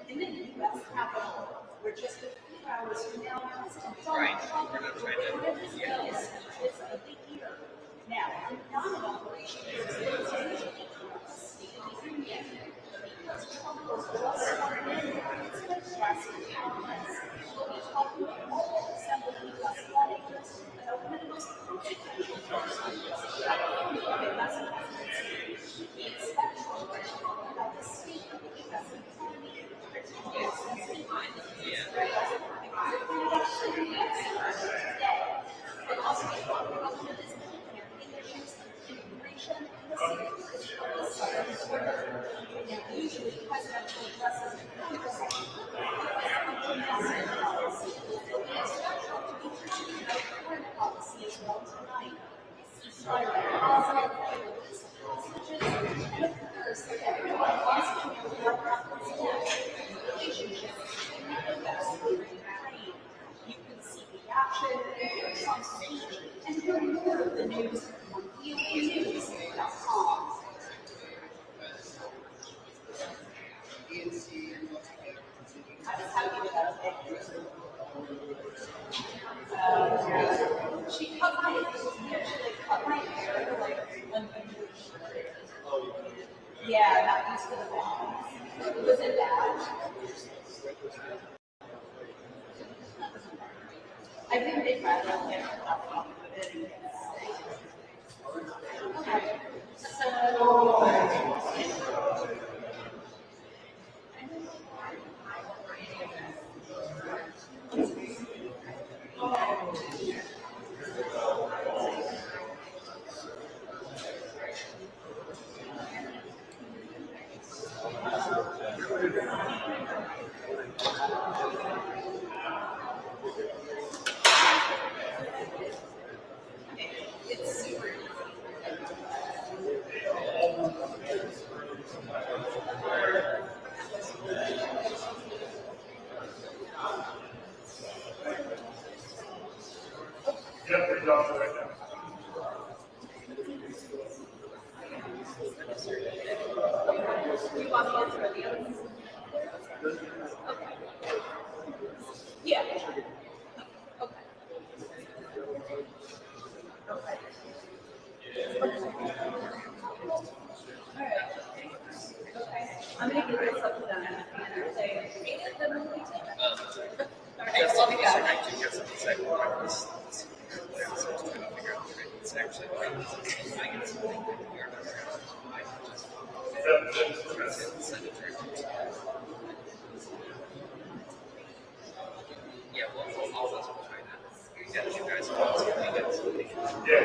In the U.S. Capitol, where just a few hours from now, President Donald Trump will deliver his bills of the year. Now, not an operation is usually a State of the Union, because Trump was just sworn in, it's been stressing Congress. We'll be talking to all Assembly U.S. lawmakers about one of the most consequential policies that will be the U.S. presidency. We expect Trump to talk about the state of the U.S. economy. And also talk about one of his campaign issues, immigration, and the security of the southern border. Now, usually presidential addresses in Congress domestic policy. We expect Trump to be preaching about foreign policy as well tonight. Ceasefire, positive hostages, and of course, everyone wants to know what happens next. Relationship between the U.S. and Ukraine. You can see the action, hear Trump's speech, and hear more of the news on voanews.com. I was happy with that. She cut my hair like unusually short. Yeah, not used to the bomb. Was it bad? I think they'd rather get up with it. Okay. It's super easy. Yep, we're done right now. You want to answer the other ones? Okay. Yeah. Okay. Okay. Alright. Okay. I'm gonna give this up to them and say, read it, then we'll take it. Alright, so we got it. It's actually quite easy. I get something that we are yeah, well, all of us will try that. Yeah, you guys will something. Yeah,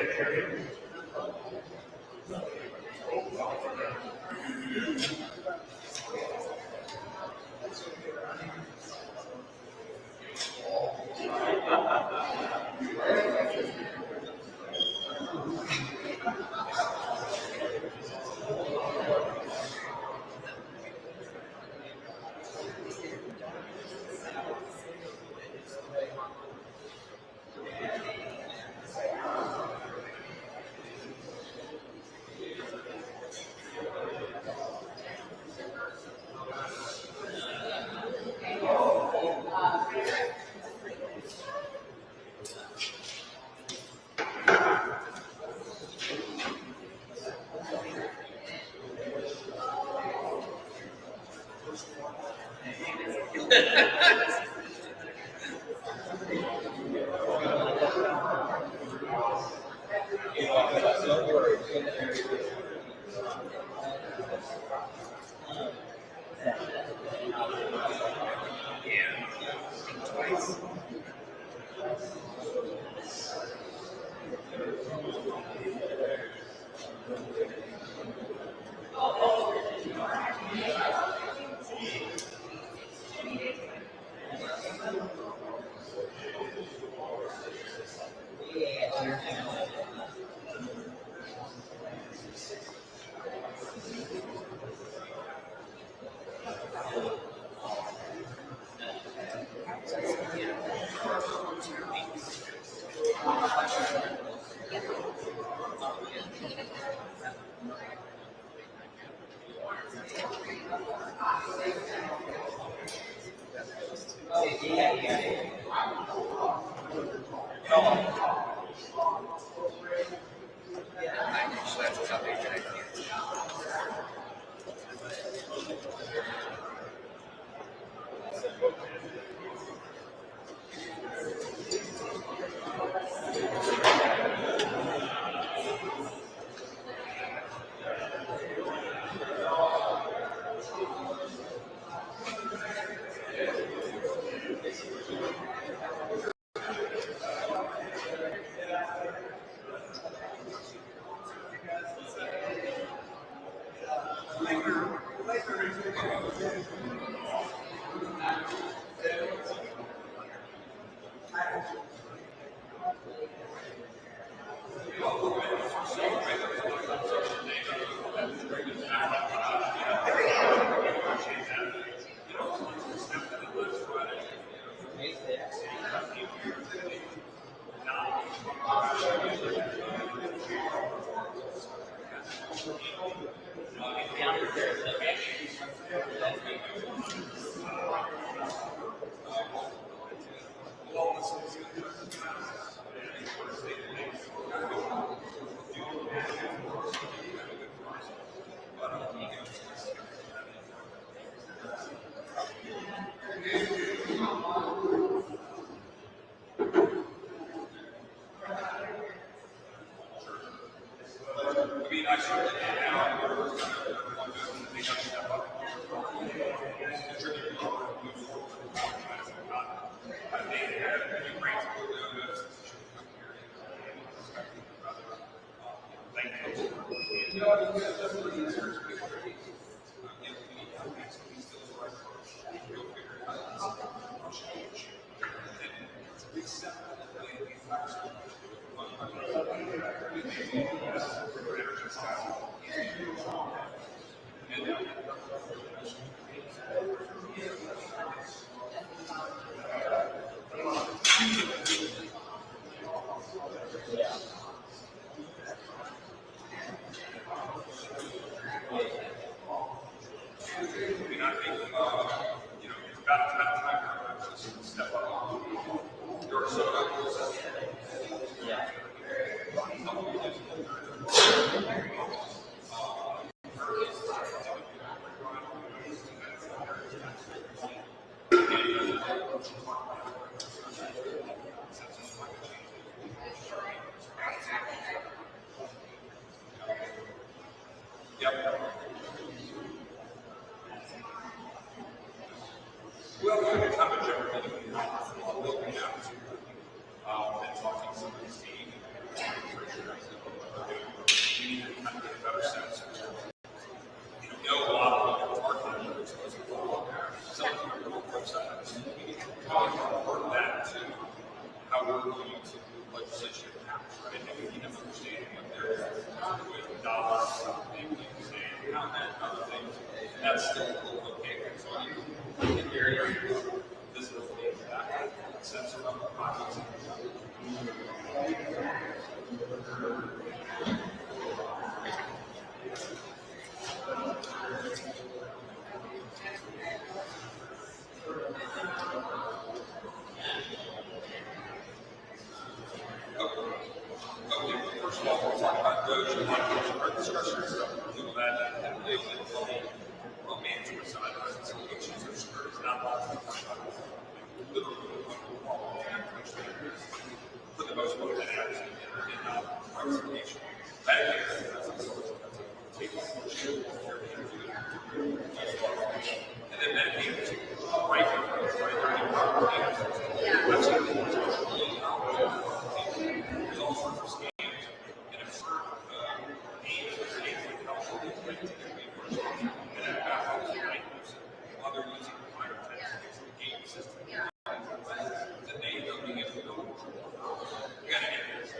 Actually, that's probably a good idea. while they're using the fire test to game system, then they end up being able to go. We gotta get this.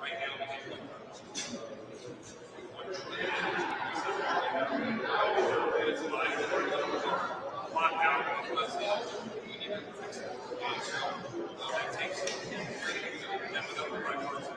Right now, we get lockdown. We need to fix it. And so that takes them without the right person.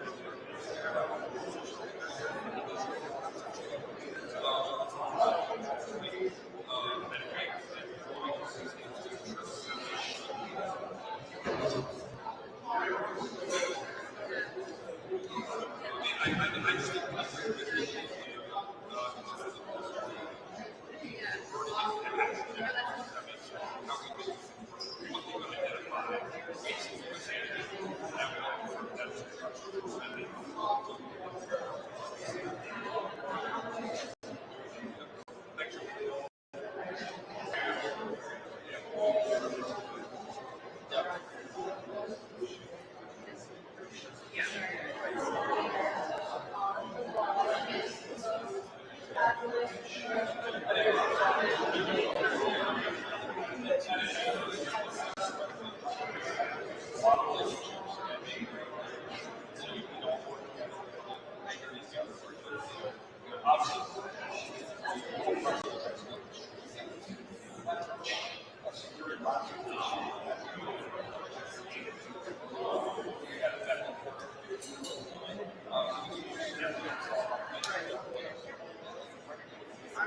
I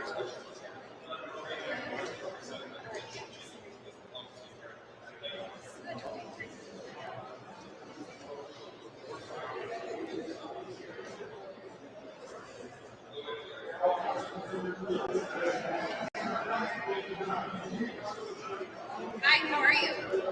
just think Hi, how are you?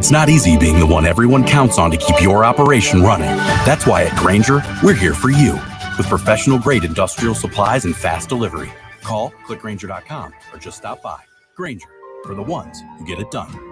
It's not easy being the one everyone counts on to keep your operation running. That's why at Grainger, we're here for you with professional-grade industrial supplies and fast delivery. Call, click Grainger.com, or just stop by. Grainger, for the ones who get it done.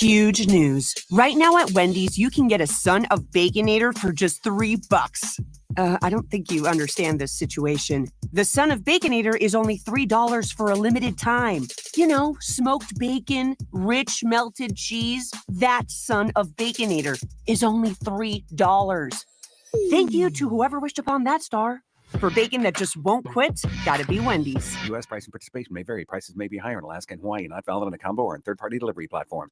Huge news. Right now at Wendy's, you can get a Son of Baconator for just $3. I don't think you understand this situation. The Son of Baconator is only $3 for a limited time. You know, smoked bacon, rich melted cheese. That Son of Baconator is only $3. Thank you to whoever wished upon that star. For bacon that just won't quit, gotta be Wendy's. U.S. price and participation may vary. Prices may be higher in Alaska and Hawaii, not valid on a combo or on third-party delivery platform.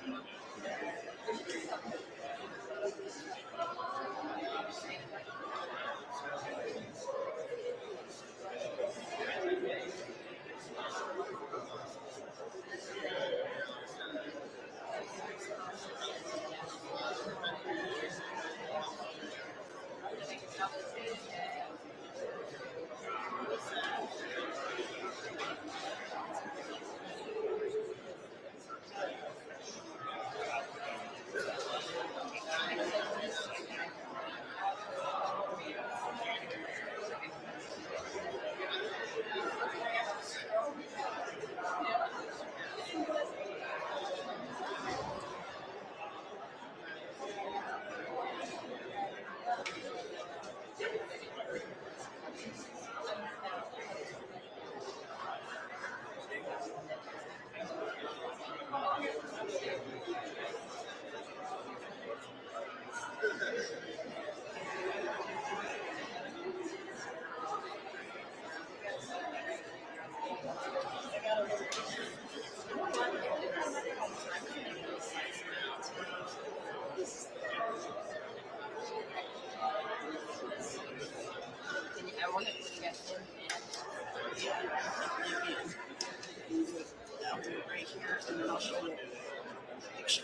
I want to get him I'll do it right here, and then I'll show you a picture.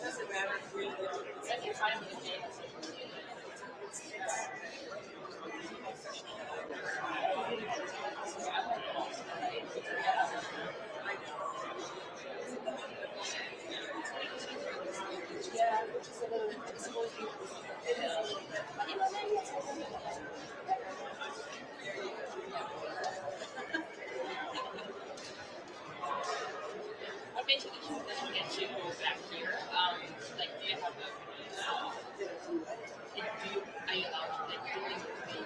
Doesn't matter. If you find the day. Yeah, which is a little, it's supposed to be, it is a little bit, but you know, maybe it's a little bit. What basically doesn't get you back here? Like, do you have a, are you allowed to like do things with me?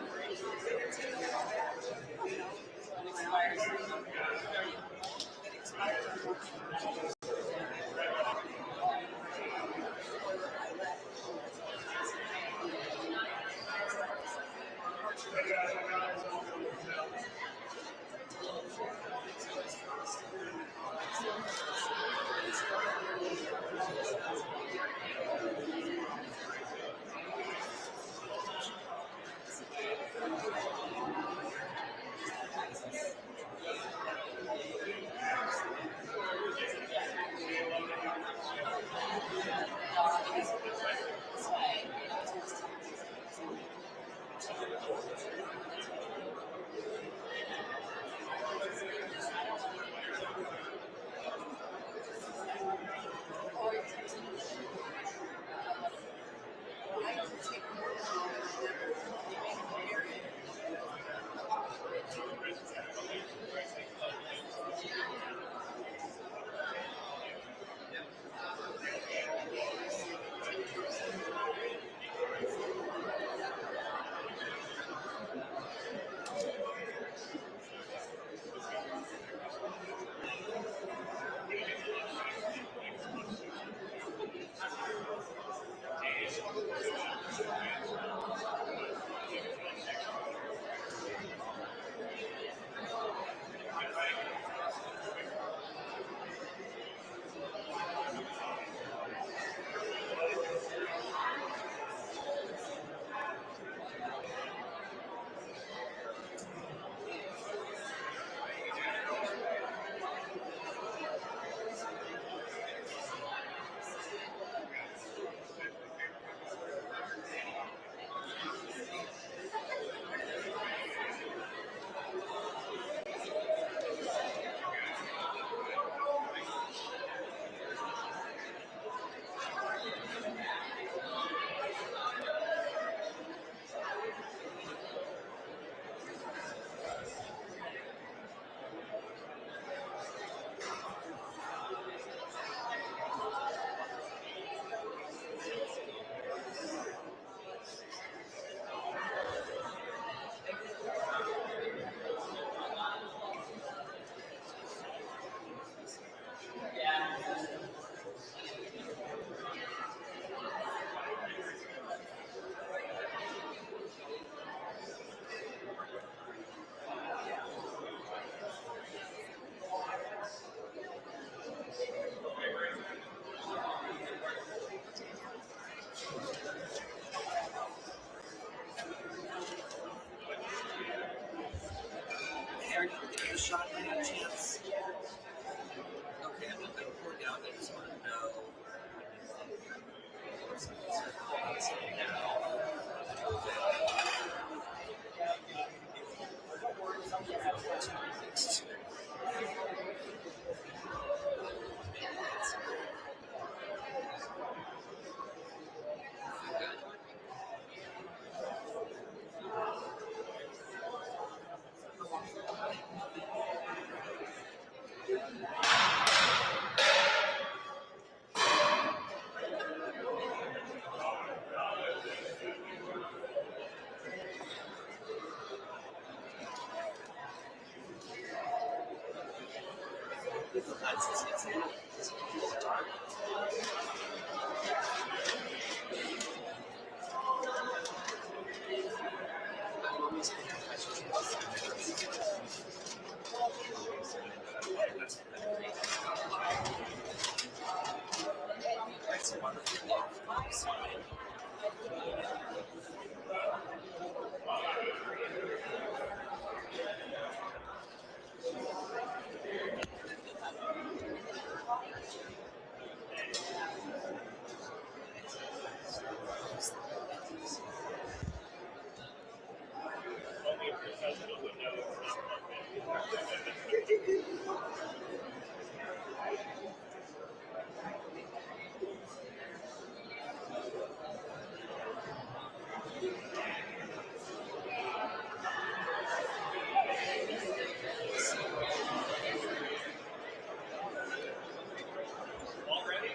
Already?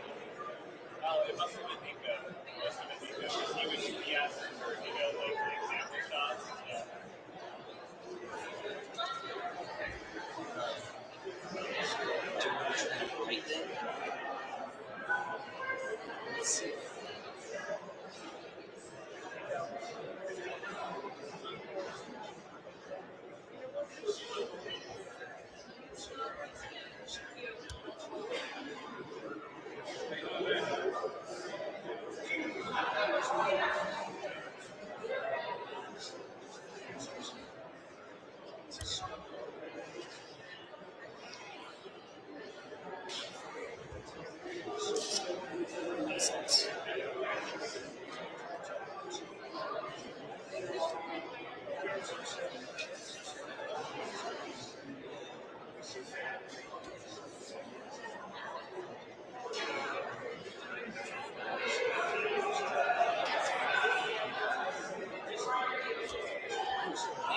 Oh, it must have been Nico. It must have been Nico. He asked for, like the example shots. Yeah.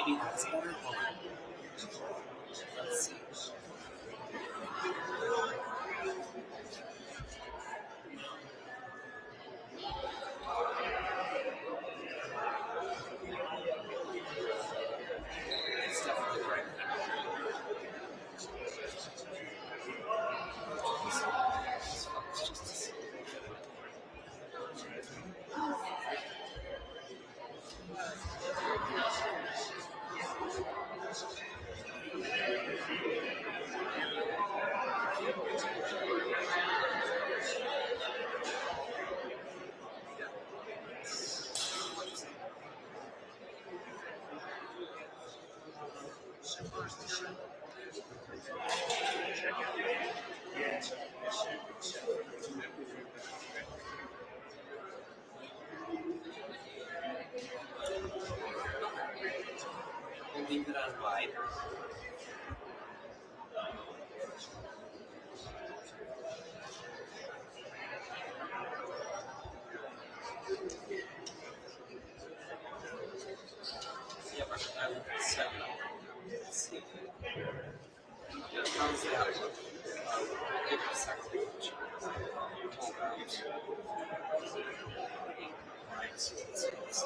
Maybe that's better. Hold on. Let's see. It's definitely right. We'll leave it on wide. Yeah, but I would set it up. Let's see. How's that look? Give it a second. Hold on. Right, so let's get this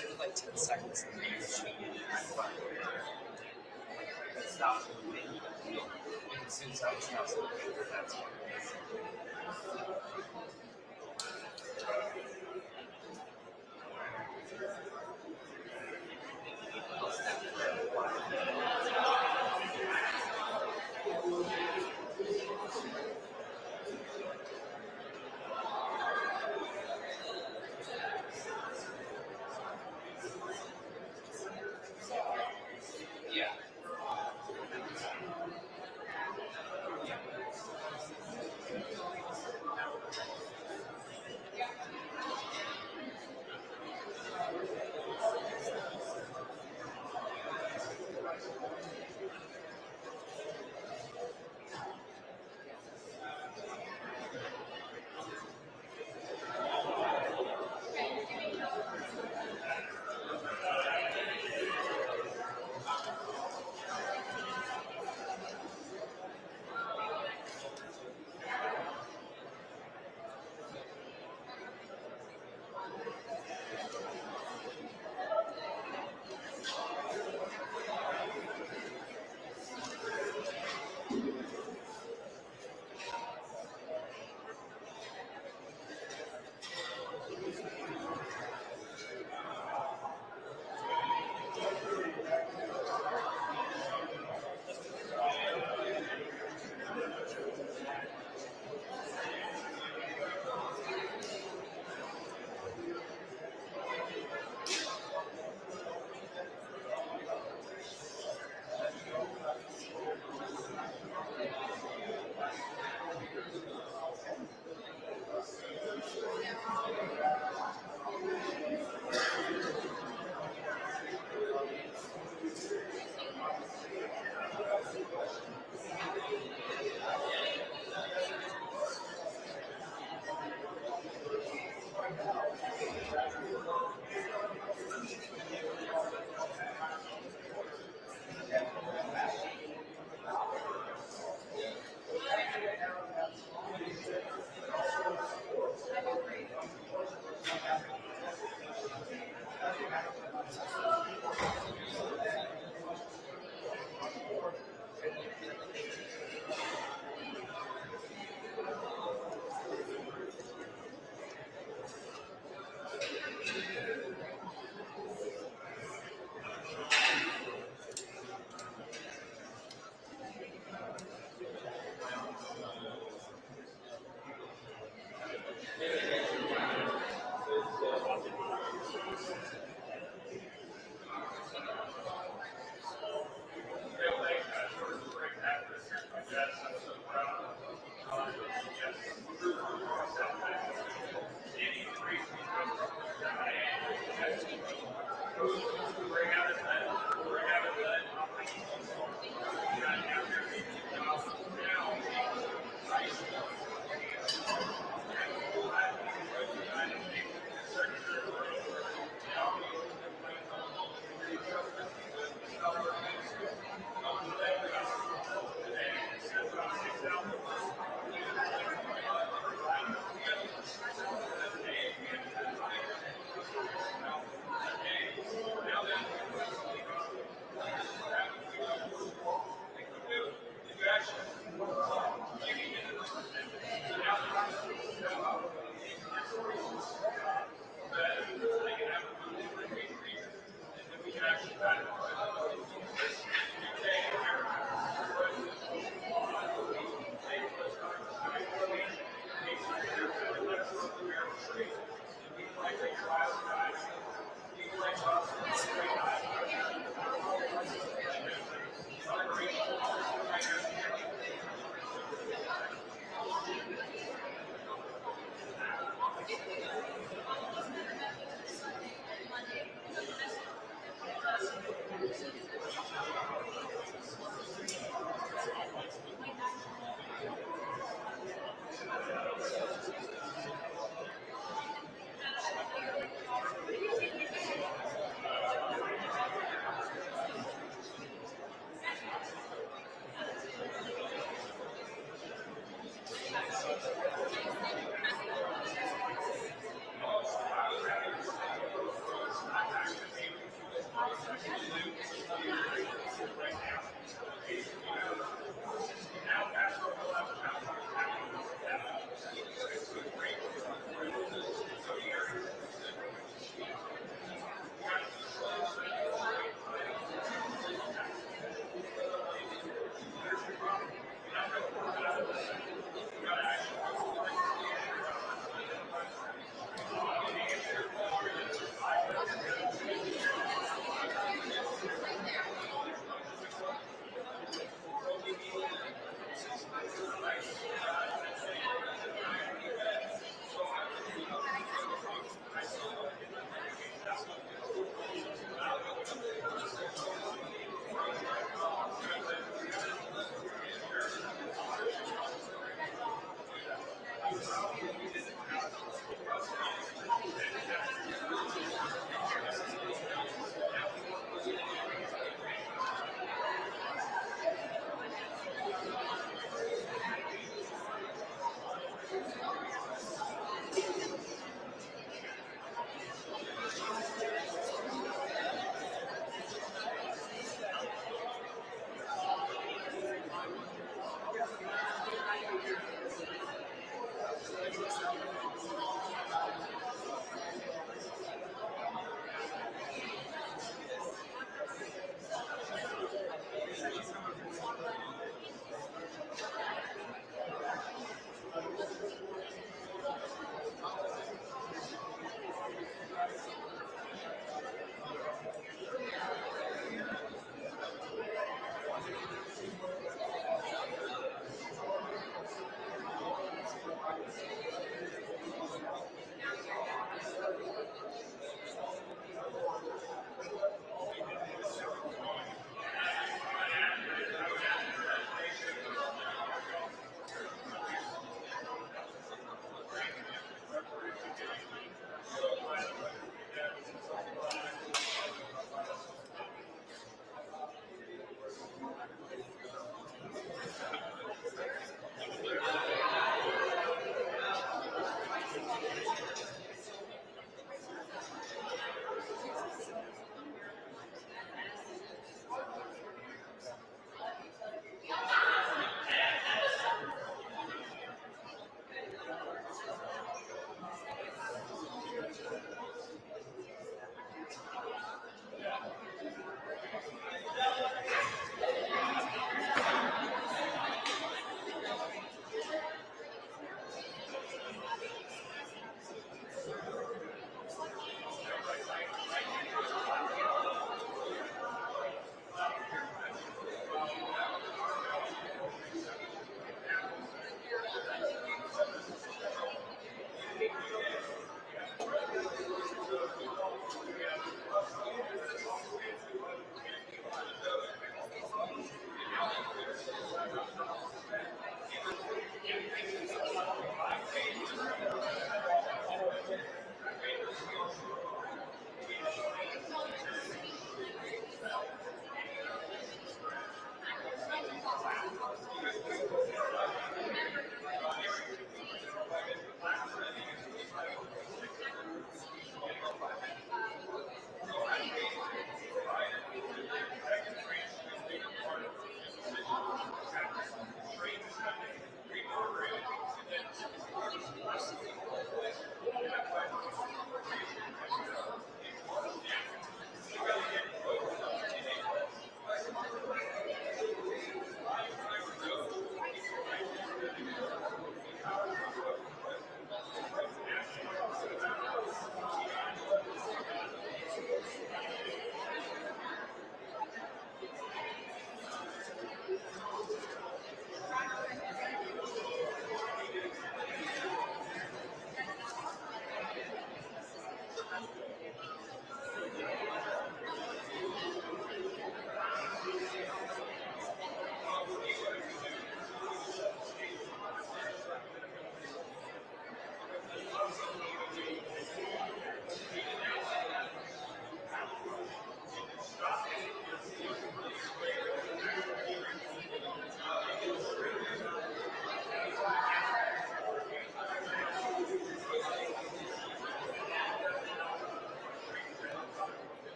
give it like 10 seconds and then you should stop moving. As soon as I stop moving, that's what it is. Yeah.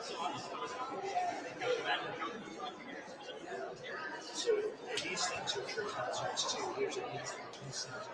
So these things are true concerts too. There's a need for these things.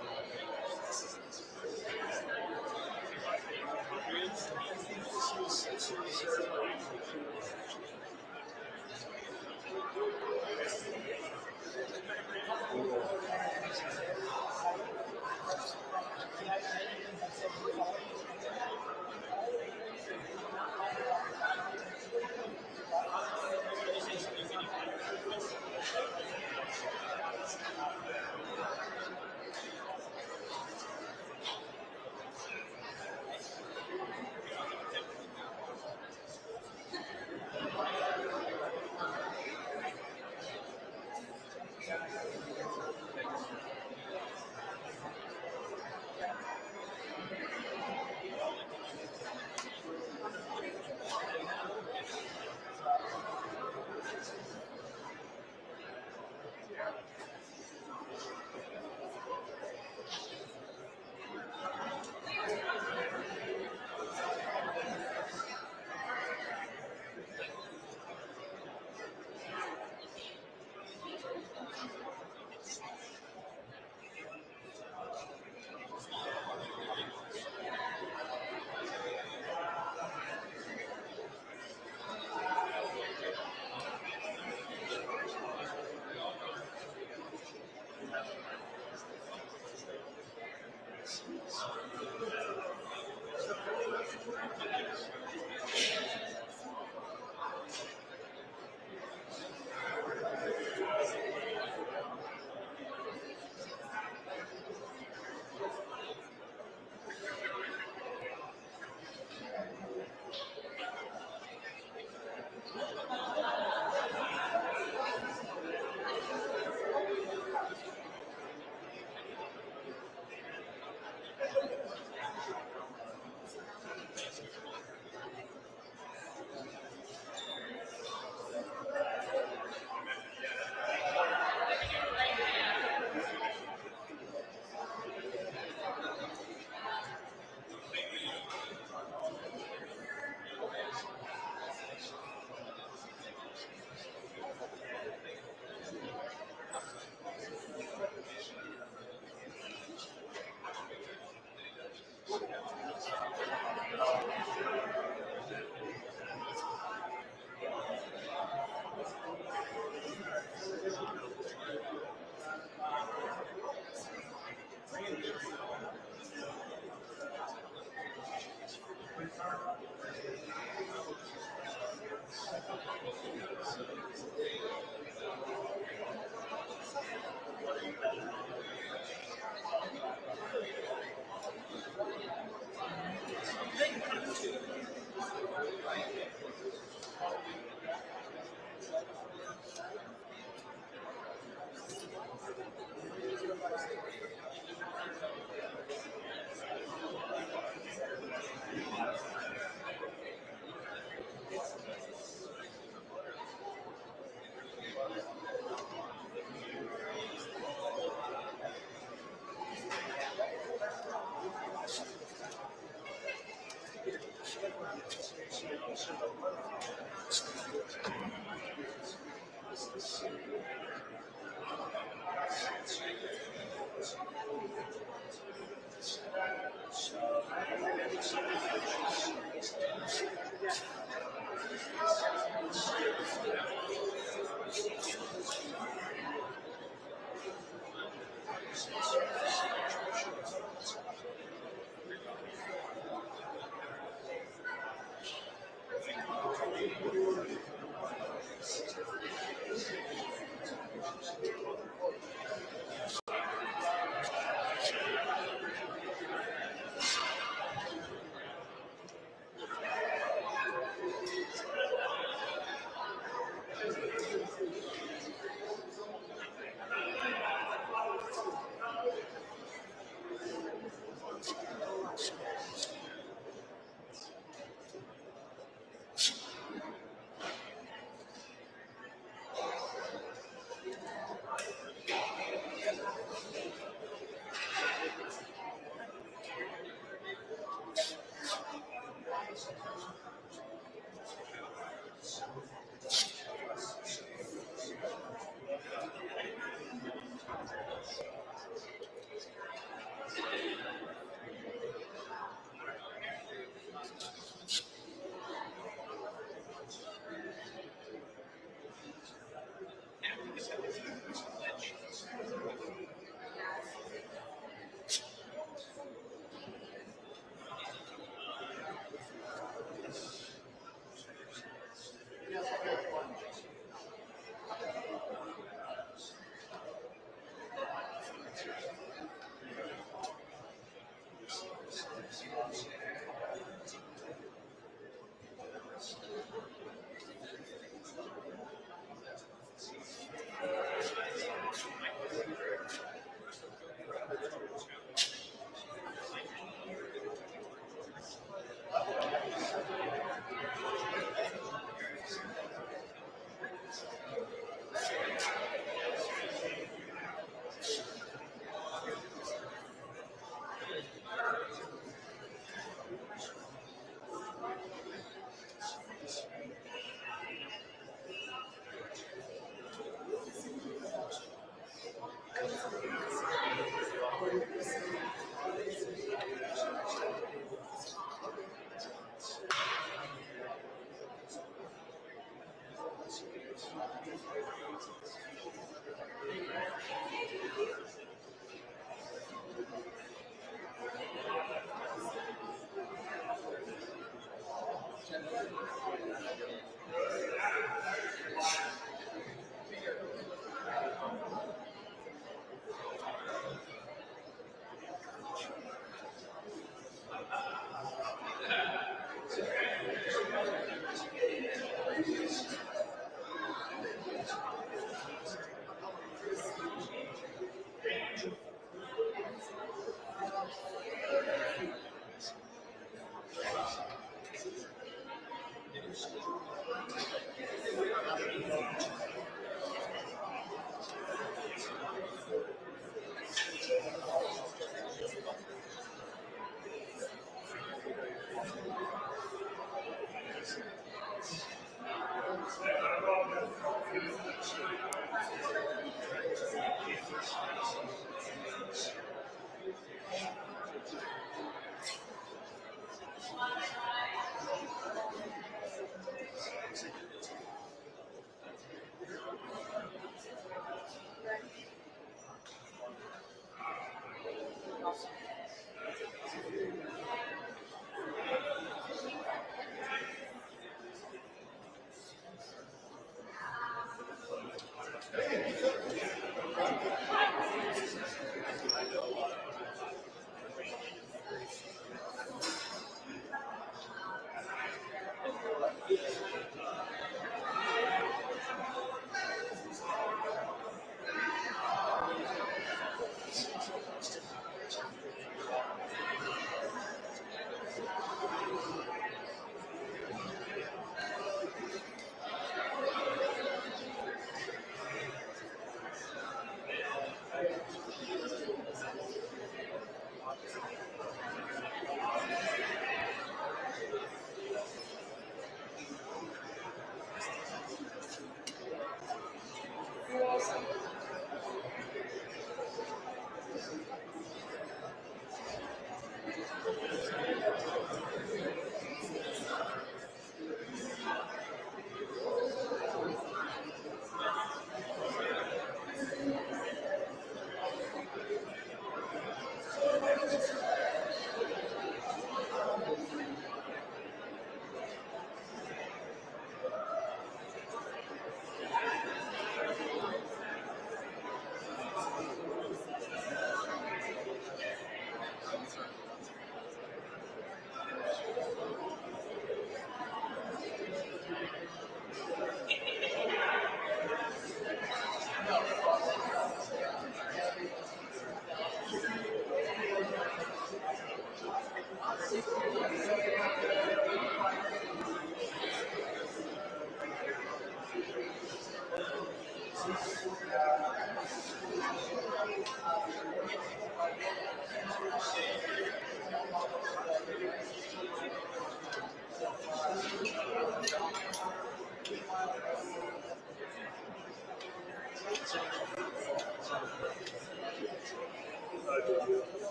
to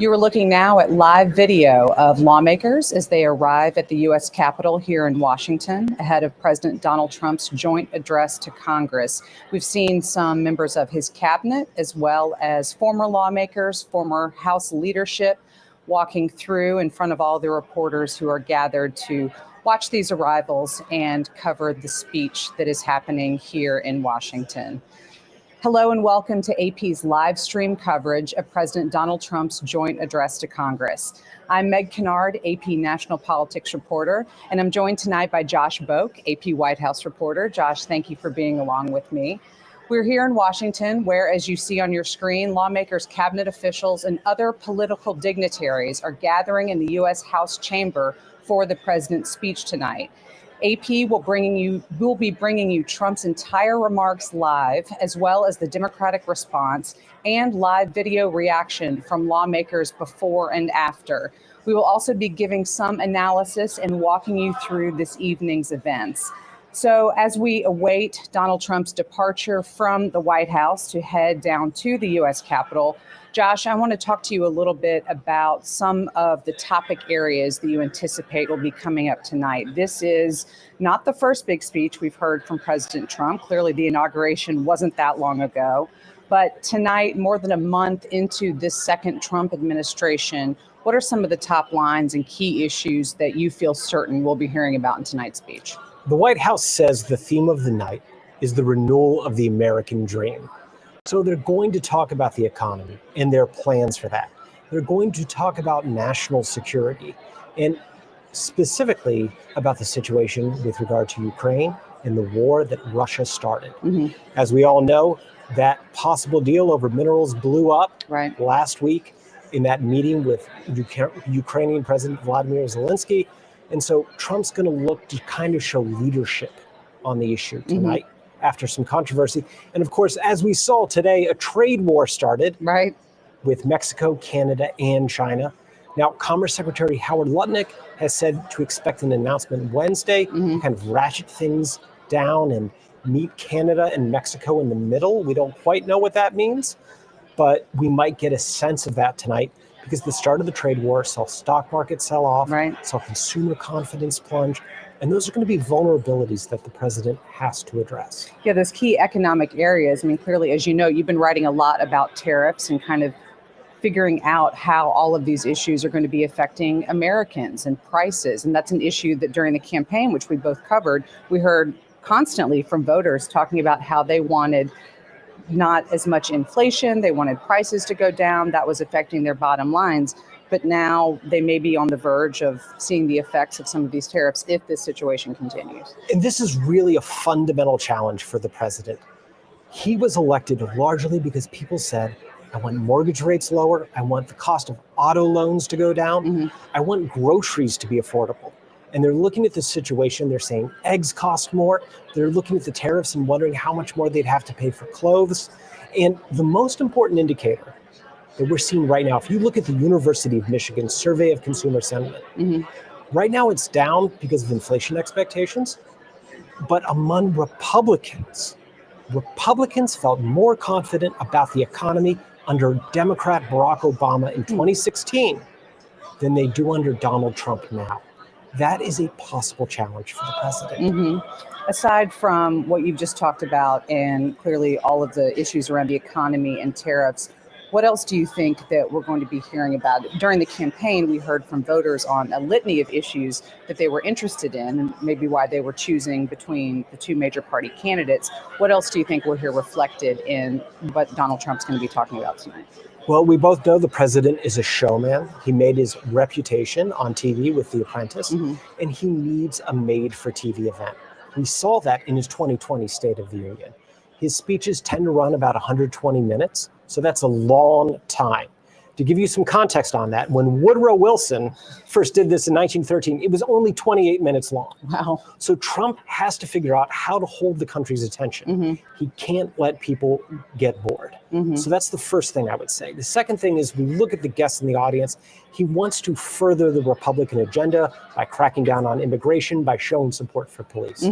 You are looking now at live video of lawmakers as they arrive at the U.S. Capitol here in Washington ahead of President Donald Trump's joint address to Congress. We've seen some members of his cabinet as well as former lawmakers, former House leadership walking through in front of all the reporters who are gathered to watch these arrivals and cover the speech that is happening here in Washington. Hello and welcome to AP's live stream coverage of President Donald Trump's joint address to Congress. I'm Meg Kennard, AP national politics reporter, and I'm joined tonight by Josh Boak, AP White House reporter. Josh, thank you for being along with me. We're here in Washington, where, as you see on your screen, lawmakers, cabinet officials, and other political dignitaries are gathering in the U.S. House chamber for the president's speech tonight. AP will be bringing you Trump's entire remarks live, as well as the Democratic response and live video reaction from lawmakers before and after. We will also be giving some analysis and walking you through this evening's events. So as we await Donald Trump's departure from the White House to head down to the U.S. Capitol, Josh, I want to talk to you a little bit about some of the topic areas that you anticipate will be coming up tonight. This is not the first big speech we've heard from President Trump. Clearly, the inauguration wasn't that long ago. But tonight, more than a month into this second Trump administration, what are some of the top lines and key issues that you feel certain we'll be hearing about in tonight's speech? The White House says the theme of the night is the renewal of the American dream. So they're going to talk about the economy and their plans for that. They're going to talk about national security and specifically about the situation with regard to Ukraine and the war that Russia started. As we all know, that possible deal over minerals blew up last week in that meeting with Ukrainian President Vladimir Zelensky. And so Trump's going to look to kind of show leadership on the issue tonight after some controversy. And of course, as we saw today, a trade war started with Mexico, Canada, and China. Now, Commerce Secretary Howard Lutnick has said to expect an announcement Wednesday to kind of ratchet things down and meet Canada and Mexico in the middle. We don't quite know what that means, but we might get a sense of that tonight because the start of the trade war saw stock market sell off, saw consumer confidence plunge, and those are going to be vulnerabilities that the president has to address. Yeah, those key economic areas. I mean, clearly, as you know, you've been writing a lot about tariffs and kind of figuring out how all of these issues are going to be affecting Americans and prices. And that's an issue that during the campaign, which we both covered, we heard constantly from voters talking about how they wanted not as much inflation. They wanted prices to go down. That was affecting their bottom lines. But now they may be on the verge of seeing the effects of some of these tariffs if this situation continues. And this is really a fundamental challenge for the president. He was elected largely because people said, I want mortgage rates lower. I want the cost of auto loans to go down. I want groceries to be affordable. And they're looking at the situation. They're saying eggs cost more. They're looking at the tariffs and wondering how much more they'd have to pay for clothes. And the most important indicator that we're seeing right now, if you look at the University of Michigan survey of consumer sentiment, right now it's down because of inflation expectations. But among Republicans felt more confident about the economy under Democrat Barack Obama in 2016 than they do under Donald Trump now. That is a possible challenge for the president. Aside from what you've just talked about and clearly all of the issues around the economy and tariffs, what else do you think that we're going to be hearing about? During the campaign, we heard from voters on a litany of issues that they were interested in and maybe why they were choosing between the two major party candidates. What else do you think we'll hear reflected in what Donald Trump's going to be talking about tonight? Well, we both know the president is a showman. He made his reputation on TV with The Apprentice, and he needs a made-for-TV event. We saw that in his 2020 State of the Union. His speeches tend to run about 120 minutes, so that's a long time. To give you some context on that, when Woodrow Wilson first did this in 1913, it was only 28 minutes long. Wow. So Trump has to figure out how to hold the country's attention. He can't let people get bored. So that's the first thing I would say. The second thing is we look at the guests in the audience. He wants to further the Republican agenda by cracking down on immigration, by showing support for police.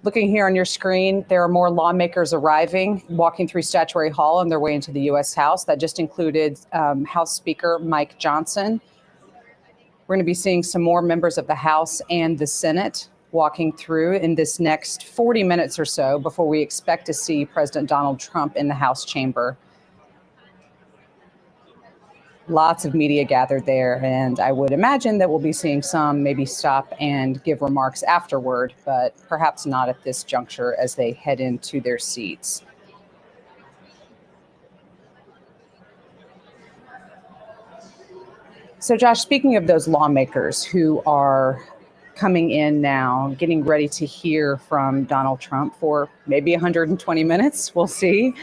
Looking here on your screen, there are more lawmakers arriving, walking through Statuary Hall on their way into the U.S. House. That just included House Speaker Mike Johnson. We're going to be seeing some more members of the House and the Senate walking through in this next 40 minutes or so before we expect to see President Donald Trump in the House chamber. Lots of media gathered there, and I would imagine that we'll be seeing some maybe stop and give remarks afterward, but perhaps not at this juncture as they head into their seats. So, Josh, speaking of those lawmakers who are coming in now, getting ready to hear from Donald Trump for maybe 120 minutes, we'll see.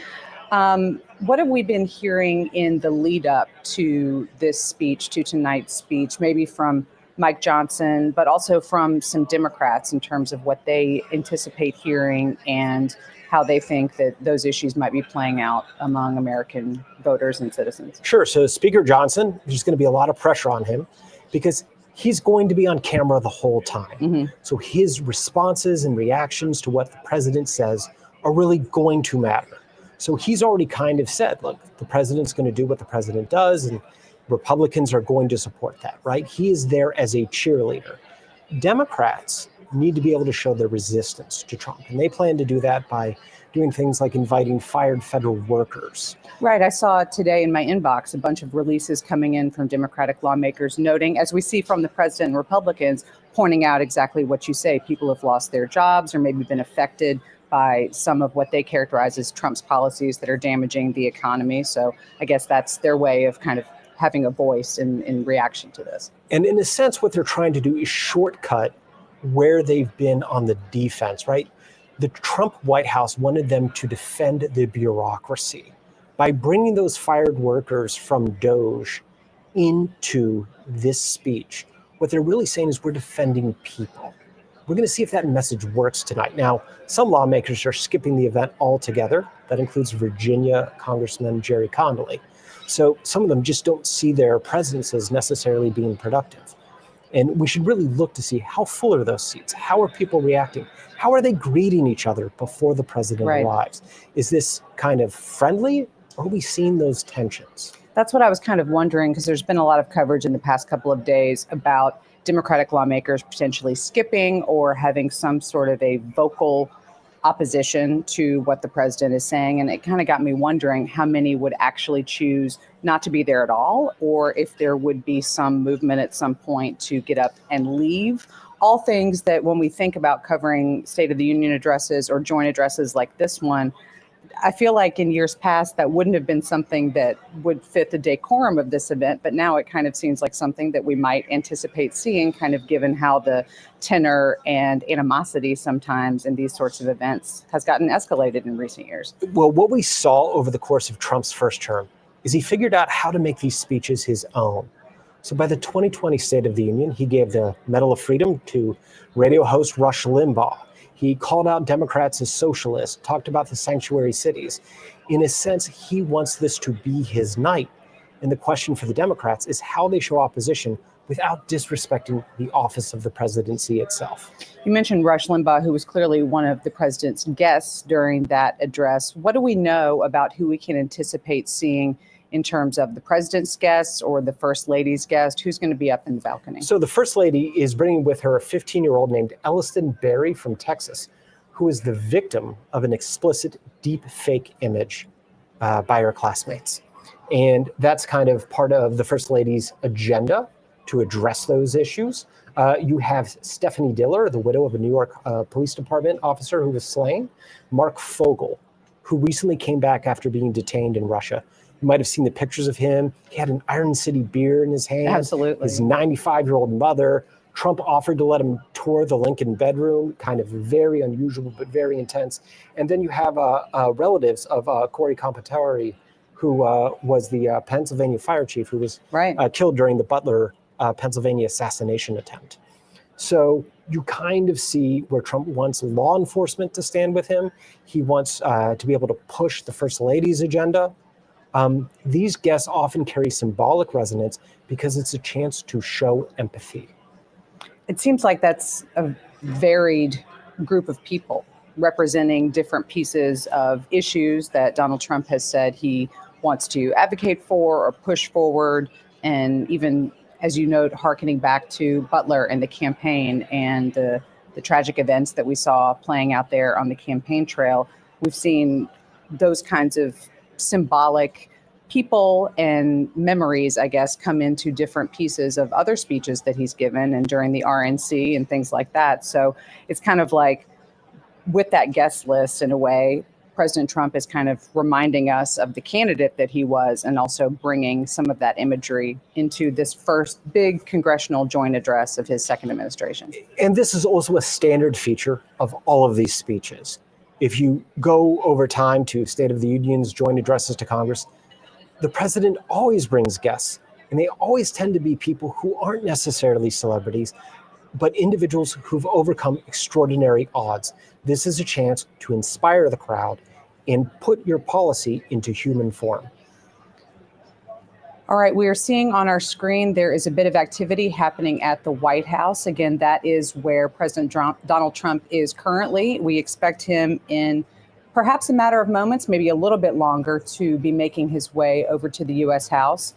What have we been hearing in the lead up to this speech, to tonight's speech, maybe from Mike Johnson, but also from some Democrats in terms of what they anticipate hearing and how they think that those issues might be playing out among American voters and citizens? Sure. So Speaker Johnson, there's going to be a lot of pressure on him because he's going to be on camera the whole time. Mm-hmm. So his responses and reactions to what the president says are really going to matter. So he's already kind of said, look, the president's going to do what the president does, and Republicans are going to support that, right? He is there as a cheerleader. Democrats need to be able to show their resistance to Trump, and they plan to do that by doing things like inviting fired federal workers. Right. I saw today in my inbox a bunch of releases coming in from Democratic lawmakers noting, as we see from the president and Republicans, pointing out exactly what you say. People have lost their jobs or maybe been affected by some of what they characterize as Trump's policies that are damaging the economy. So I guess that's their way of kind of having a voice in reaction to this. And in a sense, what they're trying to do is shortcut where they've been on the defense, right? The Trump White House wanted them to defend the bureaucracy by bringing those fired workers from DOJ into this speech. What they're really saying is we're defending people. We're going to see if that message works tonight. Now, some lawmakers are skipping the event altogether. That includes Virginia Congressman Jerry Connolly. So some of them just don't see their presence as necessarily being productive. And we should really look to see how full are those seats? How are people reacting? How are they greeting each other before the president arrives? Is this kind of friendly, or are we seeing those tensions? That's what I was kind of wondering, because there's been a lot of coverage in the past couple of days about Democratic lawmakers potentially skipping or having some sort of a vocal opposition to what the president is saying. And it kind of got me wondering how many would actually choose not to be there at all, or if there would be some movement at some point to get up and leave. All things that when we think about covering State of the Union addresses or joint addresses like this one, I feel like in years past that wouldn't have been something that would fit the decorum of this event, but now it kind of seems like something that we might anticipate seeing, kind of given how the tenor and animosity sometimes in these sorts of events has gotten escalated in recent years. Well, what we saw over the course of Trump's first term is he figured out how to make these speeches his own. So by the 2020 State of the Union, he gave the Medal of Freedom to radio host Rush Limbaugh. He called out Democrats as socialists, talked about the sanctuary cities. In a sense, he wants this to be his night. And the question for the Democrats is how they show opposition without disrespecting the office of the presidency itself. You mentioned Rush Limbaugh, who was clearly one of the president's guests during that address. What do we know about who we can anticipate seeing in terms of the president's guests or the first lady's guest? Who's going to be up in the balcony? So the first lady is bringing with her a 15-year-old named Elliston Berry from Texas, who is the victim of an explicit deep fake image by her classmates. And that's kind of part of the first lady's agenda to address those issues. You have Stephanie Diller, the widow of a New York Police Department officer who was slain, Mark Fogel, who recently came back after being detained in Russia. You might have seen the pictures of him. He had an Iron City beer in his hand. Absolutely. His 95-year-old mother. Trump offered to let him tour the Lincoln bedroom, kind of very unusual, but very intense. And then you have relatives of Corey Compatore, who was the Pennsylvania fire chief, who was killed during the Butler, Pennsylvania assassination attempt. So you kind of see where Trump wants law enforcement to stand with him. He wants to be able to push the First Lady's agenda. These guests often carry symbolic resonance because it's a chance to show empathy. It seems like that's a varied group of people representing different pieces of issues that Donald Trump has said he wants to advocate for or push forward. And even, as you note, hearkening back to Butler and the campaign and the tragic events that we saw playing out there on the campaign trail, we've seen those kinds of symbolic people and memories, I guess, come into different pieces of other speeches that he's given and during the RNC and things like that. So it's kind of like with that guest list, in a way, President Trump is kind of reminding us of the candidate that he was and also bringing some of that imagery into this first big congressional joint address of his second administration. And this is also a standard feature of all of these speeches. If you go over time to State of the Union's joint addresses to Congress, the president always brings guests, and they always tend to be people who aren't necessarily celebrities, but individuals who've overcome extraordinary odds. This is a chance to inspire the crowd and put your policy into human form. All right, we are seeing on our screen there is a bit of activity happening at the White House. Again, that is where President Donald Trump is currently. We expect him in perhaps a matter of moments, maybe a little bit longer, to be making his way over to the U.S. House.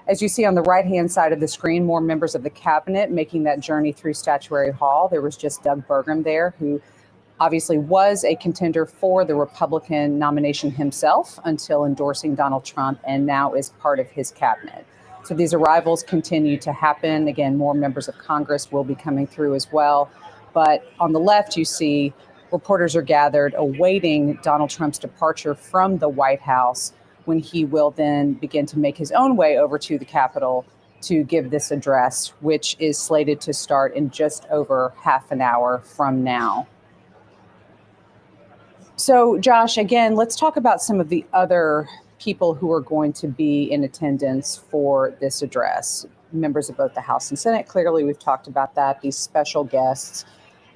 As you see on the right-hand side of the screen, more members of the cabinet making that journey through Statuary Hall. There was just Doug Burgum there, who obviously was a contender for the Republican nomination himself until endorsing Donald Trump, and now is part of his cabinet. So these arrivals continue to happen. Again, more members of Congress will be coming through as well. But on the left, you see reporters are gathered awaiting Donald Trump's departure from the White House, when he will then begin to make his own way over to the Capitol to give this address, which is slated to start in just over half an hour from now. So, Josh, again, let's talk about some of the other people who are going to be in attendance for this address. Members of both the House and Senate, clearly we've talked about that, these special guests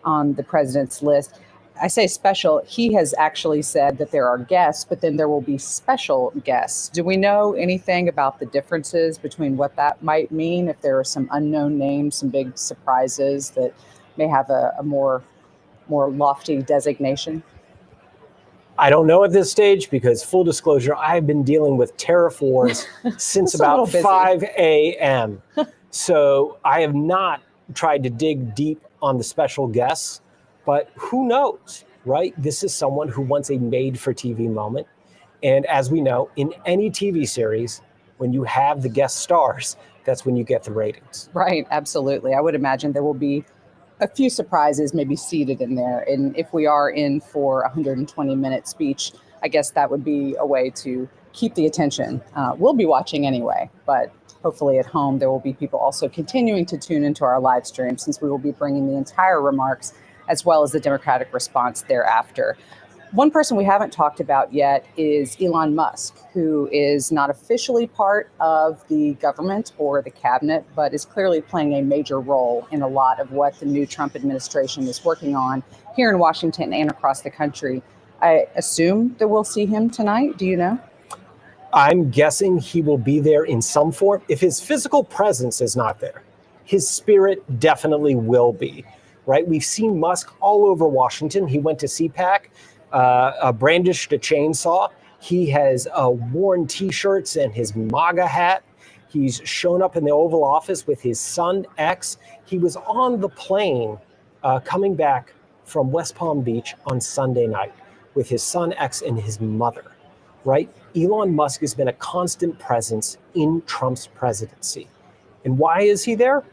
on the president's list. I say special, he has actually said that there are guests, but then there will be special guests. Do we know anything about the differences between what that might mean, if there are some unknown names, some big surprises that may have a more lofty designation? I don't know at this stage because, full disclosure, I've been dealing with tariff wars since about 5 a.m. So I have not tried to dig deep on the special guests, but who knows, right? This is someone who wants a made-for-TV moment. And as we know, in any TV series, when you have the guest stars, that's when you get the ratings. Right, absolutely. I would imagine there will be a few surprises maybe seated in there. And if we are in for a 120-minute speech, I guess that would be a way to keep the attention. We'll be watching anyway, but hopefully at home there will be people also continuing to tune into our live stream, since we will be bringing the entire remarks as well as the Democratic response thereafter. One person we haven't talked about yet is Elon Musk, who is not officially part of the government or the cabinet, but is clearly playing a major role in a lot of what the new Trump administration is working on here in Washington and across the country. I assume that we'll see him tonight. Do you know? I'm guessing he will be there in some form. If his physical presence is not there, his spirit definitely will be, right? We've seen Musk all over Washington. He went to CPAC. Brandished a chainsaw. He has worn T-shirts and his MAGA hat. He's shown up in the Oval Office with his son, X. He was on the plane coming back from West Palm Beach on Sunday night with his son, X, and his mother, right? Elon Musk has been a constant presence in Trump's presidency. And why is he there?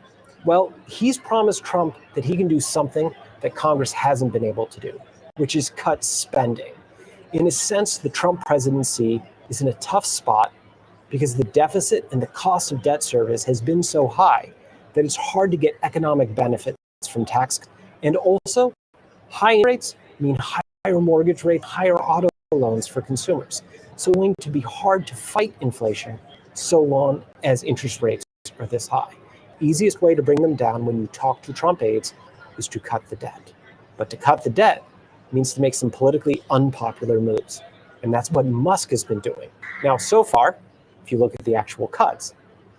Well, he's promised Trump that he can do something that Congress hasn't been able to do, which is cut spending. In a sense, the Trump presidency is in a tough spot because the deficit and the cost of debt service has been so high that it's hard to get economic benefits from tax. And also, high rates mean higher mortgage rates, higher auto loans for consumers. So it's going to be hard to fight inflation so long as interest rates are this high. Easiest way to bring them down when you talk to Trump aides is to cut the debt. But to cut the debt means to make some politically unpopular moves. And that's what Musk has been doing. Now, so far, if you look at the actual cuts,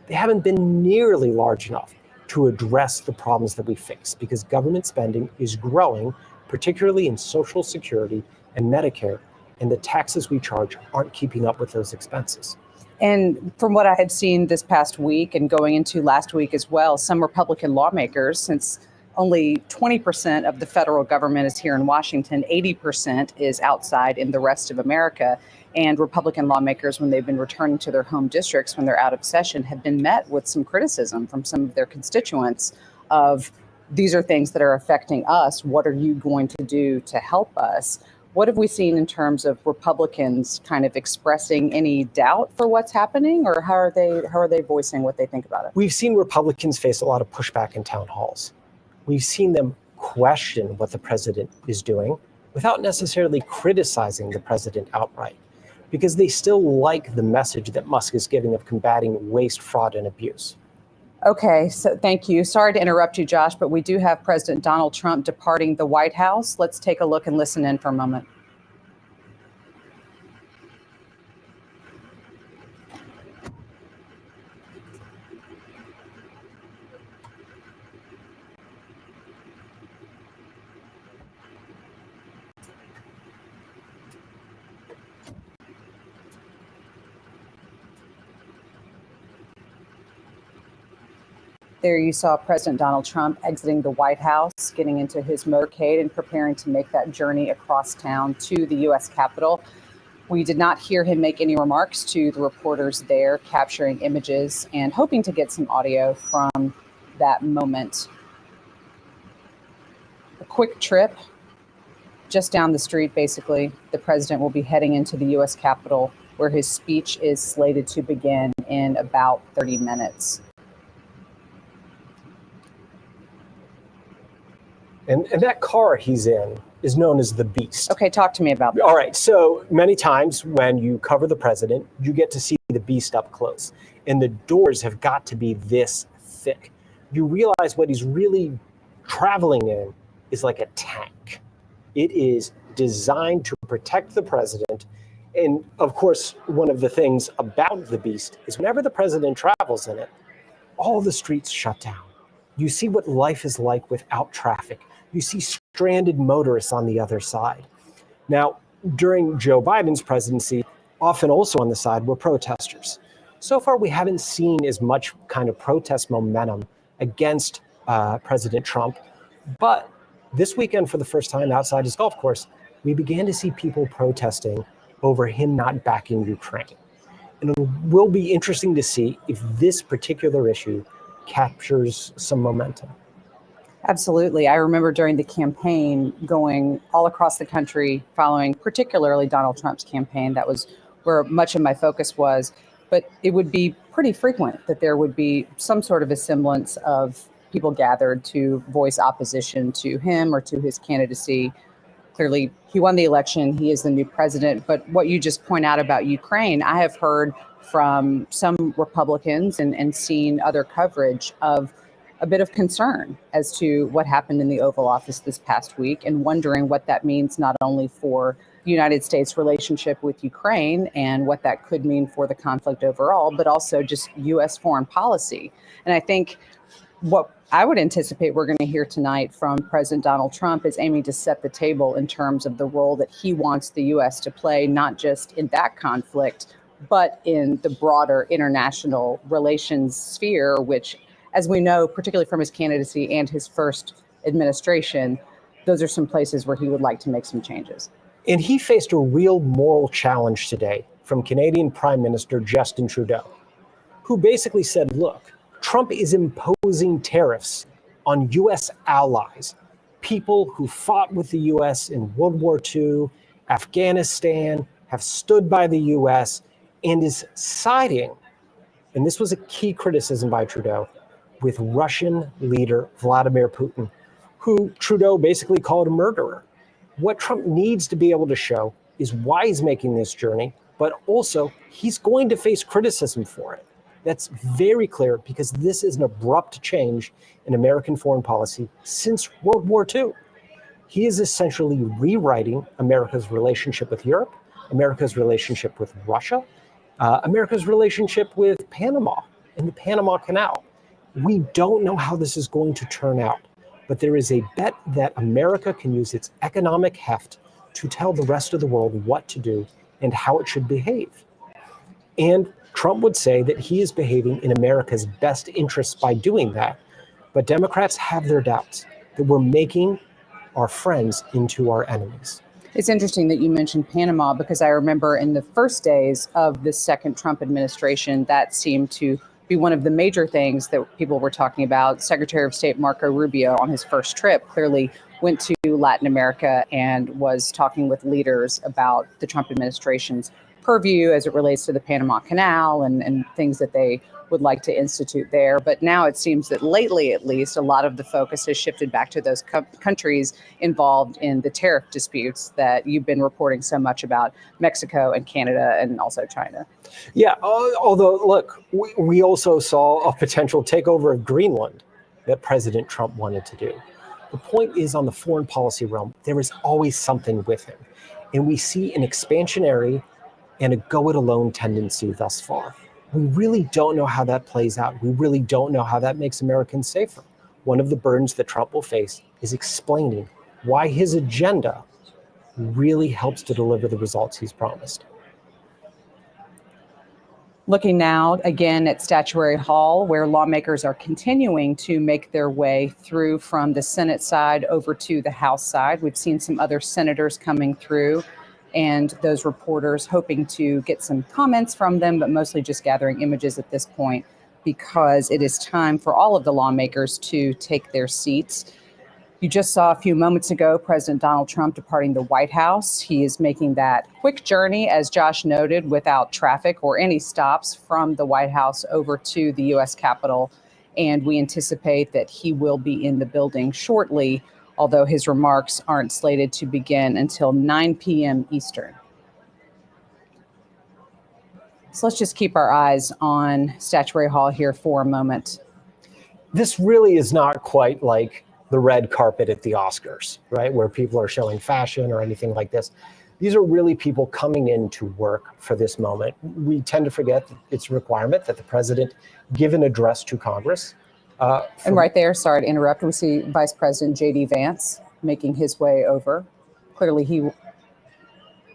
they haven't been nearly large enough to address the problems that we face because government spending is growing particularly in Social Security and Medicare, and the taxes we charge aren't keeping up with those expenses. And from what I had seen this past week and going into last week as well, some Republican lawmakers, since only 20% of the federal government is here in Washington, 80% is outside in the rest of America. And Republican lawmakers, when they've been returning to their home districts when they're out of session, have been met with some criticism from some of their constituents of, these are things that are affecting us. What are you going to do to help us? What have we seen in terms of Republicans kind of expressing any doubt for what's happening, or how are they voicing what they think about it? We've seen Republicans face a lot of pushback in town halls. We've seen them question what the president is doing without necessarily criticizing the president outright, because they still like the message that Musk is giving of combating waste, fraud, and abuse. Okay, so thank you. Sorry to interrupt you, Josh, but we do have President Donald Trump departing the White House. Let's take a look and listen in for a moment. There you saw President Donald Trump exiting the White House, getting into his motorcade and preparing to make that journey across town to the U.S. Capitol. We did not hear him make any remarks to the reporters there, capturing images and hoping to get some audio from that moment. A quick trip just down the street, basically. The president will be heading into the U.S. Capitol, where his speech is slated to begin in about 30 minutes. And that car he's in is known as the Beast. Okay, talk to me about that. All right, so many times when you cover the president, you get to see the Beast up close. And the doors have got to be this thick. You realize what he's really traveling in is like a tank. It is designed to protect the president. And of course, one of the things about the Beast is whenever the president travels in it, all the streets shut down. You see what life is like without traffic. You see stranded motorists on the other side. Now, during Joe Biden's presidency, often also on the side were protesters. So far, we haven't seen as much kind of protest momentum against President Trump. But this weekend, for the first time outside his golf course, we began to see people protesting over him not backing Ukraine. And it will be interesting to see if this particular issue captures some momentum. Absolutely. I remember during the campaign going all across the country, following particularly Donald Trump's campaign. That was where much of my focus was. But it would be pretty frequent that there would be some sort of a semblance of people gathered to voice opposition to him or to his candidacy. Clearly, he won the election. He is the new president. But what you just point out about Ukraine, I have heard from some Republicans and seen other coverage of a bit of concern as to what happened in the Oval Office this past week, and wondering what that means not only for the United States' relationship with Ukraine and what that could mean for the conflict overall, but also just U.S. foreign policy. And I think what I would anticipate we're going to hear tonight from President Donald Trump is aiming to set the table in terms of the role that he wants the U.S. to play, not just in that conflict, but in the broader international relations sphere, which, as we know, particularly from his candidacy and his first administration, those are some places where he would like to make some changes. And he faced a real moral challenge today from Canadian Prime Minister Justin Trudeau, who basically said, look, Trump is imposing tariffs on U.S. allies, people who fought with the U.S. in World War II, Afghanistan, have stood by the U.S., and is siding, and this was a key criticism by Trudeau, with Russian leader Vladimir Putin, who Trudeau basically called a murderer. What Trump needs to be able to show is why he's making this journey, but also he's going to face criticism for it. That's very clear because this is an abrupt change in American foreign policy since World War II. He is essentially rewriting America's relationship with Europe, America's relationship with Russia, America's relationship with Panama and the Panama Canal. We don't know how this is going to turn out, but there is a bet that America can use its economic heft to tell the rest of the world what to do and how it should behave. And Trump would say that he is behaving in America's best interests by doing that. But Democrats have their doubts that we're making our friends into our enemies. It's interesting that you mentioned Panama, because I remember in the first days of the second Trump administration, that seemed to be one of the major things that people were talking about. Secretary of State Marco Rubio, on his first trip, clearly went to Latin America and was talking with leaders about the Trump administration's purview as it relates to the Panama Canal and things that they would like to institute there. But now it seems that lately, at least, a lot of the focus has shifted back to those countries involved in the tariff disputes that you've been reporting so much about, Mexico and Canada and also China. Yeah, although, look, we also saw a potential takeover of Greenland that President Trump wanted to do. The point is, on the foreign policy realm, there is always something with him. And we see an expansionary and a go-it-alone tendency thus far. We really don't know how that plays out. We really don't know how that makes Americans safer. One of the burdens that Trump will face is explaining why his agenda really helps to deliver the results he's promised. Looking now again at Statuary Hall, where lawmakers are continuing to make their way through from the Senate side over to the House side. We've seen some other senators coming through, and those reporters hoping to get some comments from them, but mostly just gathering images at this point, because it is time for all of the lawmakers to take their seats. You just saw a few moments ago President Donald Trump departing the White House. He is making that quick journey, as Josh noted, without traffic or any stops from the White House over to the U.S. Capitol. And we anticipate that he will be in the building shortly, although his remarks aren't slated to begin until 9 p.m. Eastern. So let's just keep our eyes on Statuary Hall here for a moment. This really is not quite like the red carpet at the Oscars, right, where people are showing fashion or anything like this. These are really people coming in to work for this moment. We tend to forget that it's a requirement that the president give an address to Congress. And right there, sorry to interrupt, we see Vice President J.D. Vance making his way over. Clearly he,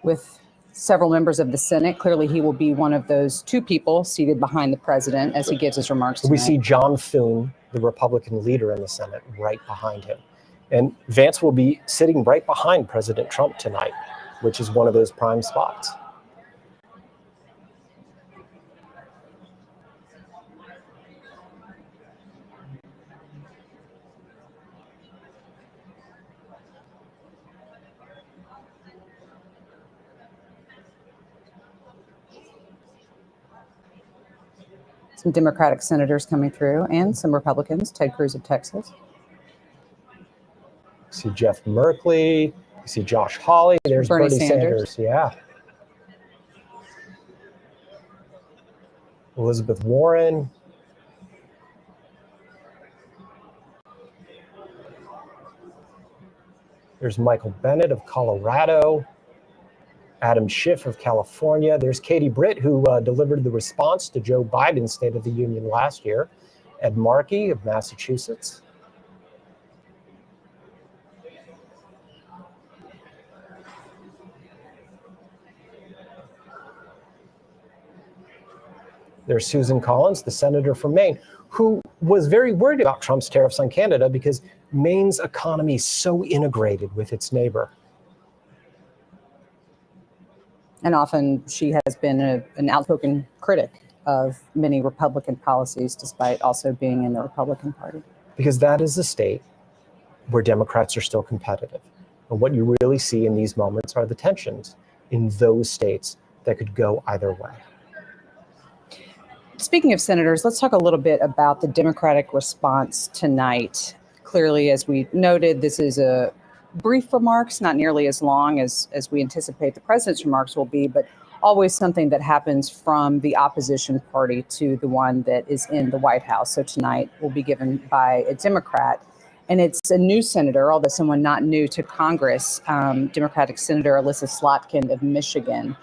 with several members of the Senate, clearly he will be one of those two people seated behind the president as he gives his remarks tonight. We see John Thune, the Republican leader in the Senate, right behind him. And Vance will be sitting right behind President Trump tonight, which is one of those prime spots. Some Democratic senators coming through and some Republicans, Ted Cruz of Texas. See Jeff Merkley, you see Josh Hawley, there's Bernie Sanders. Yeah. Elizabeth Warren. There's Michael Bennet of Colorado. Adam Schiff of California. There's Katie Britt, who delivered the response to Joe Biden's State of the Union last year. Ed Markey of Massachusetts. There's Susan Collins, the senator from Maine, who was very worried about Trump's tariffs on Canada because Maine's economy is so integrated with its neighbor. And often she has been an outspoken critic of many Republican policies, despite also being in the Republican Party. Because that is a state where Democrats are still competitive. And what you really see in these moments are the tensions in those states that could go either way. Speaking of senators, let's talk a little bit about the Democratic response tonight. Clearly, as we noted, this is a brief remarks, not nearly as long as we anticipate the president's remarks will be, but always something that happens from the opposition party to the one that is in the White House. So tonight will be given by a Democrat, and it's a new senator, although someone not new to Congress, Democratic Senator Alyssa Slotkin of Michigan.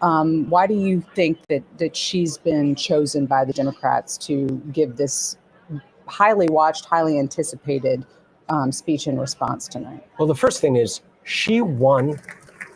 Why do you think that she's been chosen by the Democrats to give this highly watched, highly anticipated speech in response tonight? Well, the first thing is she won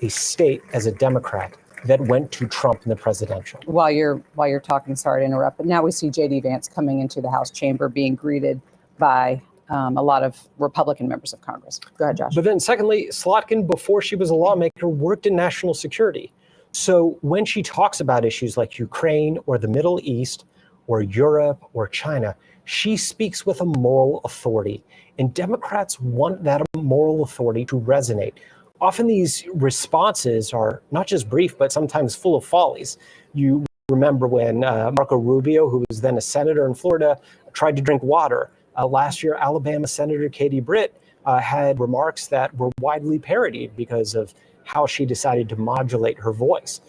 a state as a Democrat that went to Trump in the presidential. While you're talking, sorry to interrupt, but now we see J.D. Vance coming into the House chamber being greeted by a lot of Republican members of Congress. Go ahead, Josh. But then secondly, Slotkin, before she was a lawmaker, worked in national security. So when she talks about issues like Ukraine or the Middle East or Europe or China, she speaks with a moral authority. And Democrats want that moral authority to resonate. Often these responses are not just brief, but sometimes full of follies. You remember when Marco Rubio, who was then a senator in Florida, tried to drink water. Last year, Alabama Senator Katie Britt had remarks that were widely parodied because of how she decided to modulate her voice.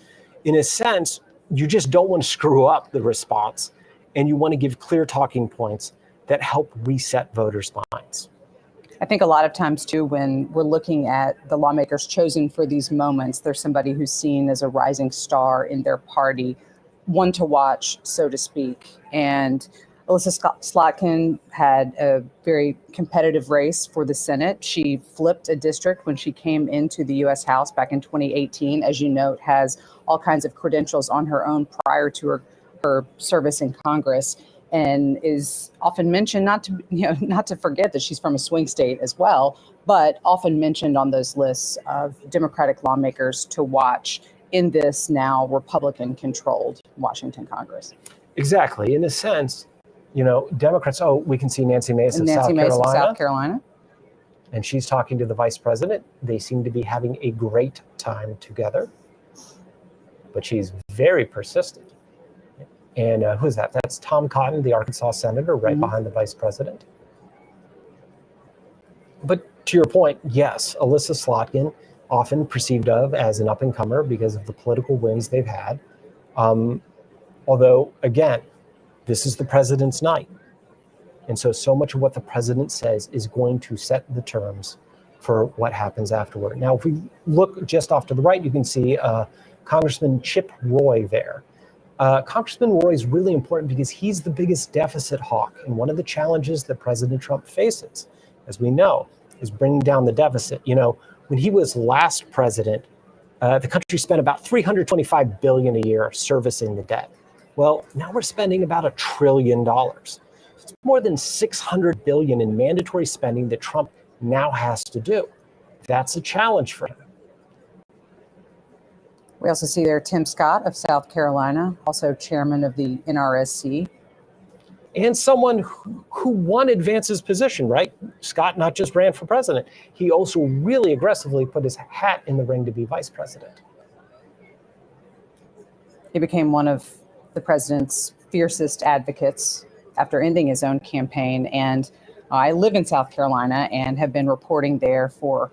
In a sense, you just don't want to screw up the response, and you want to give clear talking points that help reset voters' minds. I think a lot of times, too, when we're looking at the lawmakers chosen for these moments, there's somebody who's seen as a rising star in their party, one to watch, so to speak. And Alyssa Slotkin had a very competitive race for the Senate. She flipped a district when she came into the U.S. House back in 2018. As you note, has all kinds of credentials on her own prior to her service in Congress, and is often mentioned, not to forget that she's from a swing state as well, but often mentioned on those lists of Democratic lawmakers to watch in this now Republican-controlled Washington Congress. Exactly. In a sense, Democrats, we can see Nancy Mace of South Carolina. And she's talking to the vice president. They seem to be having a great time together. But she's very persistent. And who's that? That's Tom Cotton, the Arkansas senator, right behind the vice president. But to your point, yes, Alyssa Slotkin, often perceived of as an up-and-comer because of the political wins they've had. Although, again, this is the president's night. And so much of what the president says is going to set the terms for what happens afterward. Now, if we look just off to the right, you can see Congressman Chip Roy there. Congressman Roy is really important because he's the biggest deficit hawk. And one of the challenges that President Trump faces, as we know, is bringing down the deficit. When he was last president, the country spent about $325 billion a year servicing the debt. Well, now we're spending about $1 trillion. It's more than $600 billion in mandatory spending that Trump now has to do. That's a challenge for him. We also see there Tim Scott of South Carolina, also chairman of the NRSC. And someone who wanted Vance's position, right? Scott not just ran for president, he also really aggressively put his hat in the ring to be vice president. He became one of the president's fiercest advocates after ending his own campaign. And I live in South Carolina and have been reporting there for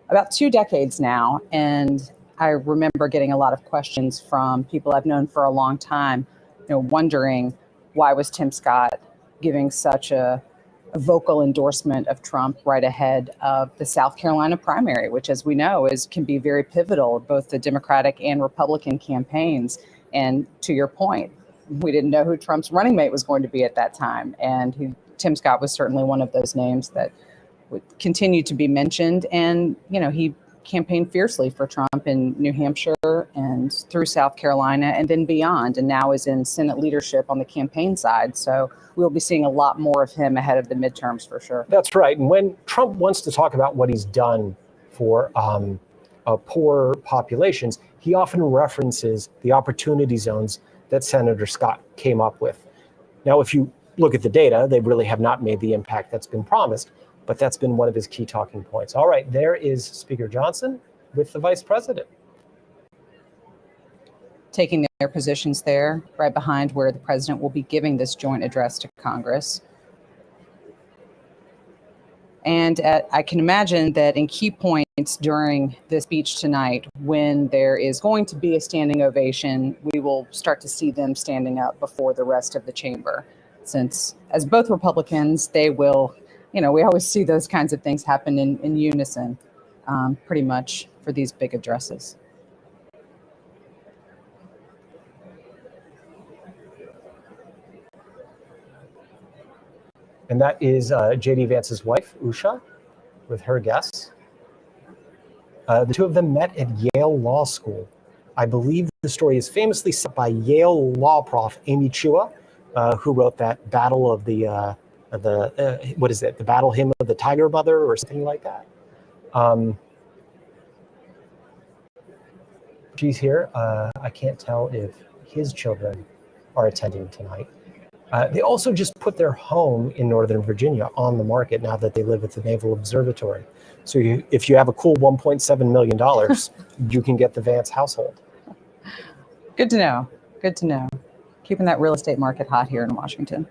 about 2 decades now. And I remember getting a lot of questions from people I've known for a long time, wondering why was Tim Scott giving such a vocal endorsement of Trump right ahead of the South Carolina primary, which, as we know, can be very pivotal, both the Democratic and Republican campaigns. And to your point, we didn't know who Trump's running mate was going to be at that time. And Tim Scott was certainly one of those names that would continue to be mentioned. And, he campaigned fiercely for Trump in New Hampshire and through South Carolina and then beyond, and now is in Senate leadership on the campaign side. So we'll be seeing a lot more of him ahead of the midterms for sure. That's right. And when Trump wants to talk about what he's done for poor populations, he often references the opportunity zones that Senator Scott came up with. Now, if you look at the data, they really have not made the impact that's been promised. But that's been one of his key talking points. All right, there is Speaker Johnson with the vice president. Taking their positions there, right behind where the president will be giving this joint address to Congress. And I can imagine that in key points during this speech tonight, when there is going to be a standing ovation, we will start to see them standing up before the rest of the chamber. Since as both Republicans, they will, we always see those kinds of things happen in unison, pretty much for these big addresses. And that is J.D. Vance's wife, Usha. with her guests. The two of them met at Yale Law School. I believe the story is famously set by Yale law prof Amy Chua, who wrote that Battle of the what is it? The Battle Hymn of the Tiger Mother or something like that. She's here. I can't tell if his children are attending tonight. They also just put their home in Northern Virginia on the market now that they live at the Naval Observatory. So if you have a cool $1.7 million, you can get the Vance household. Good to know. Good to know. Keeping that real estate market hot here in Washington.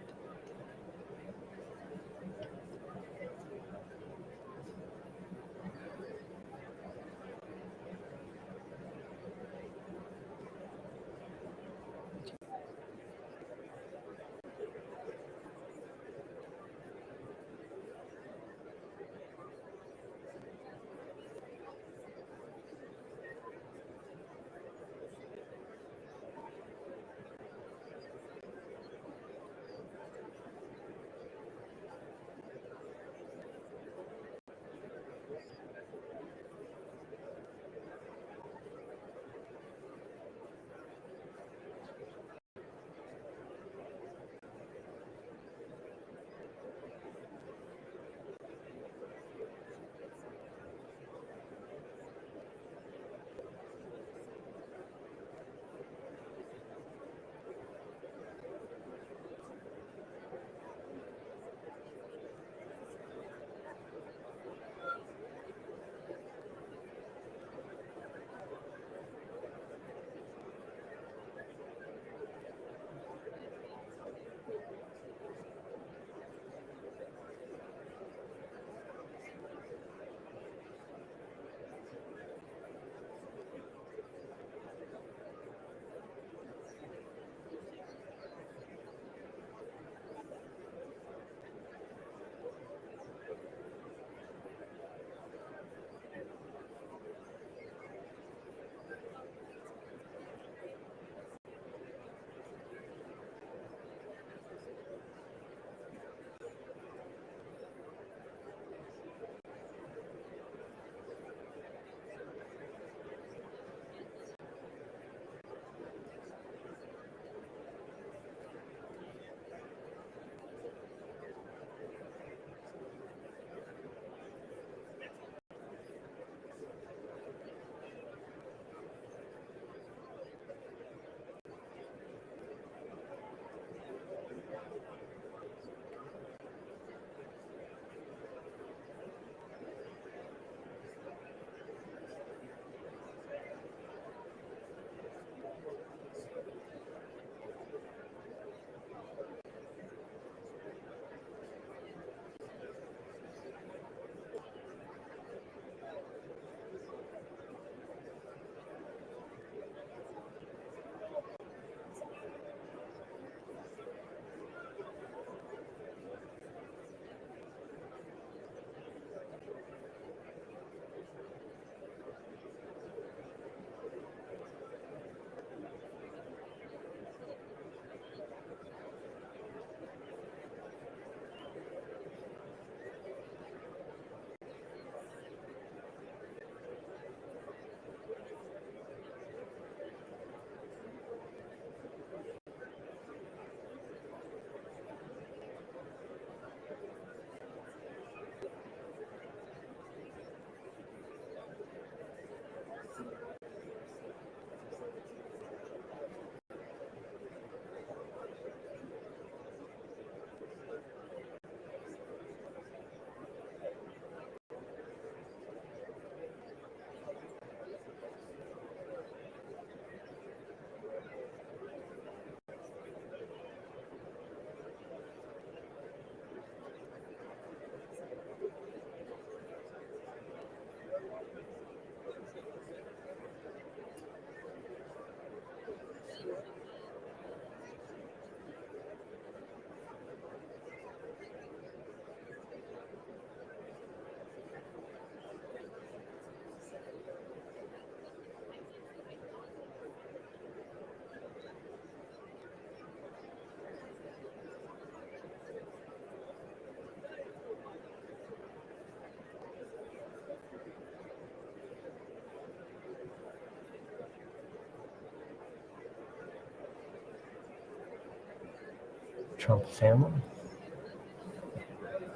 Trump family.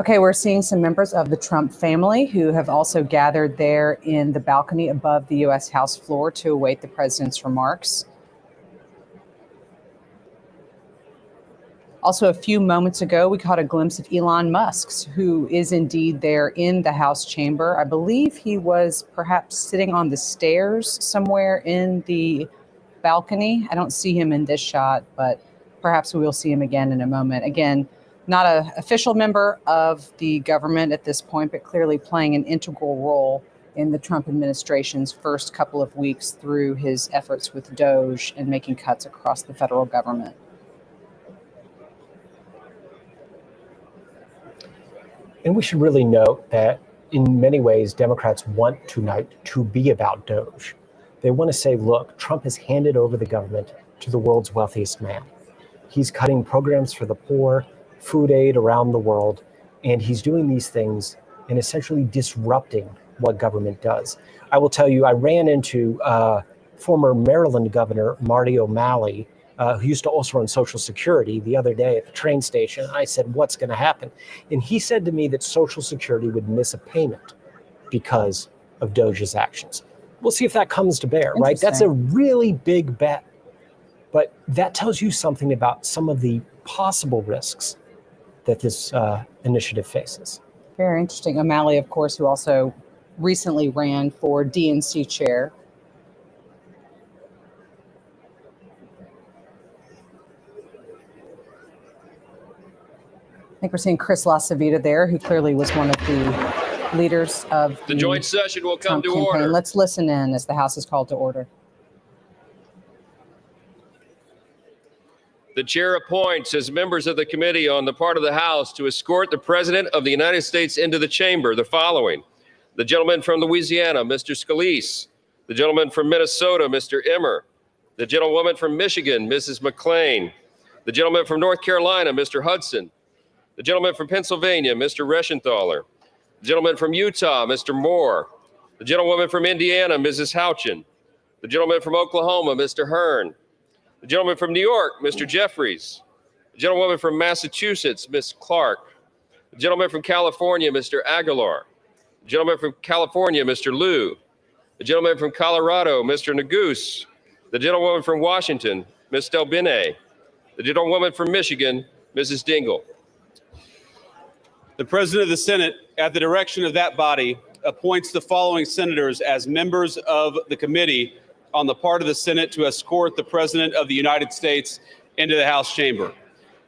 Okay, we're seeing some members of the Trump family who have also gathered there in the balcony above the U.S. House floor to await the president's remarks. Also, a few moments ago, we caught a glimpse of Elon Musk, who is indeed there in the House chamber. I believe he was perhaps sitting on the stairs somewhere in the balcony. I don't see him in this shot, but perhaps we will see him again in a moment. Again, not an official member of the government at this point, but clearly playing an integral role in the Trump administration's first couple of weeks through his efforts with DOJ and making cuts across the federal government. And we should really note that in many ways, Democrats want tonight to be about DOJ. They want to say, look, Trump has handed over the government to the world's wealthiest man. He's cutting programs for the poor, food aid around the world, and he's doing these things and essentially disrupting what government does. I will tell you, I ran into former Maryland Governor Marty O'Malley, who used to also run Social Security, the other day at the train station. I said, what's going to happen? And he said to me that Social Security would miss a payment because of DOJ's actions. We'll see if that comes to bear, right? That's a really big bet. But that tells you something about some of the possible risks that this initiative faces. Very interesting. O'Malley, of course, who also recently ran for DNC chair. I think we're seeing Chris LaCivita there, who clearly was one of the leaders of the joint session will come Trump to campaign. order. Let's listen in as the House is called to order. The chair appoints as members of the committee on the part of the House to escort the President of the United States into the chamber the following: the gentleman from Louisiana, Mr. Scalise; the gentleman from Minnesota, Mr. Emmer; the gentlewoman from Michigan, Mrs. McClain; the gentleman from North Carolina, Mr. Hudson; the gentleman from Pennsylvania, Mr. Reschenthaler; the gentleman from Utah, Mr. Moore; the gentlewoman from Indiana, Mrs. Houchin; the gentleman from Oklahoma, Mr. Hearn; the gentleman from New York, Mr. Jeffries; the gentlewoman from Massachusetts, Ms. Clark; the gentleman from California, Mr. Aguilar; the gentleman from California, Mr. Liu; the gentleman from Colorado, Mr. Neguse; the gentlewoman from Washington, Ms. Delbene; the gentlewoman from Michigan, Mrs. Dingell. The President of the Senate, at the direction of that body, appoints the following senators as members of the committee on the part of the Senate to escort the President of the United States into the House chamber.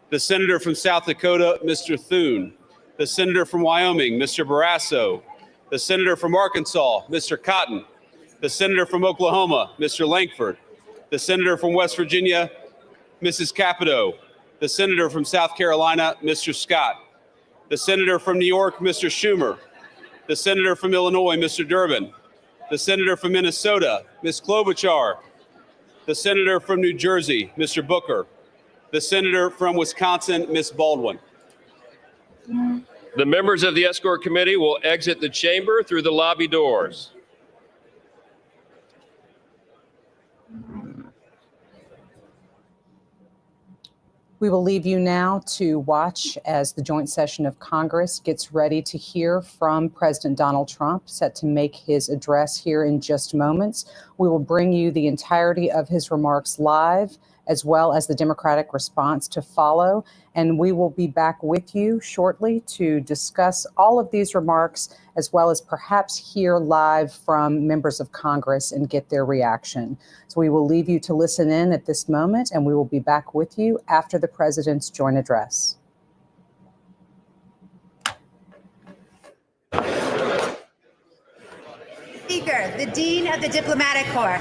The Senator from South Dakota, Mr. Thune; the Senator from Wyoming, Mr. Barrasso; the Senator from Arkansas, Mr. Cotton; the Senator from Oklahoma, Mr. Lankford; the Senator from West Virginia, Mrs. Capito; the Senator from South Carolina, Mr. Scott; the Senator from New York, Mr. Schumer; the Senator from Illinois, Mr. Durbin; the Senator from Minnesota, Ms. Klobuchar; the Senator from New Jersey, Mr. Booker; the Senator from Wisconsin, Ms. Baldwin. The members of the escort committee will exit the chamber through the lobby doors. We will leave you now to watch as the joint session of Congress gets ready to hear from President Donald Trump, set to make his address here in just moments. We will bring you the entirety of his remarks live, as well as the Democratic response to follow. And we will be back with you shortly to discuss all of these remarks, as well as perhaps hear live from members of Congress and get their reaction. So we will leave you to listen in at this moment, and we will be back with you after the president's joint address. Speaker, the Dean of the Diplomatic Corps.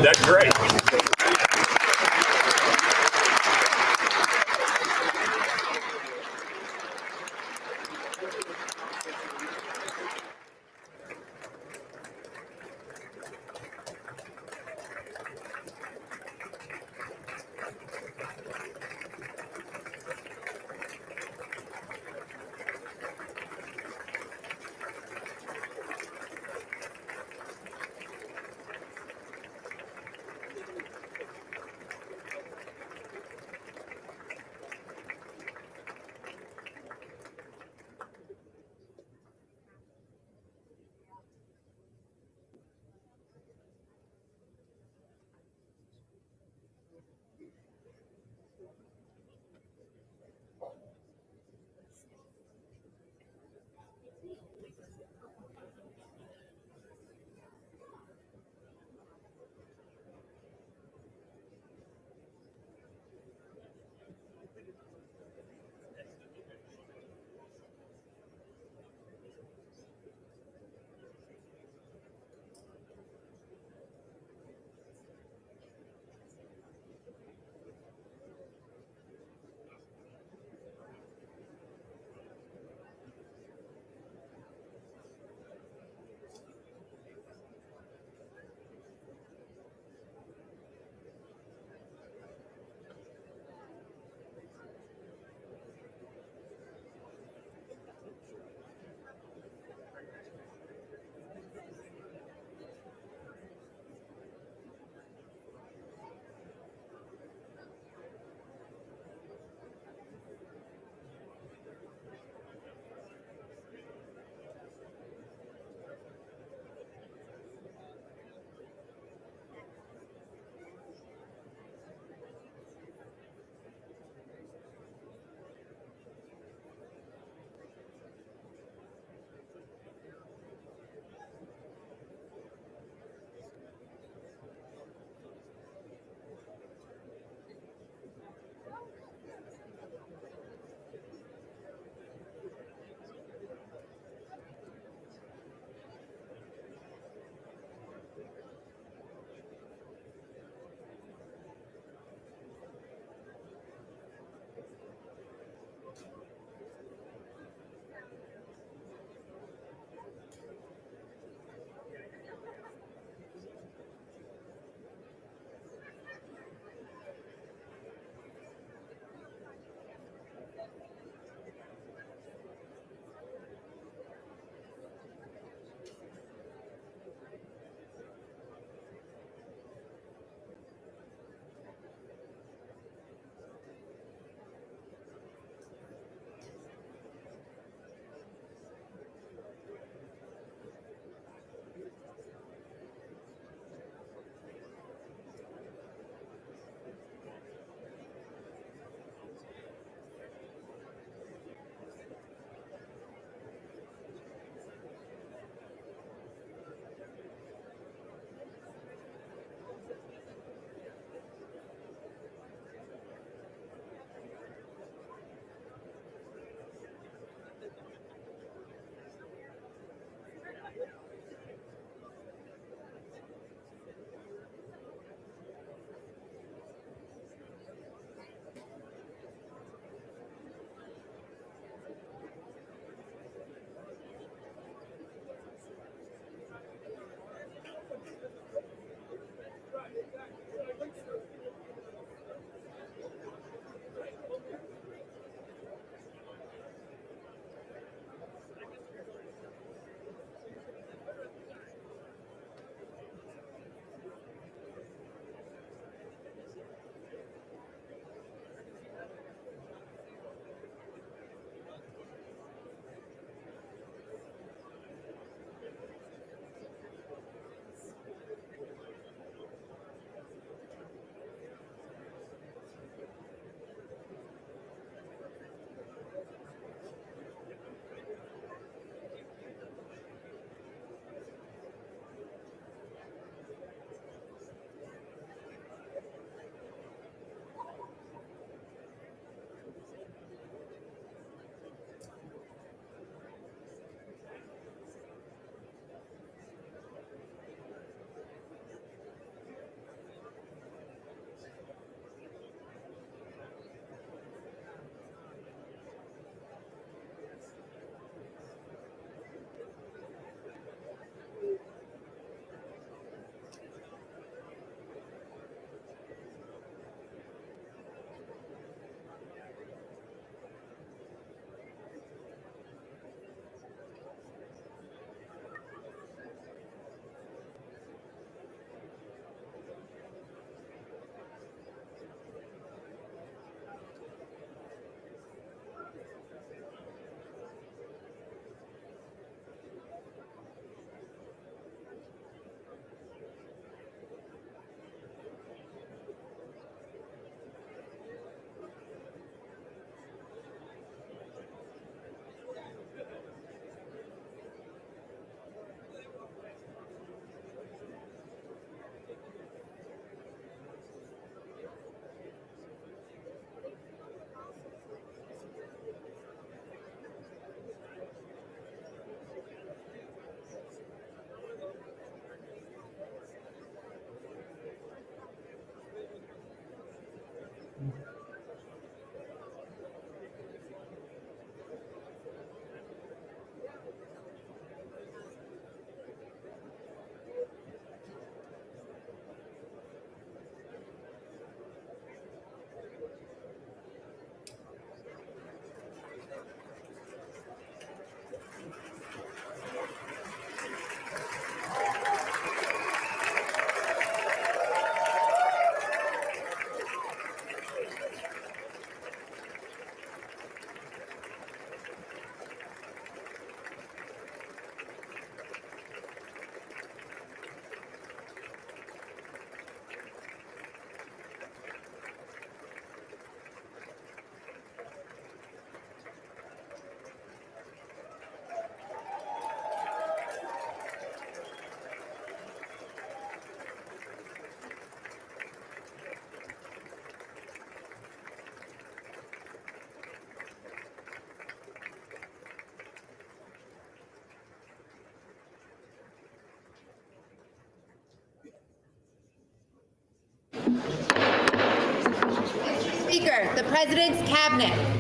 That's great. President's Cabinet.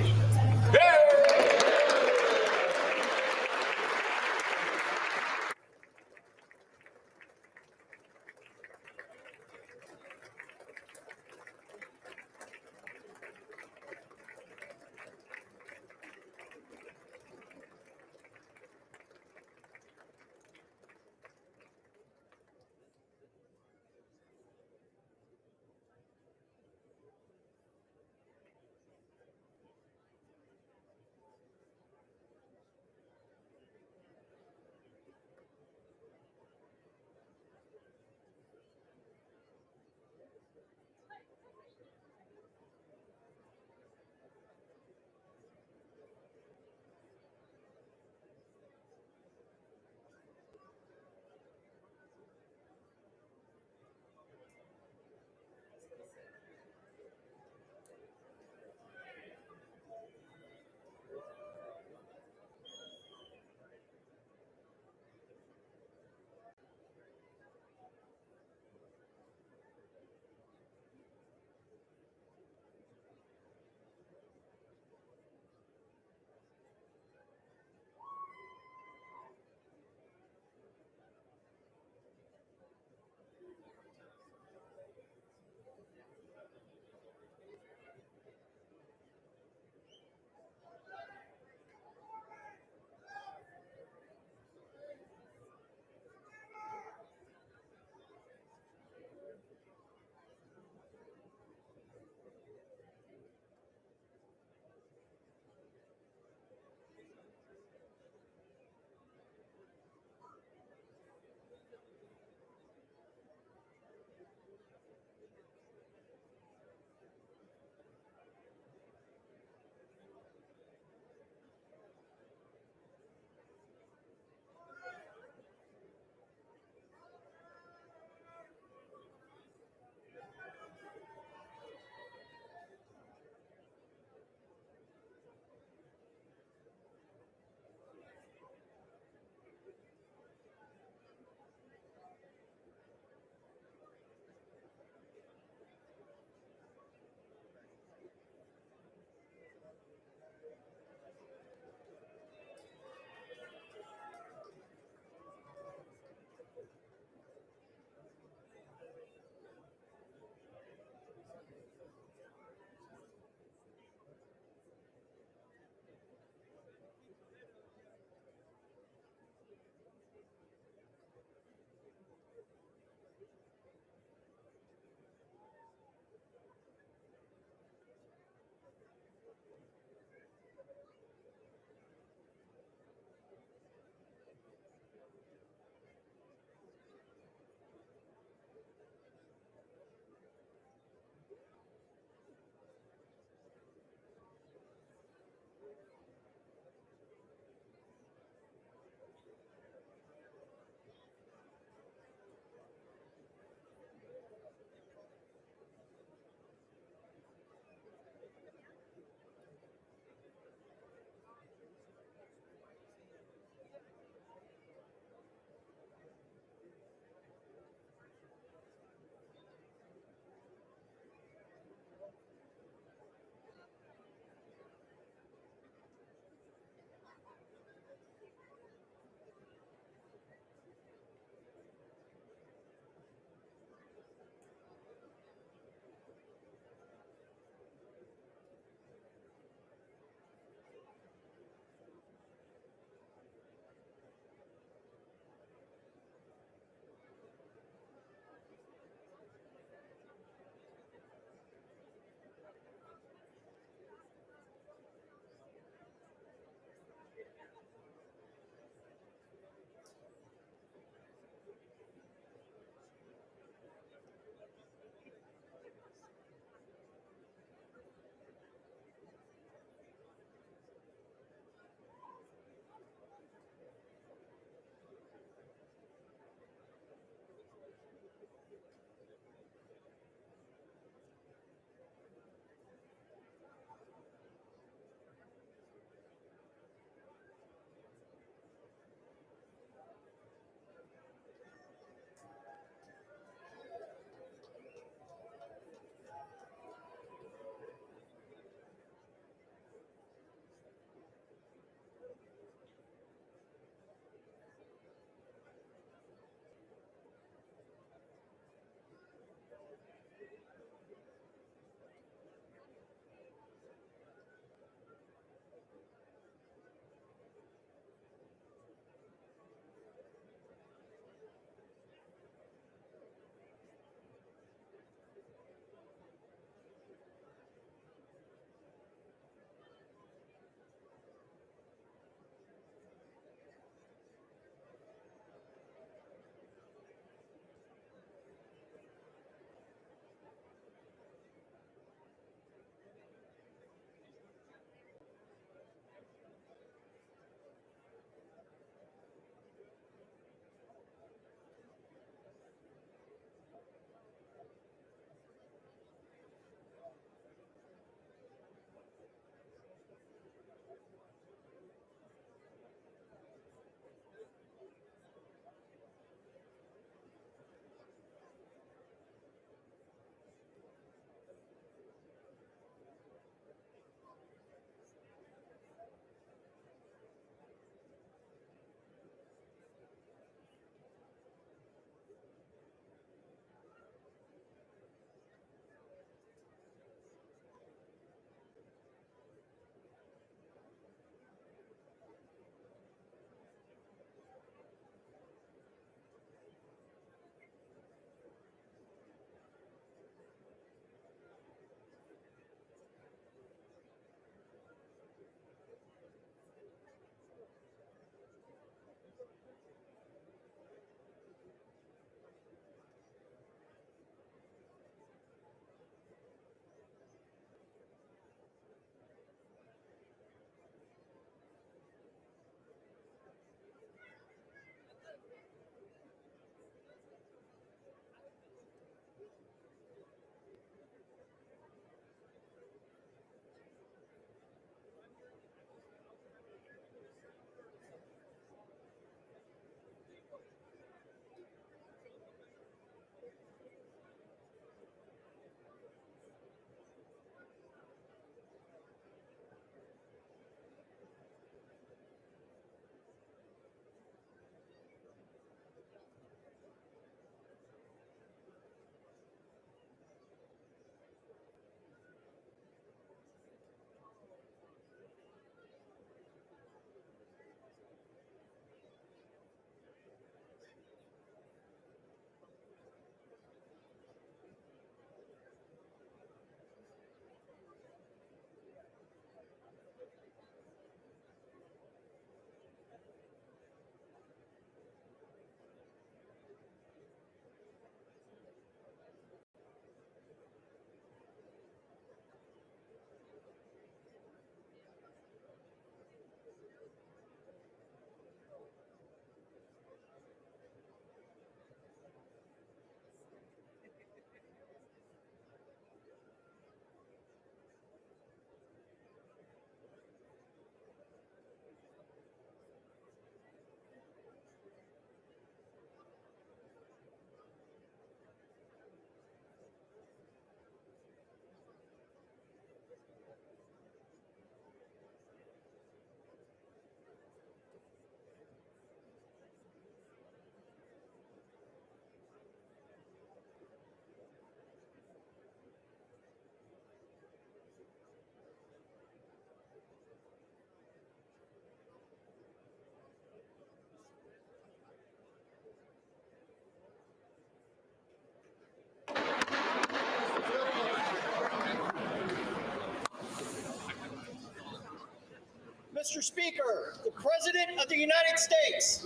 Mr. Speaker, the President of the United States.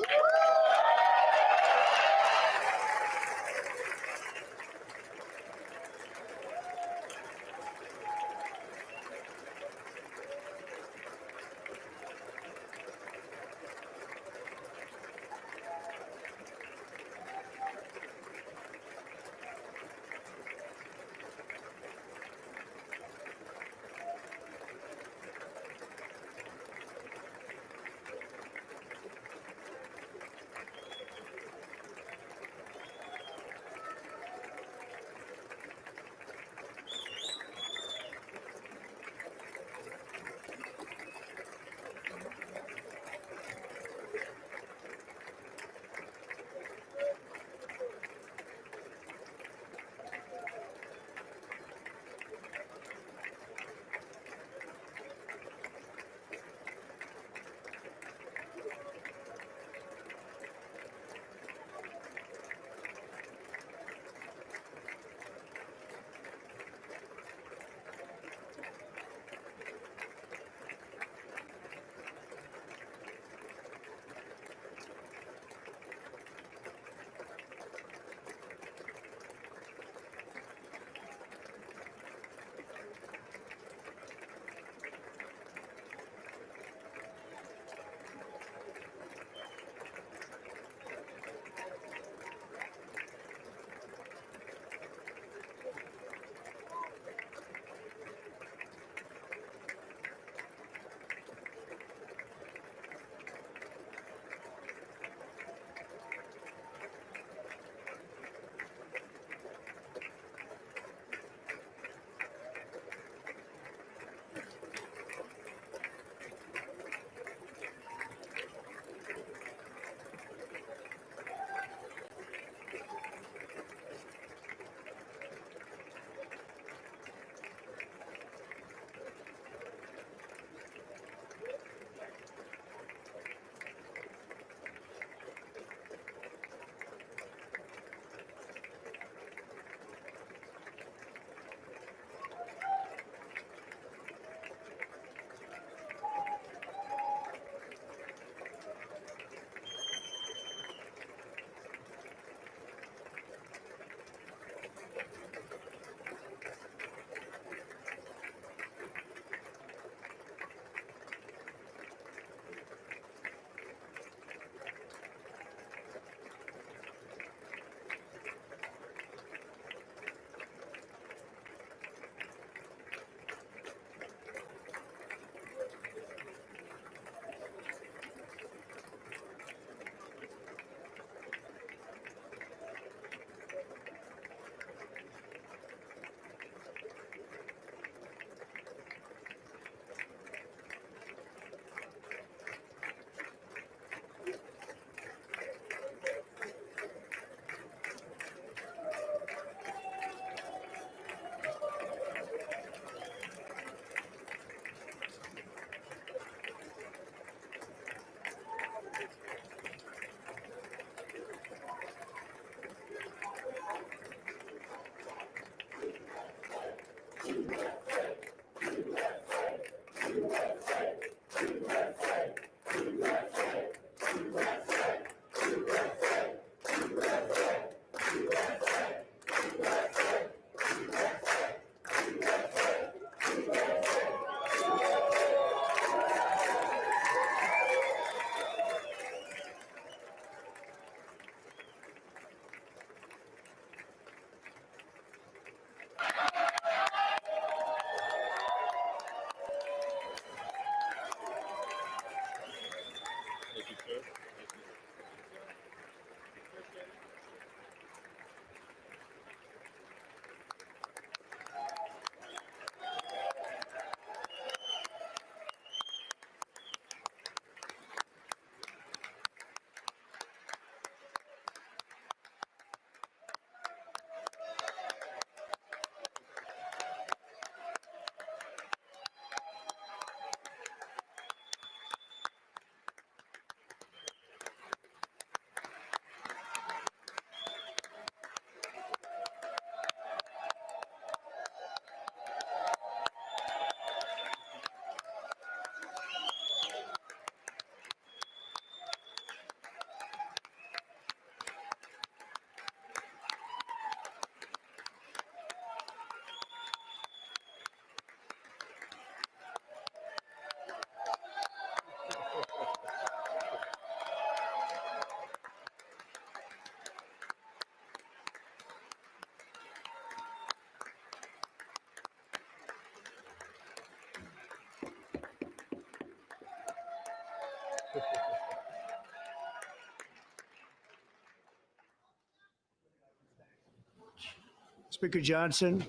Speaker Johnson,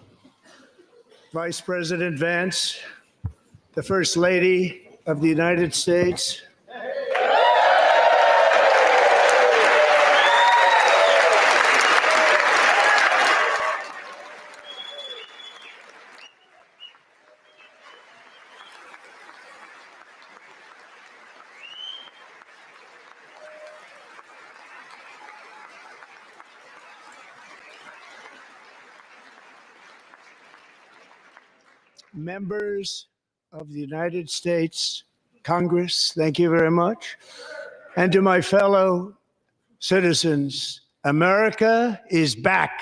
Vice President Vance, the First Lady of the United States, members of the United States Congress, thank you very much. And to my fellow citizens, America is back.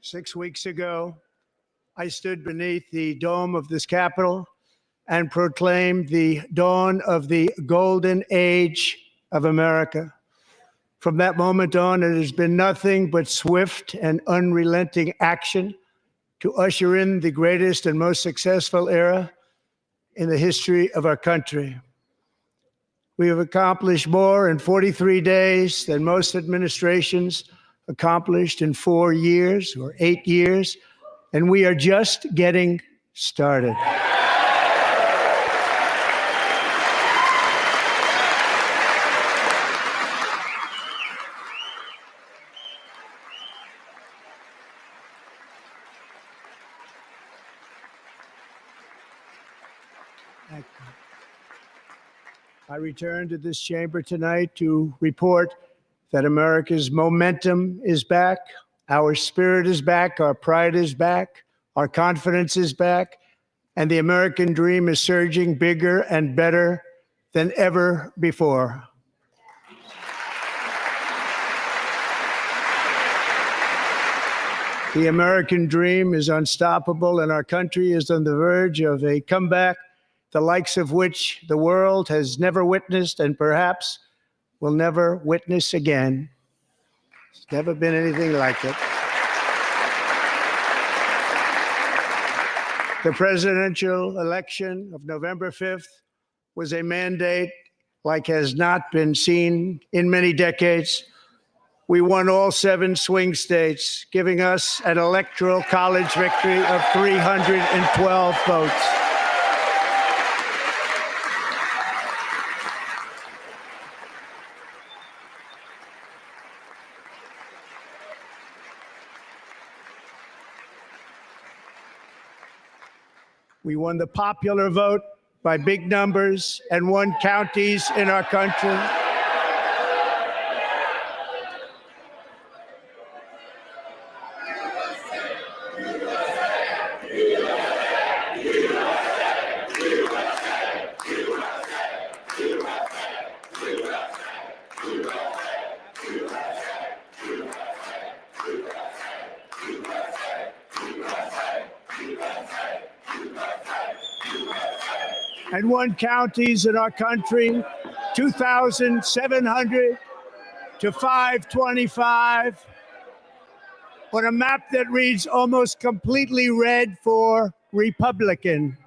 6 weeks ago, I stood beneath the dome of this Capitol and proclaimed the dawn of the golden age of America. From that moment on, it has been nothing but swift and unrelenting action to usher in the greatest and most successful era in the history of our country. We have accomplished more in 43 days than most administrations accomplished in 4 years or 8 years, and we are just getting started. I return to this chamber tonight to report that America's momentum is back, our spirit is back, our pride is back, our confidence is back, and the American dream is surging bigger and better than ever before. The American dream is unstoppable, and our country is on the verge of a comeback, the likes of which the world has never witnessed and perhaps will never witness again. There's never been anything like it. The presidential election of November 5th was a mandate like has not been seen in many decades. We won all 7 swing states, giving us an electoral college victory of 312 votes. We won the popular vote by big numbers and won counties in our country. And won counties in our country, 2,700 to 525, on a map that reads almost completely red for Republican.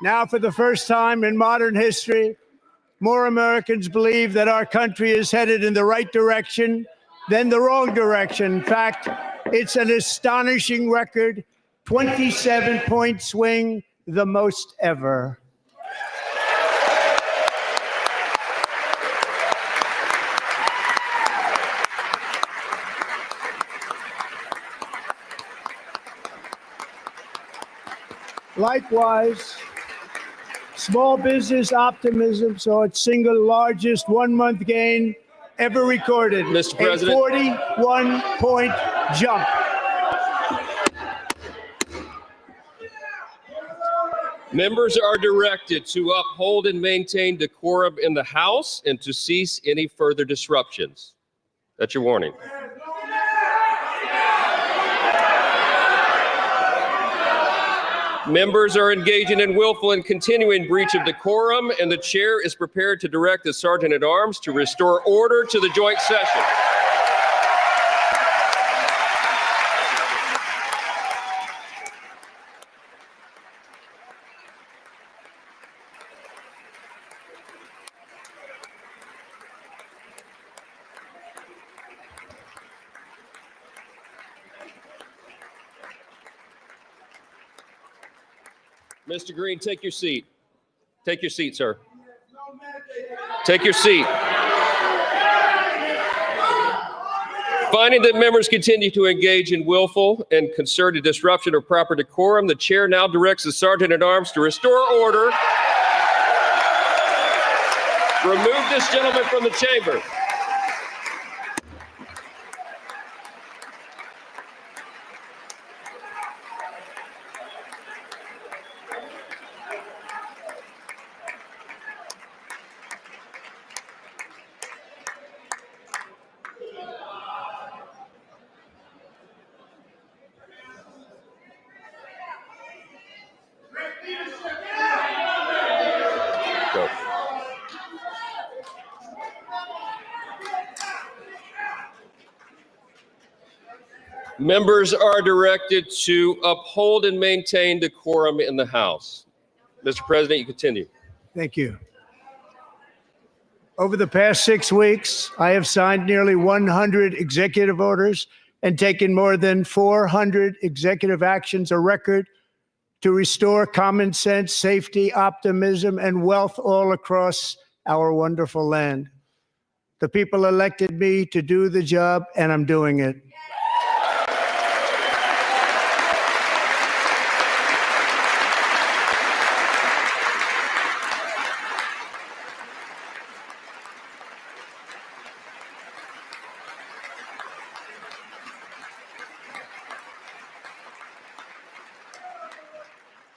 Now, for the first time in modern history, more Americans believe that our country is headed in the right direction than the wrong direction. In fact, it's an astonishing record, 27-point swing, the most ever. Likewise, small business optimism saw its single largest one-month gain ever recorded, Mr. President. a 41-point jump. Members are directed to uphold and maintain decorum in the House and to cease any further disruptions. That's your warning. Members are engaging in willful and continuing breach of decorum, and the chair is prepared to direct the Sergeant at Arms to restore order to the joint session. Mr. Green, take your seat. Take your seat, sir. Take your seat. Finding that members continue to engage in willful and concerted disruption of proper decorum, the chair now directs the Sergeant at Arms to restore order. Remove this gentleman from the chamber. Go. Members are directed to uphold and maintain decorum in the House. Mr. President, you continue. Thank you. Over the past 6 weeks, I have signed nearly 100 executive orders and taken more than 400 executive actions, a record to restore common sense, safety, optimism, and wealth all across our wonderful land. The people elected me to do the job, and I'm doing it.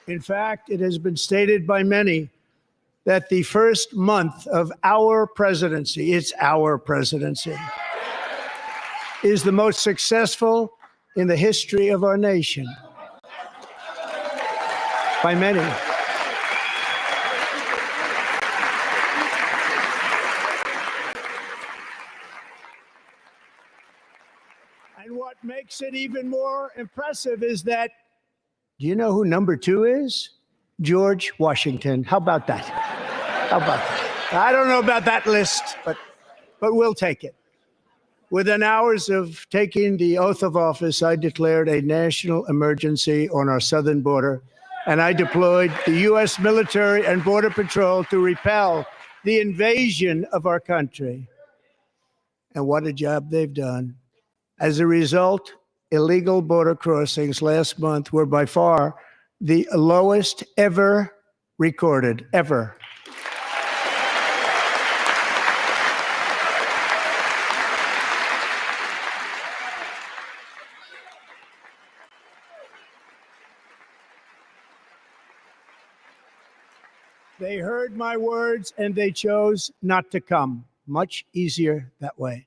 In fact, it has been stated by many that the first month of our presidency, it's our presidency, is the most successful in the history of our nation. By many. And what makes it even more impressive is that, do you know who number 2 is? George Washington. How about that? How about that? I don't know about that list, but we'll take it. Within hours of taking the oath of office, I declared a national emergency on our southern border, and I deployed the U.S. military and Border Patrol to repel the invasion of our country. And what a job they've done. As a result, illegal border crossings last month were by far the lowest ever recorded, ever. They heard my words and they chose not to come. Much easier that way.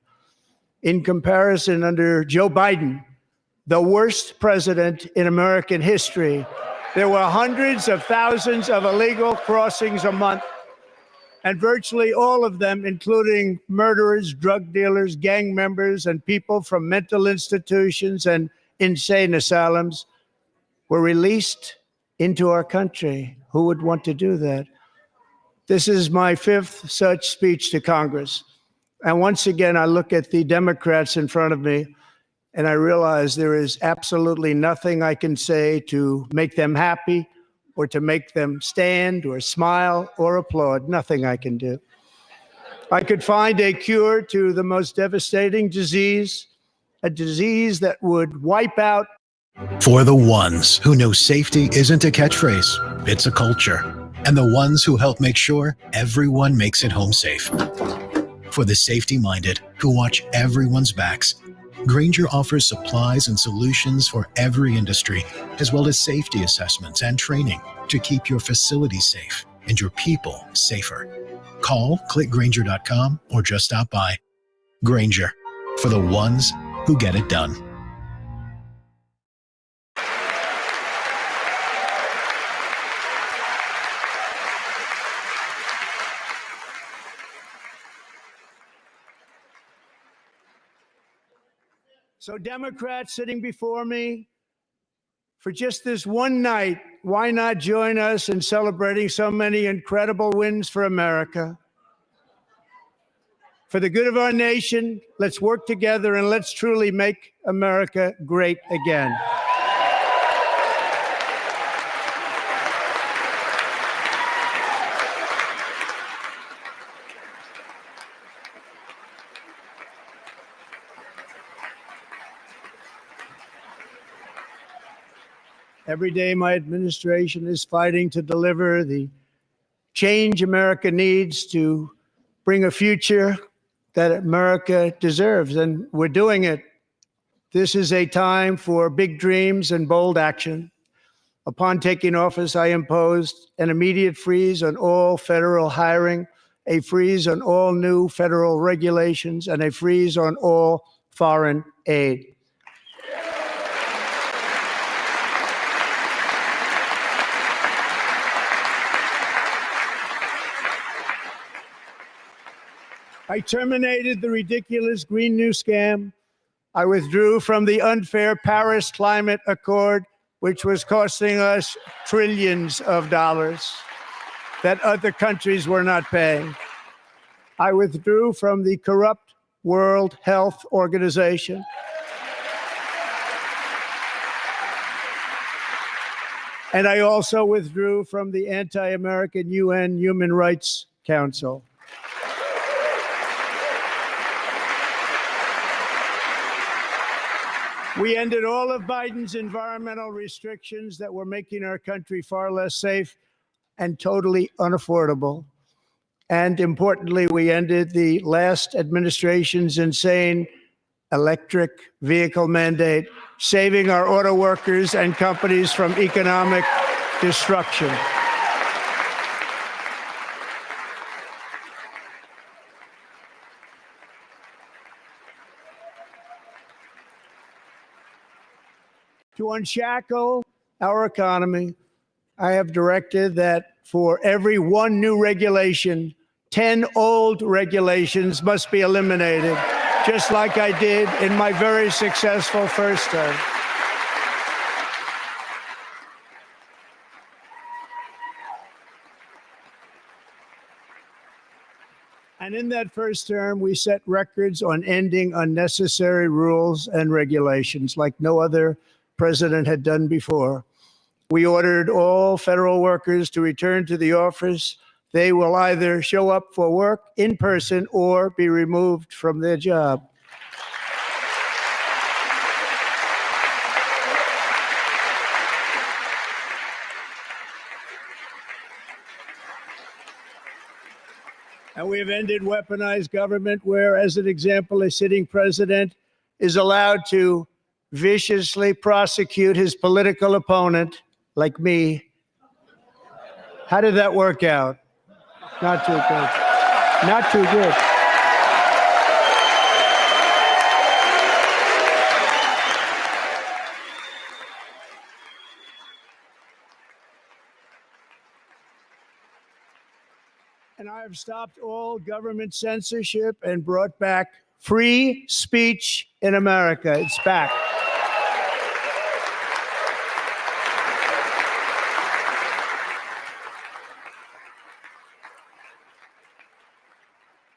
In comparison, under Joe Biden, the worst president in American history, there were hundreds of thousands of illegal crossings a month, and virtually all of them, including murderers, drug dealers, gang members, and people from mental institutions and insane asylums, were released into our country. Who would want to do that? This is my 5th such speech to Congress. And once again, I look at the Democrats in front of me, and I realize there is absolutely nothing I can say to make them happy or to make them stand or smile or applaud. Nothing I can do. I could find a cure to the most devastating disease, a disease that would wipe out. For the ones who know safety isn't a catchphrase, it's a culture. And the ones who help make sure everyone makes it home safe. For the safety-minded who watch everyone's backs. Grainger offers supplies and solutions for every industry, as well as safety assessments and training to keep your facility safe and your people safer. Call, clickgrainger.com, or just stop by. Grainger, for the ones who get it done. So Democrats sitting before me, for just this one night, why not join us in celebrating so many incredible wins for America? For the good of our nation, let's work together and let's truly make America great again. Every day, my administration is fighting to deliver the change America needs to bring a future that America deserves, and we're doing it. This is a time for big dreams and bold action. Upon taking office, I imposed an immediate freeze on all federal hiring, a freeze on all new federal regulations, and a freeze on all foreign aid. I terminated the ridiculous Green New Scam. I withdrew from the unfair Paris Climate Accord, which was costing us trillions of dollars that other countries were not paying. I withdrew from the corrupt World Health Organization. And I also withdrew from the anti-American UN Human Rights Council. We ended all of Biden's environmental restrictions that were making our country far less safe and totally unaffordable. And importantly, we ended the last administration's insane electric vehicle mandate, saving our auto workers and companies from economic destruction. To unshackle our economy, I have directed that for every one new regulation, 10 old regulations must be eliminated, just like I did in my very successful first term. And in that first term, we set records on ending unnecessary rules and regulations like no other president had done before. We ordered all federal workers to return to the office. They will either show up for work in person or be removed from their job. And we have ended weaponized government where, as an example, a sitting president is allowed to viciously prosecute his political opponent, like me. How did that work out? Not too good. Not too good. And I have stopped all government censorship and brought back free speech in America. It's back.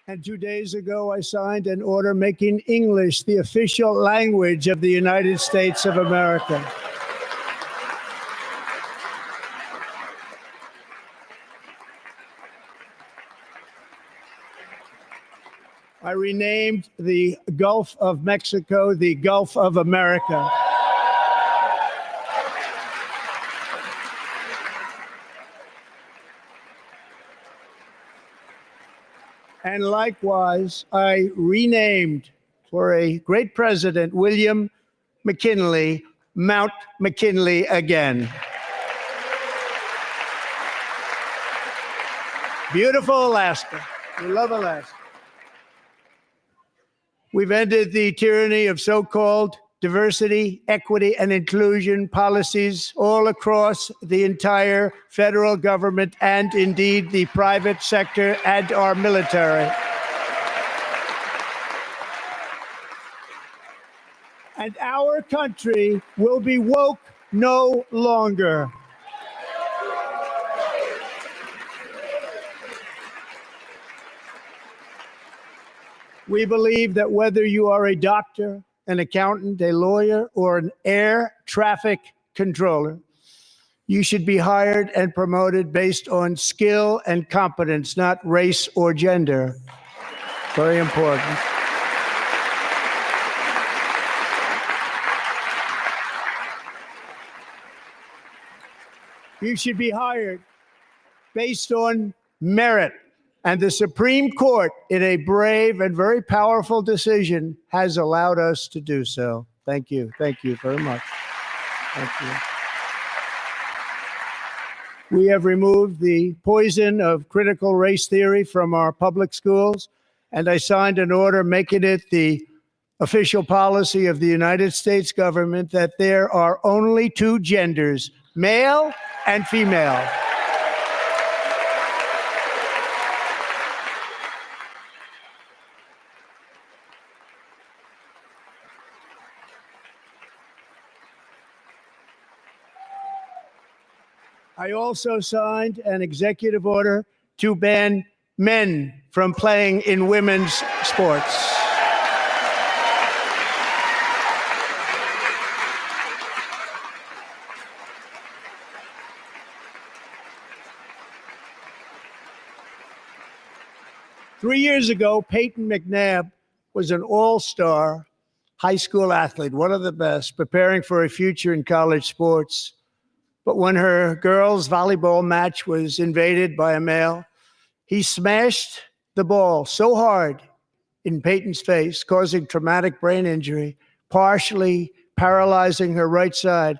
And 2 days ago, I signed an order making English the official language of the United States of America. I renamed the Gulf of Mexico the Gulf of America. And likewise, I renamed for a great president, William McKinley, Mount McKinley again. Beautiful Alaska. We love Alaska. We've ended the tyranny of so-called diversity, equity, and inclusion policies all across the entire federal government and indeed the private sector and our military. And our country will be woke no longer. We believe that whether you are a doctor, an accountant, a lawyer, or an air traffic controller, you should be hired and promoted based on skill and competence, not race or gender. Very important. You should be hired based on merit. And the Supreme Court, in a brave and very powerful decision, has allowed us to do so. Thank you. Thank you very much. Thank you. We have removed the poison of critical race theory from our public schools, and I signed an order making it the official policy of the United States government that there are only two genders, male and female. I also signed an executive order to ban men from playing in women's sports. Three years ago, Peyton McNabb was an all-star high school athlete, one of the best, preparing for a future in college sports. But when her girls' volleyball match was invaded by a male, he smashed the ball so hard in Peyton's face, causing traumatic brain injury, partially paralyzing her right side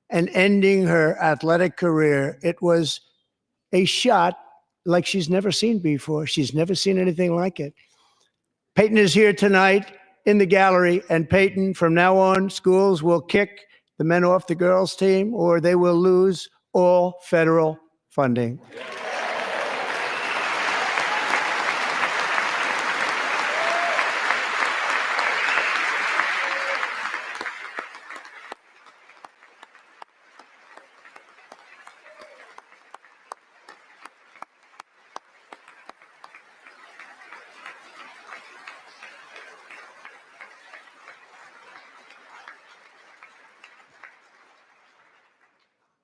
and ending her athletic career. It was a shot like she's never seen before. She's never seen anything like it. Peyton is here tonight in the gallery, and Peyton, from now on, schools will kick the men off the girls' team, or they will lose all federal funding.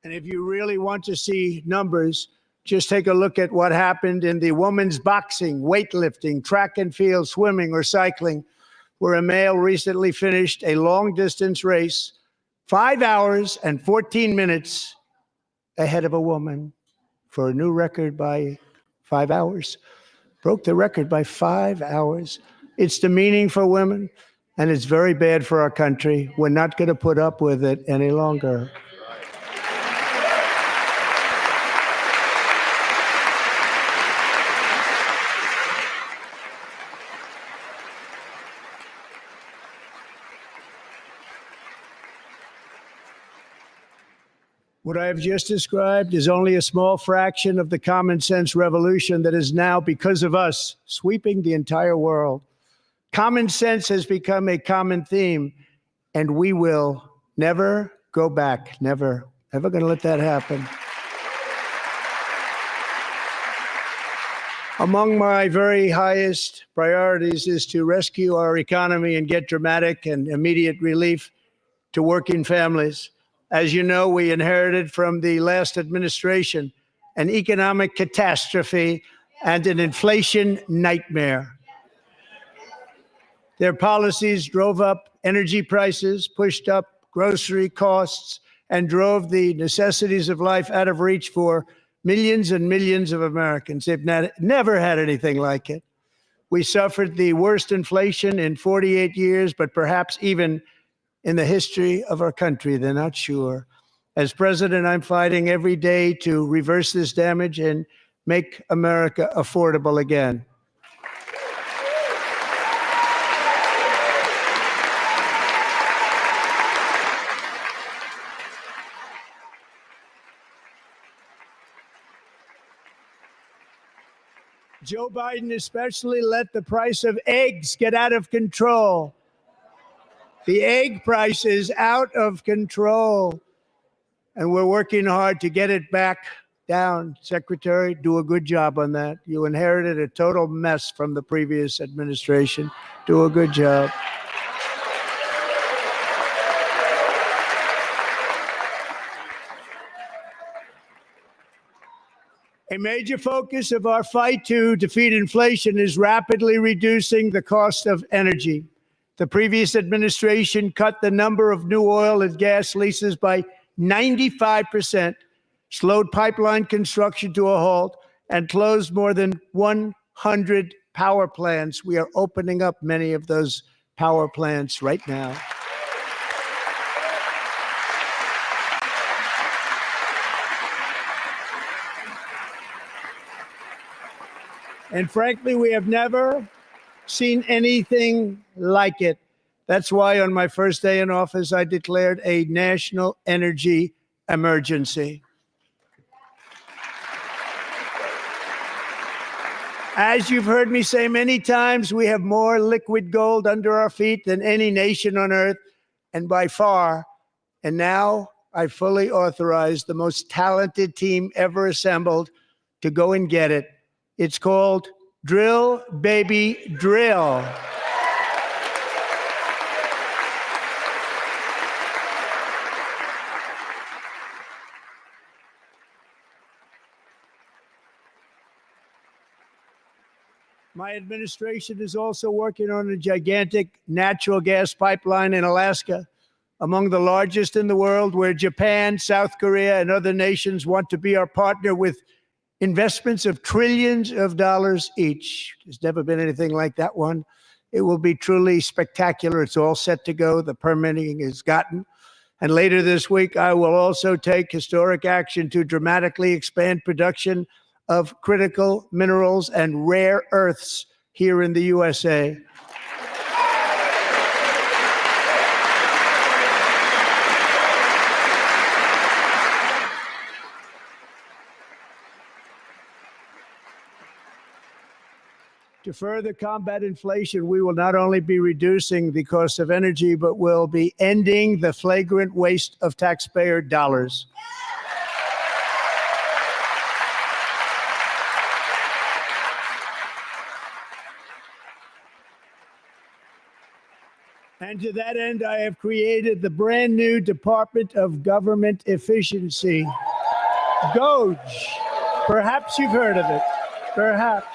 And if you really want to see numbers, just take a look at what happened in the women's boxing, weightlifting, track and field, swimming, or cycling, where a male recently finished a long-distance race 5 hours and 14 minutes ahead of a woman for a new record by 5 hours. Broke the record by 5 hours. It's demeaning for women, and it's very bad for our country. We're not going to put up with it any longer. What I have just described is only a small fraction of the common sense revolution that is now, because of us, sweeping the entire world. Common sense has become a common theme, and we will never go back. Never. Never going to let that happen. Among my very highest priorities is to rescue our economy and get dramatic and immediate relief to working families. As you know, we inherited from the last administration an economic catastrophe and an inflation nightmare. Their policies drove up energy prices, pushed up grocery costs, and drove the necessities of life out of reach for millions and millions of Americans. They've never had anything like it. We suffered the worst inflation in 48 years, but perhaps even in the history of our country. They're not sure. As president, I'm fighting every day to reverse this damage and make America affordable again. Joe Biden especially let the price of eggs get out of control. The egg price is out of control, and we're working hard to get it back down. Secretary, do a good job on that. You inherited a total mess from the previous administration. Do a good job. A major focus of our fight to defeat inflation is rapidly reducing the cost of energy. The previous administration cut the number of new oil and gas leases by 95%, slowed pipeline construction to a halt, and closed more than 100 power plants. We are opening up many of those power plants right now. And frankly, we have never seen anything like it. That's why on my first day in office, I declared a national energy emergency. As you've heard me say many times, we have more liquid gold under our feet than any nation on earth, and by far. And now I fully authorize the most talented team ever assembled to go and get it. It's called Drill, Baby, Drill. My administration is also working on a gigantic natural gas pipeline in Alaska, among the largest in the world, where Japan, South Korea, and other nations want to be our partner with investments of trillions of dollars each. There's never been anything like that one. It will be truly spectacular. It's all set to go. The permitting is gotten. And later this week, I will also take historic action to dramatically expand production of critical minerals and rare earths here in the USA. To further combat inflation, we will not only be reducing the cost of energy, but will be ending the flagrant waste of taxpayer dollars. And to that end, I have created the brand new Department of Government Efficiency, DOGE. Perhaps you've heard of it. Perhaps.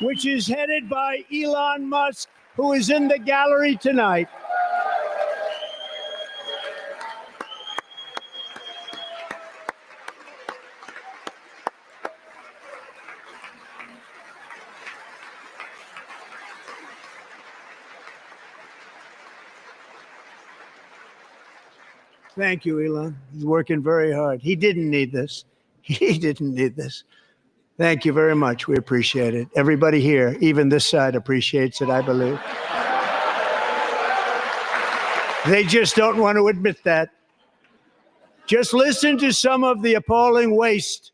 Which is headed by Elon Musk, who is in the gallery tonight. Thank you, Elon. He's working very hard. He didn't need this. He didn't need this. Thank you very much. We appreciate it. Everybody here, even this side, appreciates it, I believe. They just don't want to admit that. Just listen to some of the appalling waste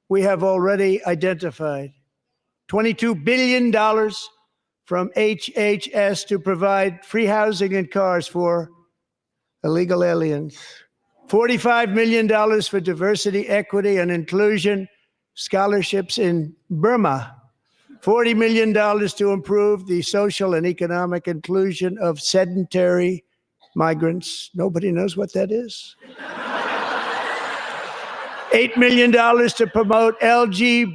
we have already identified. $22 billion from HHS to provide free housing and cars for illegal aliens. $45 million for diversity, equity, and inclusion scholarships in Burma. $40 million to improve the social and economic inclusion of sedentary migrants. Nobody knows what that is. $8 million to promote LGBTQI+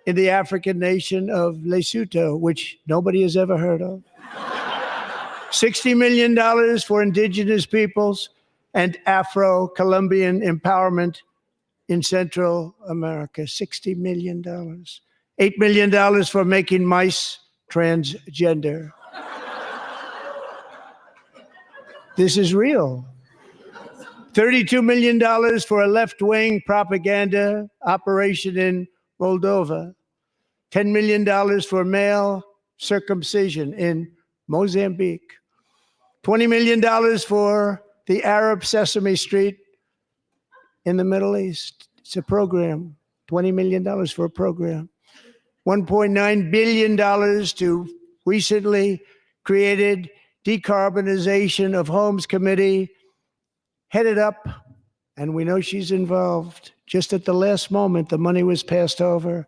in the African nation of Lesotho, which nobody has ever heard of. $60 million for indigenous peoples and Afro-Colombian empowerment in Central America. $60 million. $8 million for making mice transgender. This is real. $32 million for a left-wing propaganda operation in Moldova. $10 million for male circumcision in Mozambique. $20 million for the Arab Sesame Street in the Middle East. It's a program. $20 million for a program. $1.9 billion to recently created Decarbonization of Homes Committee, headed up, and we know she's involved. Just at the last moment, the money was passed over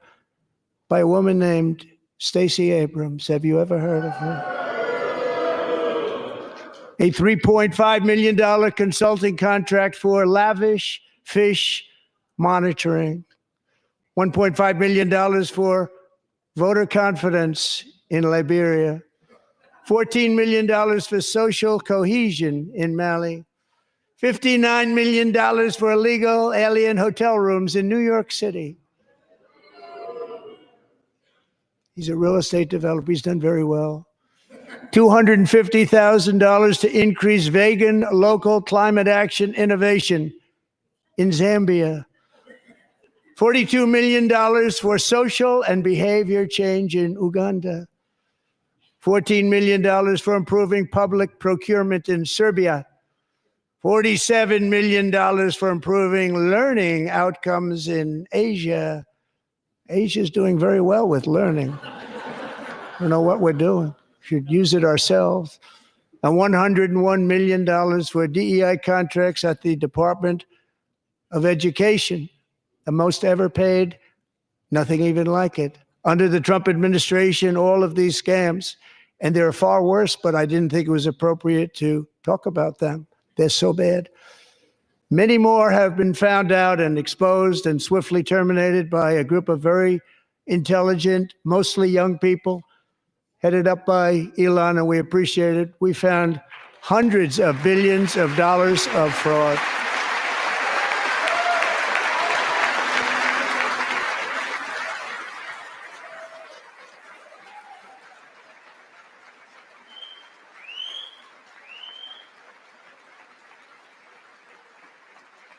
by a woman named Stacey Abrams. Have you ever heard of her? A $3.5 million consulting contract for lavish fish monitoring. $1.5 million for voter confidence in Liberia. $14 million for social cohesion in Mali. $59 million for illegal alien hotel rooms in New York City. He's a real estate developer. He's done very well. $250,000 to increase vegan local climate action innovation in Zambia. $42 million for social and behavior change in Uganda. $14 million for improving public procurement in Serbia. $47 million for improving learning outcomes in Asia. Asia's doing very well with learning. I don't know what we're doing. Should use it ourselves. And $101 million for DEI contracts at the Department of Education, the most ever paid, nothing even like it. Under the Trump administration, all of these scams, and they're far worse, but I didn't think it was appropriate to talk about them. They're so bad. Many more have been found out and exposed and swiftly terminated by a group of very intelligent, mostly young people, headed up by Elon, and we appreciate it. We found hundreds of billions of dollars of fraud.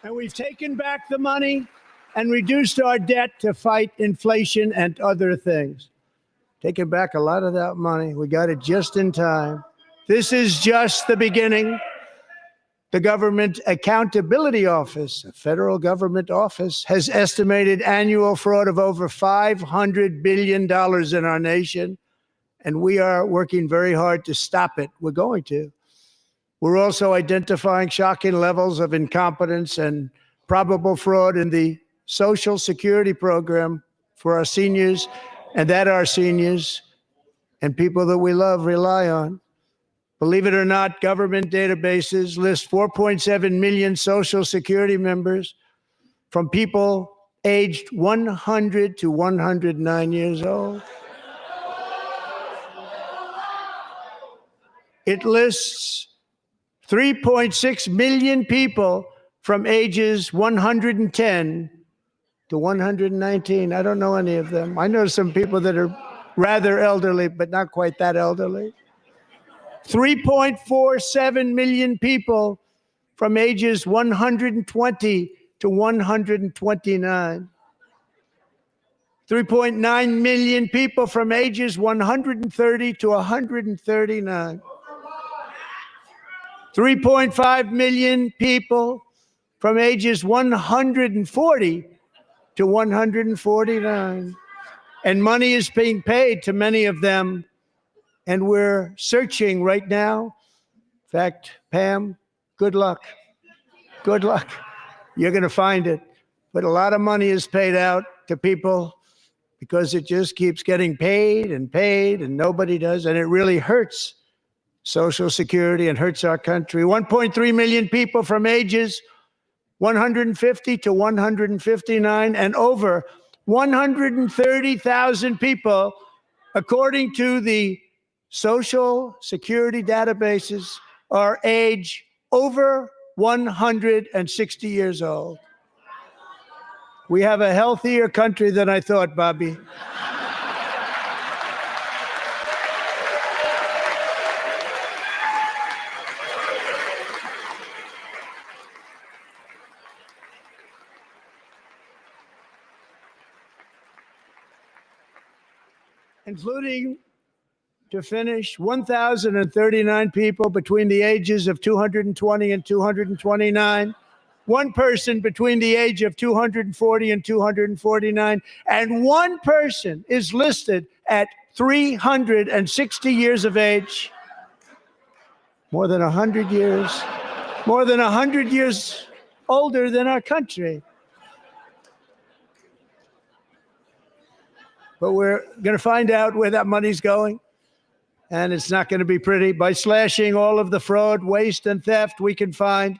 And we've taken back the money and reduced our debt to fight inflation and other things. Taking back a lot of that money. We got it just in time. This is just the beginning. The Government Accountability Office, a federal government office, has estimated annual fraud of over $500 billion in our nation, and we are working very hard to stop it. We're going to. We're also identifying shocking levels of incompetence and probable fraud in the Social Security program for our seniors, and that our seniors and people that we love rely on. Believe it or not, government databases list 4.7 million Social Security members from people aged 100 to 109 years old. It lists 3.6 million people from ages 110 to 119. I don't know any of them. I know some people that are rather elderly, but not quite that elderly. 3.47 million people from ages 120 to 129. 3.9 million people from ages 130 to 139. 3.5 million people from ages 140 to 149. And money is being paid to many of them. And we're searching right now. In fact, Pam, good luck. Good luck. You're going to find it. But a lot of money is paid out to people because it just keeps getting paid and nobody does. And it really hurts Social Security and hurts our country. 1.3 million people from ages 150 to 159, and over 130,000 people, according to the Social Security databases are age over 160 years old. We have a healthier country than I thought, Bobby. Including, to finish, 1,039 people between the ages of 220 and 229, one person between the age of 240 and 249, and one person is listed at 360 years of age. More than 100 years older than our country. But we're going to find out where that money's going, and it's not going to be pretty. By slashing all of the fraud, waste, and theft we can find,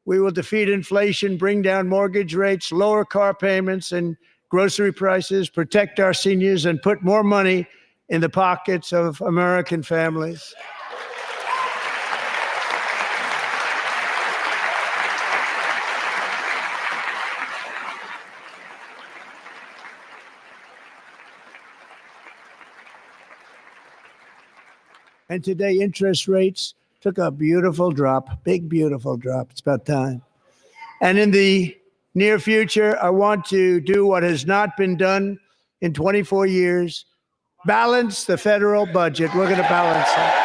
we will defeat inflation, bring down mortgage rates, lower car payments and grocery prices, protect our seniors, and put more money in the pockets of American families. And today, interest rates took a beautiful drop, big, beautiful drop. It's about time. And in the near future, I want to do what has not been done in 24 years, balance the federal budget. We're going to balance it.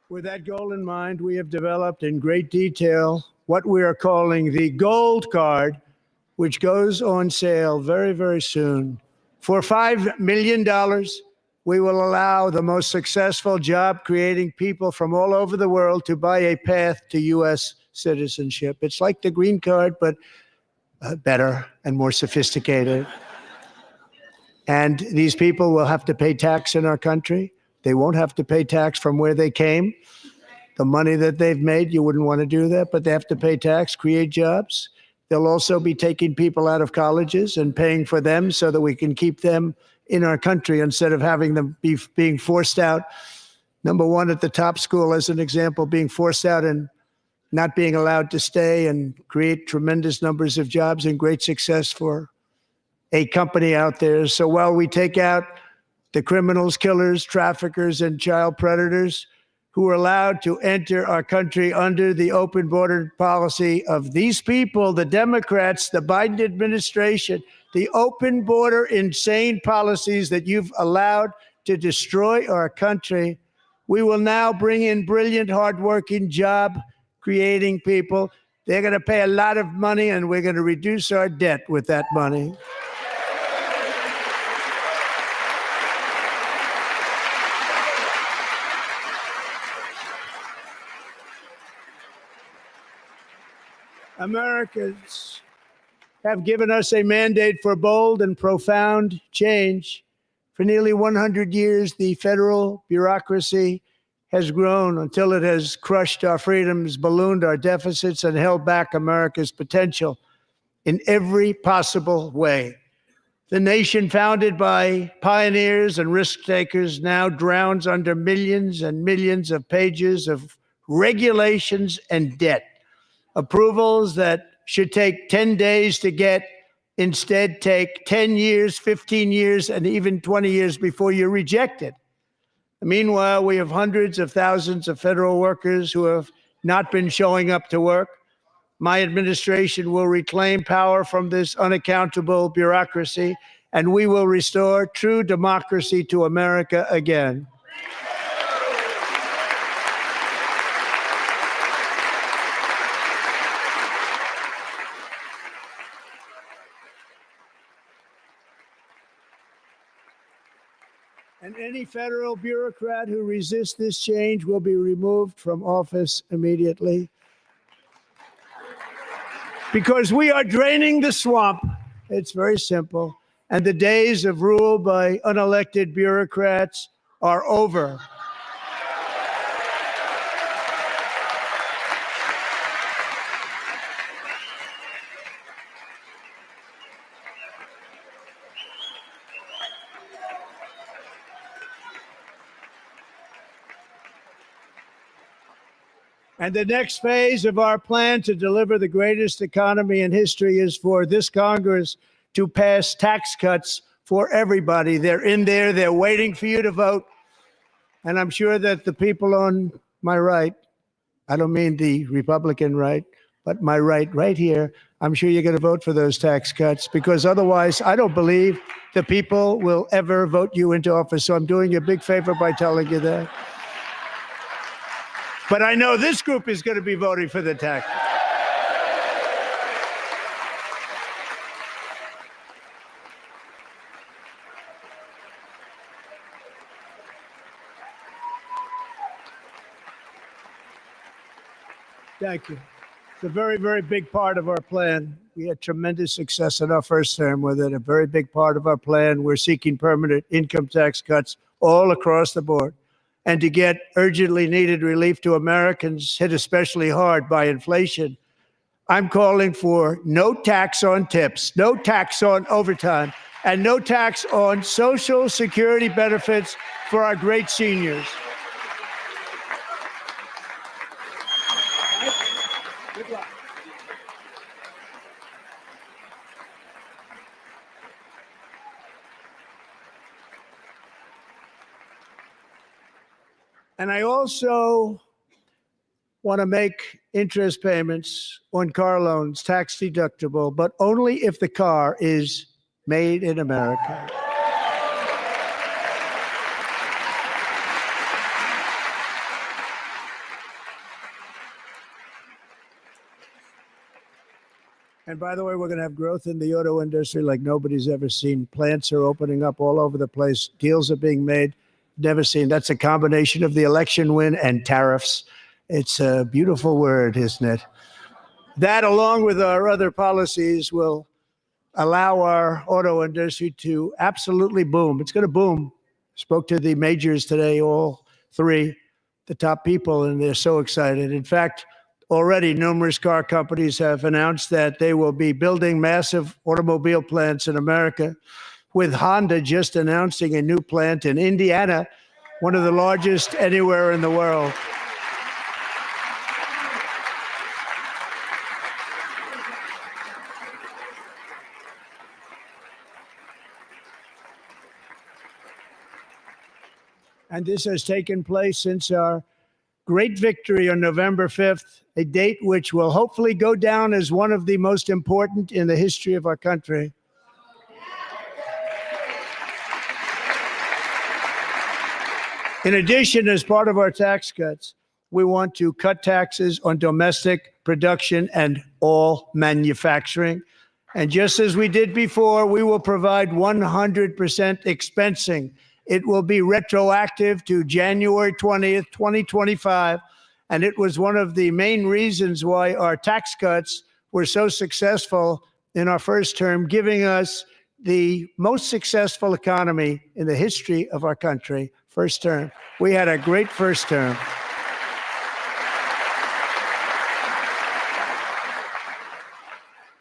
With that goal in mind, we have developed in great detail what we are calling the Gold Card, which goes on sale very, very soon. For $5 million, we will allow the most successful job-creating people from all over the world to buy a path to U.S. citizenship. It's like the green card, but better and more sophisticated. And these people will have to pay tax in our country. They won't have to pay tax from where they came. The money that they've made, you wouldn't want to do that, but they have to pay tax, create jobs. They'll also be taking people out of colleges and paying for them so that we can keep them in our country instead of having them being forced out. Number one, at the top school, as an example, being forced out and not being allowed to stay and create tremendous numbers of jobs and great success for a company out there. So while we take out the criminals, killers, traffickers, and child predators who are allowed to enter our country under the open border policy of these people, the Democrats, the Biden administration, the open border insane policies that you've allowed to destroy our country. We will now bring in brilliant, hardworking, job-creating people. They're going to pay a lot of money, and we're going to reduce our debt with that money. Americans have given us a mandate for bold and profound change. For nearly 100 years, the federal bureaucracy has grown until it has crushed our freedoms, ballooned our deficits, and held back America's potential in every possible way. The nation founded by pioneers and risk takers now drowns under millions and millions of pages of regulations and debt. Approvals that should take 10 days to get instead take 10 years, 15 years, and even 20 years before you're rejected. Meanwhile, we have hundreds of thousands of federal workers who have not been showing up to work. My administration will reclaim power from this unaccountable bureaucracy, and we will restore true democracy to America again. And any federal bureaucrat who resists this change will be removed from office immediately. Because we are draining the swamp. It's very simple. and the days of rule by unelected bureaucrats are over. And the next phase of our plan to deliver the greatest economy in history is for this Congress to pass tax cuts for everybody. They're in there. They're waiting for you to vote. And I'm sure that the people on my right, I don't mean the Republican right, but my right here, I'm sure you're going to vote for those tax cuts, because otherwise I don't believe the people will ever vote you into office. So I'm doing you a big favor by telling you that. But I know this group is going to be voting for the tax. Thank you. It's a very, very big part of our plan. We had tremendous success in our first term with it. A very big part of our plan. We're seeking permanent income tax cuts all across the board. And to get urgently needed relief to Americans hit especially hard by inflation, I'm calling for no tax on tips, no tax on overtime, and no tax on Social Security benefits for our great seniors. And I also want to make interest payments on car loans tax deductible, but only if the car is made in America. And by the way, we're going to have growth in the auto industry like nobody's ever seen. Plants are opening up all over the place. Deals are being made. Never seen. That's a combination of the election win and tariffs. It's a beautiful word, isn't it? That, along with our other policies, will allow our auto industry to absolutely boom. It's going to boom. Spoke to the majors today, all three, the top people, and they're so excited. In fact, already numerous car companies have announced that they will be building massive automobile plants in America, with Honda just announcing a new plant in Indiana, one of the largest anywhere in the world. And this has taken place since our great victory on November 5th, a date which will hopefully go down as one of the most important in the history of our country. In addition, as part of our tax cuts, we want to cut taxes on domestic production and all manufacturing. And just as we did before, we will provide 100% expensing. It will be retroactive to January 20th, 2025. And it was one of the main reasons why our tax cuts were so successful in our first term, giving us the most successful economy in the history of our country. First term. We had a great first term.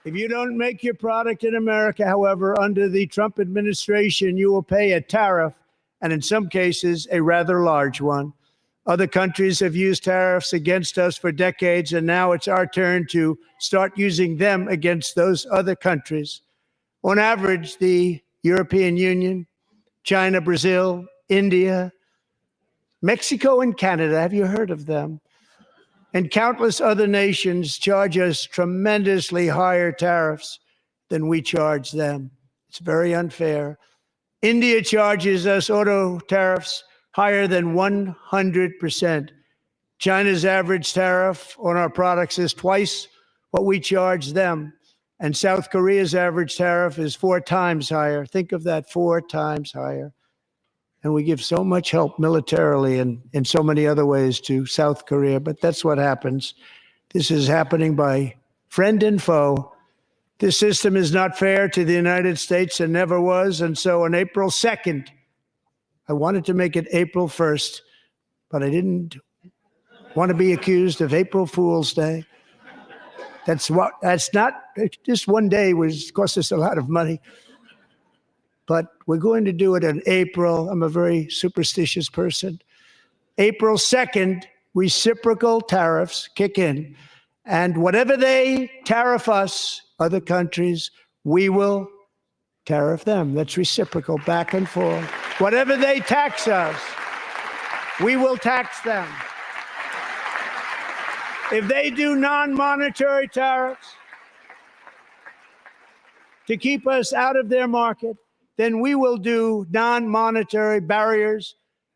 If you don't make your product in America, however, under the Trump administration, you will pay a tariff, and in some cases, a rather large one. Other countries have used tariffs against us for decades, and now it's our turn to start using them against those other countries. On average, the European Union, China, Brazil, India, Mexico, and Canada, have you heard of them? And countless other nations charge us tremendously higher tariffs than we charge them. It's very unfair. India charges us auto tariffs higher than 100%. China's average tariff on our products is twice what we charge them. And South Korea's average tariff is 4 times higher. Think of that, 4 times higher. And we give so much help militarily and in so many other ways to South Korea, but that's what happens. This is happening by friend and foe. This system is not fair to the United States and never was. And so on April 2nd, I wanted to make it April 1st, but I didn't want to be accused of April Fool's Day. That's not, just one day cost us a lot of money. But we're going to do it in April. I'm a very superstitious person. April 2nd, reciprocal tariffs kick in. And whatever they tariff us, other countries, we will tariff them. That's reciprocal, back and forth. Whatever they tax us, we will tax them. If they do non-monetary tariffs to keep us out of their market, then we will do non-monetary barriers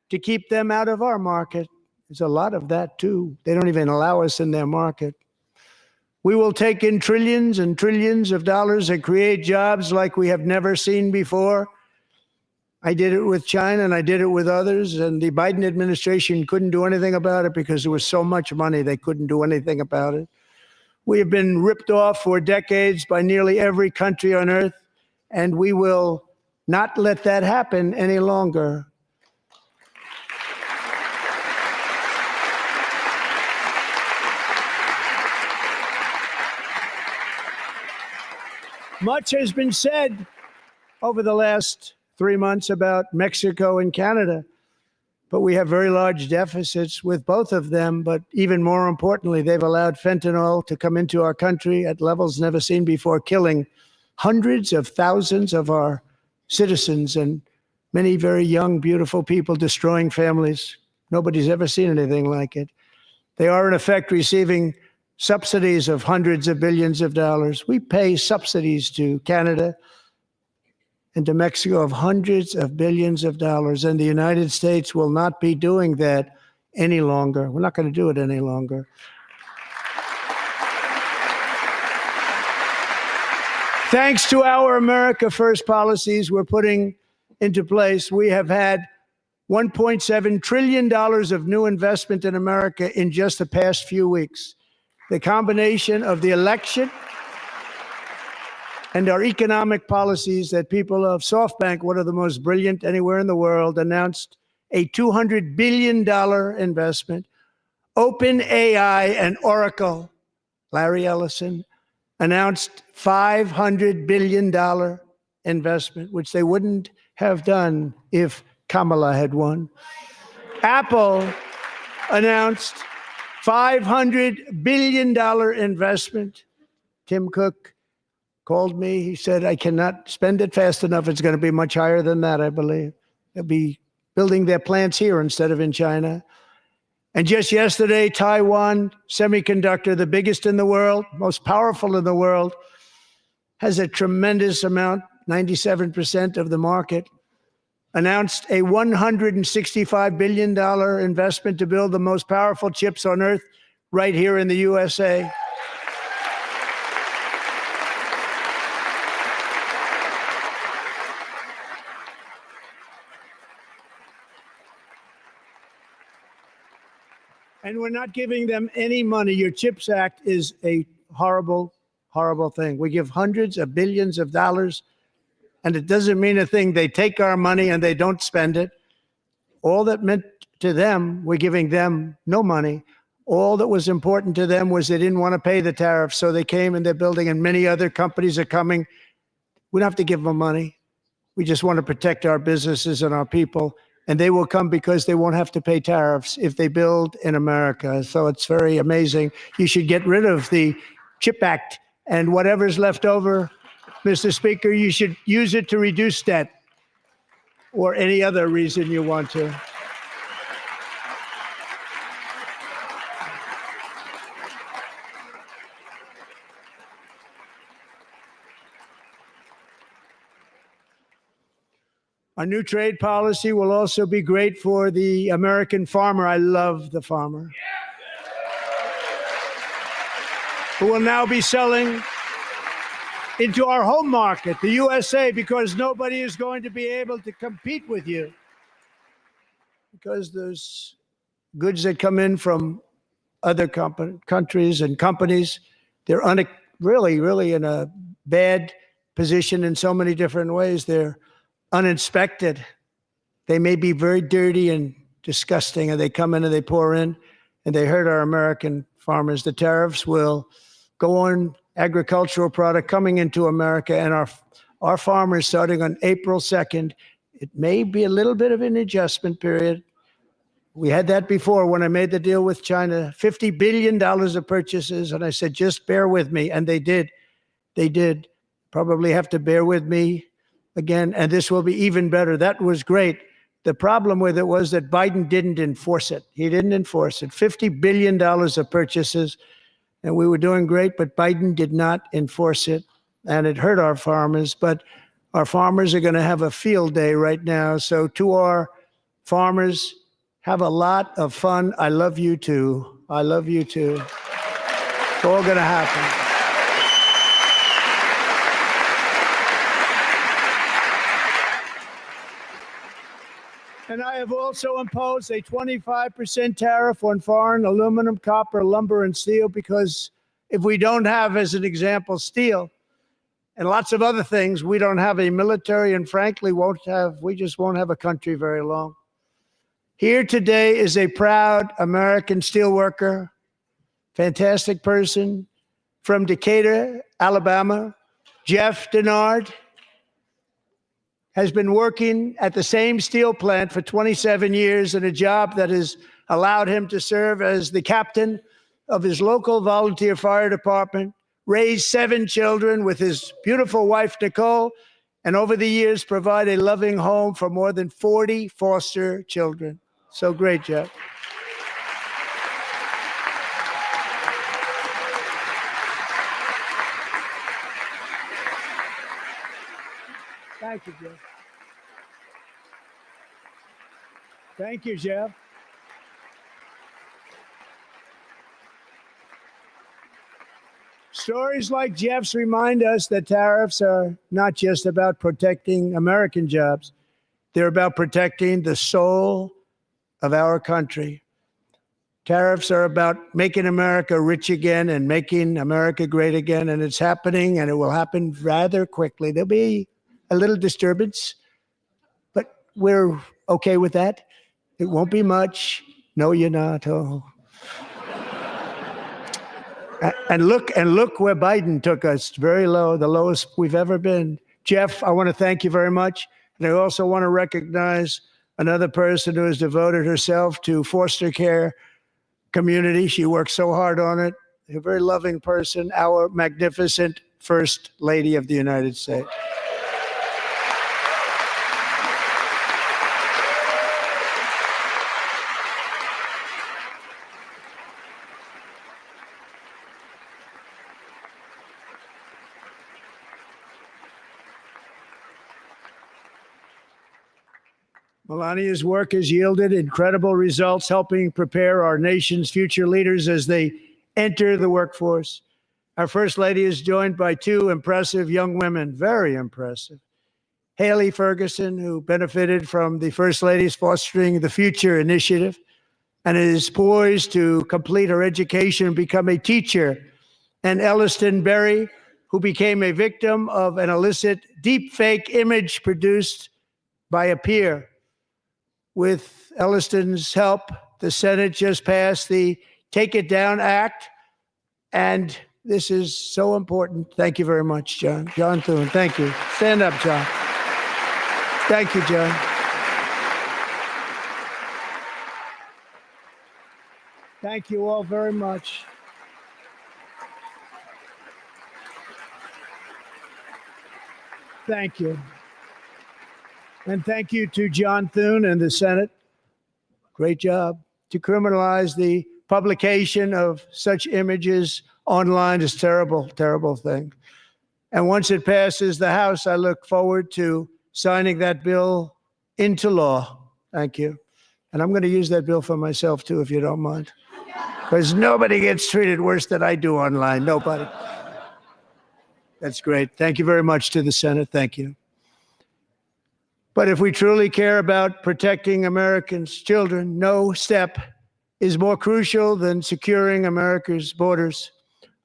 to keep them out of our market. There's a lot of that, too. They don't even allow us in their market. We will take in trillions and trillions of dollars and create jobs like we have never seen before. I did it with China and I did it with others, and the Biden administration couldn't do anything about it because there was so much money they couldn't do anything about it. We have been ripped off for decades by nearly every country on earth, and we will not let that happen any longer. Much has been said over the last 3 months about Mexico and Canada, but we have very large deficits with both of them. But even more importantly, they've allowed fentanyl to come into our country at levels never seen before, killing hundreds of thousands of our citizens and many very young, beautiful people, destroying families. Nobody's ever seen anything like it. They are, in effect, receiving subsidies of hundreds of billions of dollars. We pay subsidies to Canada and to Mexico of hundreds of billions of dollars, and the United States will not be doing that any longer. We're not going to do it any longer. Thanks to our America First policies we're putting into place, we have had $1.7 trillion of new investment in America in just the past few weeks. The combination of the election and our economic policies that people of SoftBank, one of the most brilliant anywhere in the world, announced a $200 billion investment. OpenAI and Oracle, Larry Ellison, announced $500 billion investment, which they wouldn't have done if Kamala had won. Apple announced $500 billion investment. Tim Cook called me. He said, I cannot spend it fast enough. It's going to be much higher than that, I believe. They'll be building their plants here instead of in China. And just yesterday, Taiwan Semiconductor, the biggest in the world, most powerful in the world, has a tremendous amount, 97% of the market, announced a $165 billion investment to build the most powerful chips on earth right here in the USA. And we're not giving them any money. Your CHIPS Act is a horrible, horrible thing. We give hundreds of billions of dollars, and it doesn't mean a thing. They take our money and they don't spend it. All that meant to them, we're giving them no money. All that was important to them was they didn't want to pay the tariffs, so they came and they're building, and many other companies are coming. We don't have to give them money. We just want to protect our businesses and our people. And they will come because they won't have to pay tariffs if they build in America. So it's very amazing. You should get rid of the CHIP Act, and whatever's left over, Mr. Speaker, you should use it to reduce debt or any other reason you want to. Our new trade policy will also be great for the American farmer. I love the farmer. Who will now be selling into our home market, the USA, because nobody is going to be able to compete with you. Because there's goods that come in from other countries and companies. They're really in a bad position in so many different ways. They're uninspected. They may be very dirty and disgusting, and they come in and they pour in, and they hurt our American farmers. The tariffs will go on agricultural product coming into America, and our farmers, starting on April 2nd, it may be a little bit of an adjustment period. We had that before when I made the deal with China, $50 billion of purchases, and I said, just bear with me, and they did. They did. Probably have to bear with me again, and this will be even better. That was great. The problem with it was that Biden didn't enforce it. He didn't enforce it. $50 billion of purchases, and we were doing great, but Biden did not enforce it, and it hurt our farmers. But our farmers are going to have a field day right now. So to our farmers, have a lot of fun. I love you too. I love you too. It's all going to happen. And I have also imposed a 25% tariff on foreign aluminum, copper, lumber, and steel, because if we don't have, as an example, steel and lots of other things, we don't have a military, and frankly, we just won't have a country very long. Here today is a proud American steelworker, fantastic person from Decatur, Alabama, Jeff Denard. Has been working at the same steel plant for 27 years in a job that has allowed him to serve as the captain of his local volunteer fire department, raise 7 children with his beautiful wife, Nicole, and over the years provide a loving home for more than 40 foster children. So great, Jeff. Thank you, Jeff. Thank you, Jeff. Stories like Jeff's remind us that tariffs are not just about protecting American jobs. They're about protecting the soul of our country. Tariffs are about making America rich again and making America great again, and it's happening, and it will happen rather quickly. There'll be a little disturbance, but we're okay with that. It won't be much. No, you're not. Oh. And look where Biden took us, very low, the lowest we've ever been. Jeff, I want to thank you very much. And I also want to recognize another person who has devoted herself to foster care community. She works so hard on it. A very loving person, our magnificent First Lady of the United States. Melania's work has yielded incredible results, helping prepare our nation's future leaders as they enter the workforce. Our First Lady is joined by 2 impressive young women, very impressive. Haley Ferguson, who benefited from the First Lady's Fostering the Future initiative and is poised to complete her education and become a teacher. And Elliston Berry, who became a victim of an illicit deepfake image produced by a peer. With Elliston's help, the Senate just passed the Take It Down Act, and this is so important. Thank you very much, John. John Thune, thank you. Stand up, John. Thank you, John. Thank you all very much. Thank you. And thank you to John Thune and the Senate. Great job. To criminalize the publication of such images online is terrible, terrible thing. And once it passes the House, I look forward to signing that bill into law. Thank you. And I'm going to use that bill for myself, too, if you don't mind. Because nobody gets treated worse than I do online. Nobody. That's great. Thank you very much to the Senate. Thank you. But if we truly care about protecting Americans' children, no step is more crucial than securing America's borders.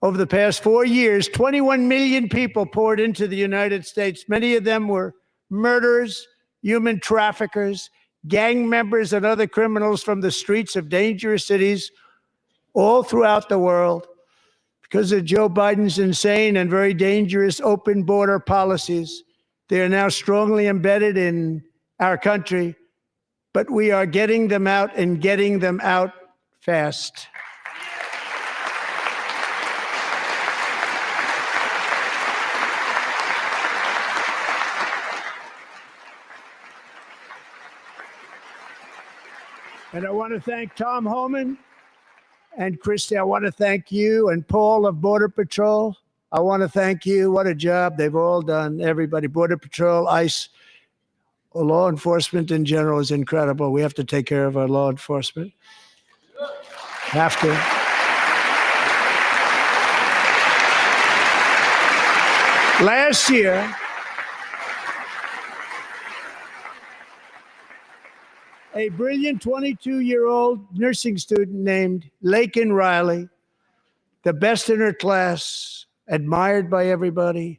Over the past 4 years, 21 million people poured into the United States. Many of them were murderers, human traffickers, gang members, and other criminals from the streets of dangerous cities all throughout the world. Because of Joe Biden's insane and very dangerous open border policies, they are now strongly embedded in our country, but we are getting them out and getting them out fast. And I want to thank Tom Homan and Christy. I want to thank you and Paul of Border Patrol. I want to thank you. What a job they've all done. Everybody, Border Patrol, ICE, law enforcement in general is incredible. We have to take care of our law enforcement. Have to. Last year, a brilliant 22-year-old nursing student named Laken Riley, the best in her class, admired by everybody,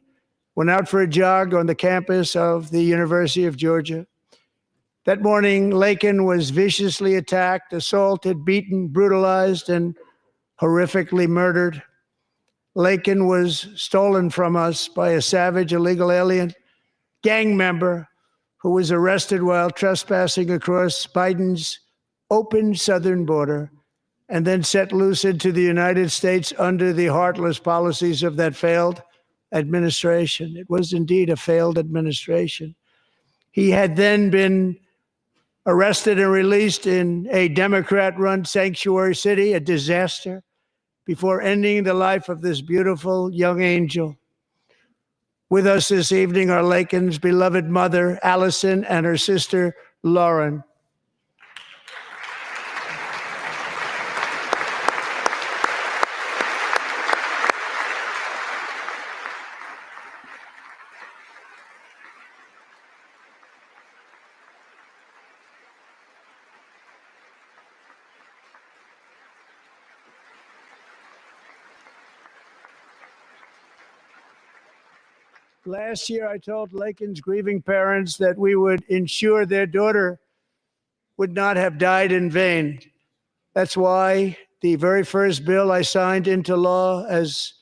went out for a jog on the campus of the University of Georgia. That morning, Laken was viciously attacked, assaulted, beaten, brutalized, and horrifically murdered. Laken was stolen from us by a savage illegal alien gang member who was arrested while trespassing across Biden's open southern border and then set loose into the United States under the heartless policies of that failed administration. It was indeed a failed administration. He had then been arrested and released in a Democrat-run sanctuary city, a disaster, before ending the life of this beautiful young angel. With us this evening are Laken's beloved mother, Allison, and her sister, Lauren. Last year, I told Laken's grieving parents that we would ensure their daughter would not have died in vain. That's why the very first bill I signed into law as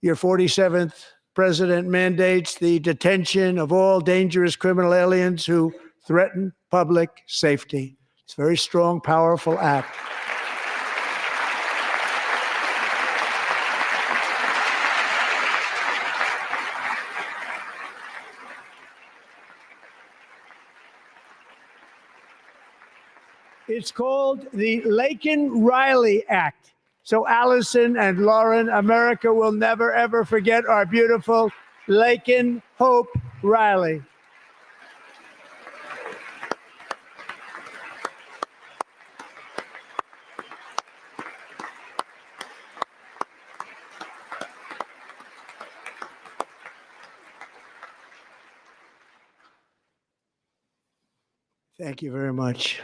your 47th president mandates the detention of all dangerous criminal aliens who threaten public safety. It's a very strong, powerful act. It's called the Laken-Riley Act. So Allison and Lauren, America will never, ever forget our beautiful Laken Hope Riley. Thank you very much.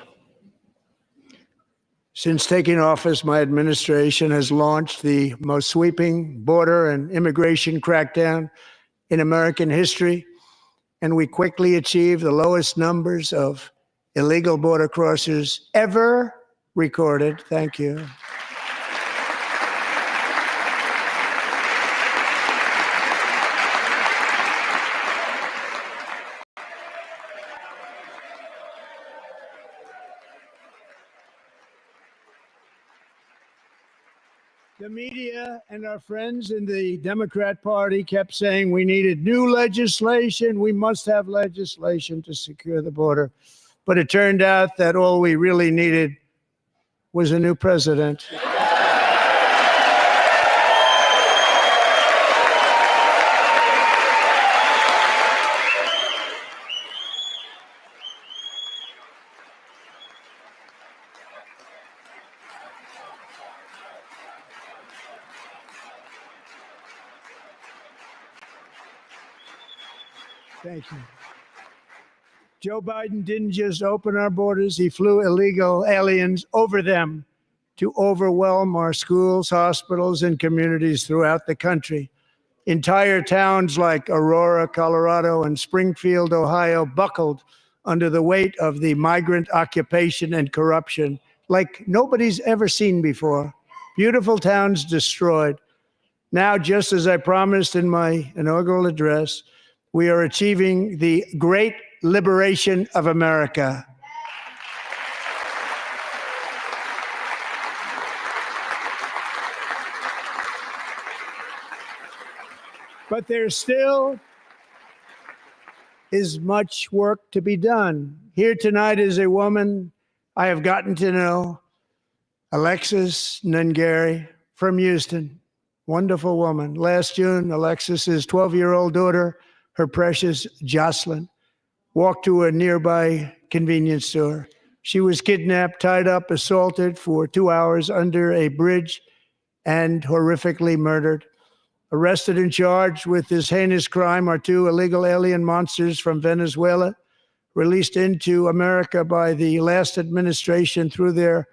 Since taking office, my administration has launched the most sweeping border and immigration crackdown in American history, and we quickly achieved the lowest numbers of illegal border crossers ever recorded. Thank you. The media and our friends in the Democrat Party kept saying we needed new legislation. We must have legislation to secure the border. But it turned out that all we really needed was a new president. Thank you. Joe Biden didn't just open our borders, he flew illegal aliens over them to overwhelm our schools, hospitals, and communities throughout the country. Entire towns like Aurora, Colorado, and Springfield, Ohio, buckled under the weight of the migrant occupation and corruption like nobody's ever seen before. Beautiful towns destroyed. Now, just as I promised in my inaugural address, we are achieving the great liberation of America. But there still is much work to be done. Here tonight is a woman I have gotten to know, Alexis Nungari from Houston. Wonderful woman. Last June, Alexis's 12-year-old daughter, her precious Jocelyn, walked to a nearby convenience store. She was kidnapped, tied up, assaulted for 2 hours under a bridge, and horrifically murdered. Arrested and charged with this heinous crime are 2 illegal alien monsters from Venezuela, released into America by the last administration through their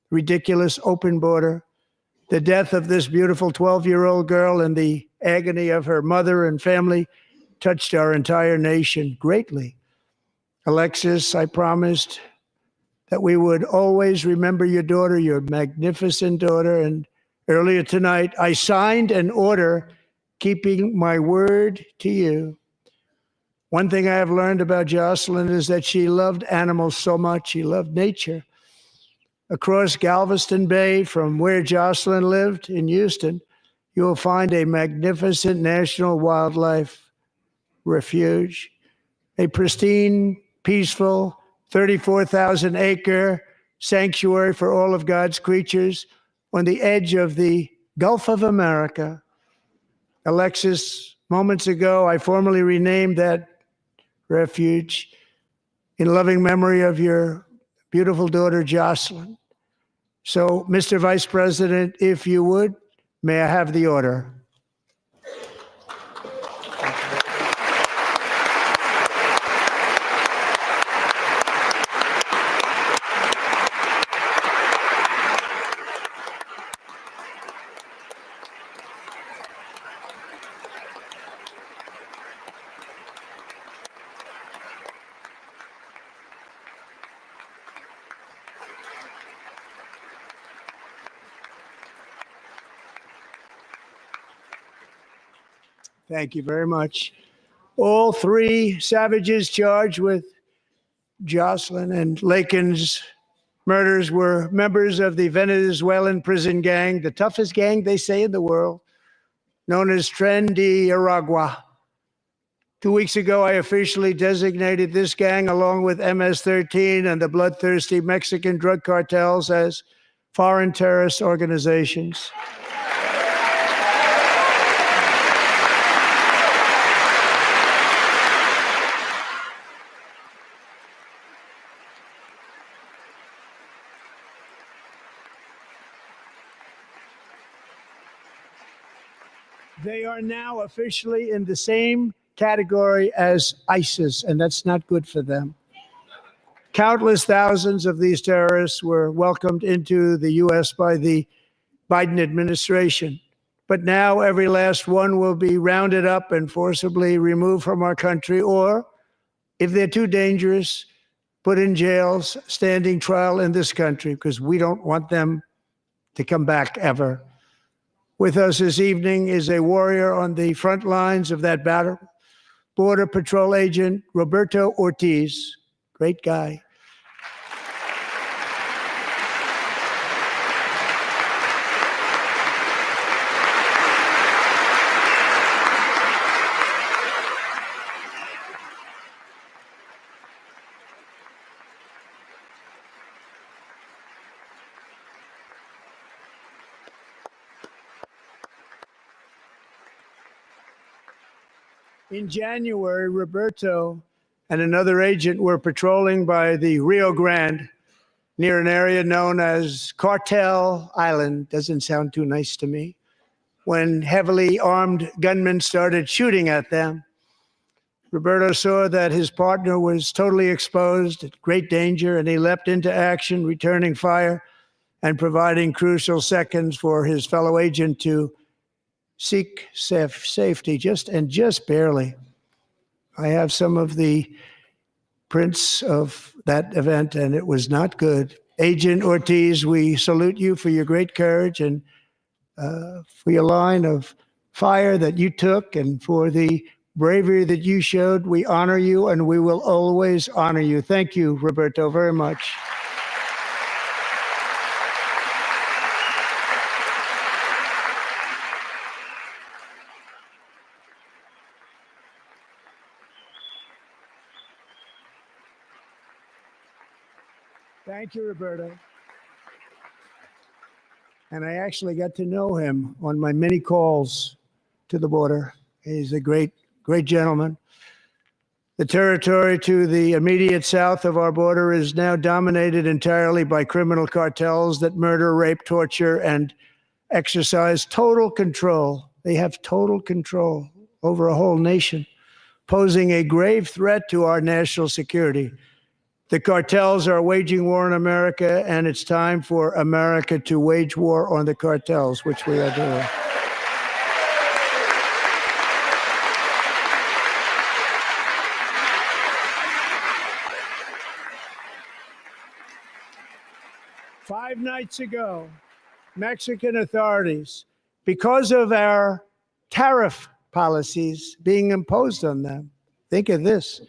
ridiculous open border. The death of this beautiful 12-year-old girl and the agony of her mother and family touched our entire nation greatly. Alexis, I promised that we would always remember your daughter, your magnificent daughter, and earlier tonight, I signed an order keeping my word to you. One thing I have learned about Jocelyn is that she loved animals so much. She loved nature. Across Galveston Bay, from where Jocelyn lived in Houston, you will find a magnificent national wildlife refuge, a pristine, peaceful, 34,000-acre sanctuary for all of God's creatures on the edge of the Gulf of America. Alexis, moments ago, I formally renamed that refuge in loving memory of your beautiful daughter, Jocelyn. So, Mr. Vice President, if you would, may I have the order? Thank you very much. All 3 savages charged with Jocelyn and Lakin's murders were members of the Venezuelan prison gang, the toughest gang, they say, in the world, known as Tren de Aragua. 2 weeks ago, I officially designated this gang, along with MS-13 and the bloodthirsty Mexican drug cartels, as foreign terrorist organizations. They are now officially in the same category as ISIS, and that's not good for them. Countless thousands of these terrorists were welcomed into the U.S. by the Biden administration. But now every last one will be rounded up and forcibly removed from our country, or, if they're too dangerous, put in jails, standing trial in this country, because we don't want them to come back ever. With us this evening is a warrior on the front lines of that battle, Border Patrol Agent Roberto Ortiz. Great guy. In January, Roberto and another agent were patrolling by the Rio Grande near an area known as Cartel Island. Doesn't sound too nice to me. When heavily armed gunmen started shooting at them, Roberto saw that his partner was totally exposed, at great danger, and he leapt into action, returning fire and providing crucial seconds for his fellow agent to seek safety, just barely. I have some of the prints of that event, and it was not good. Agent Ortiz, we salute you for your great courage and for your line of fire that you took and for the bravery that you showed. We honor you, and we will always honor you. Thank you, Roberto, very much. Thank you, Roberto. And I actually got to know him on my many calls to the border. He's a great, great gentleman. The territory to the immediate south of our border is now dominated entirely by criminal cartels that murder, rape, torture, and exercise total control. They have total control over a whole nation, posing a grave threat to our national security. The cartels are waging war in America, and it's time for America to wage war on the cartels, which we are doing. Five nights ago, Mexican authorities, because of our tariff policies being imposed on them, think of this,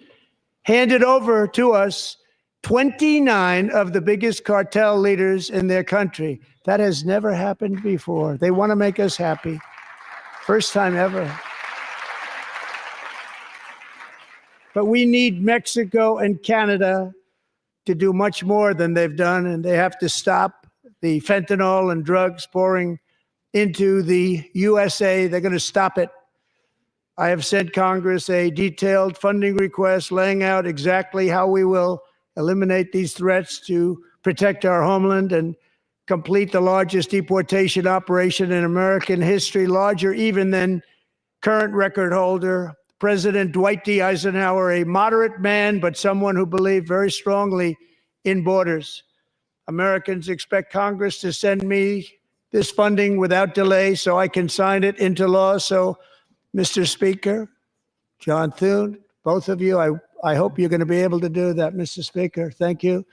handed over to us 29 of the biggest cartel leaders in their country. That has never happened before. They want to make us happy. First time ever. But we need Mexico and Canada to do much more than they've done, and they have to stop the fentanyl and drugs pouring into the USA. They're going to stop it. I have sent Congress a detailed funding request laying out exactly how we will eliminate these threats to protect our homeland and complete the largest deportation operation in American history, larger even than current record holder, President Dwight D. Eisenhower, a moderate man, but someone who believed very strongly in borders. Americans expect Congress to send me this funding without delay so I can sign it into law. So, Mr. Speaker, John Thune, both of you, I hope you're going to be able to do that, Mr. Speaker. Thank you.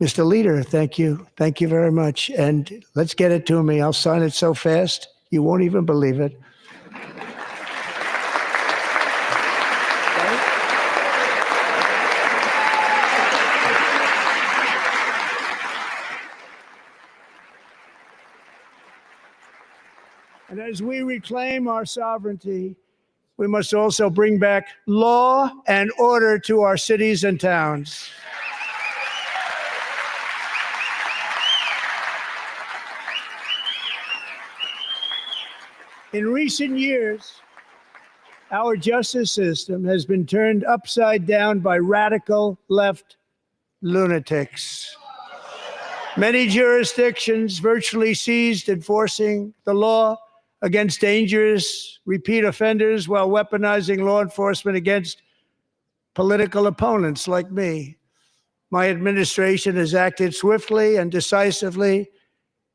Mr. Leader, thank you. Thank you very much. And let's get it to me. I'll sign it so fast, you won't even believe it. And as we reclaim our sovereignty, we must also bring back law and order to our cities and towns. In recent years, our justice system has been turned upside down by radical left lunatics. Many jurisdictions virtually ceased enforcing the law against dangerous repeat offenders while weaponizing law enforcement against political opponents like me. My administration has acted swiftly and decisively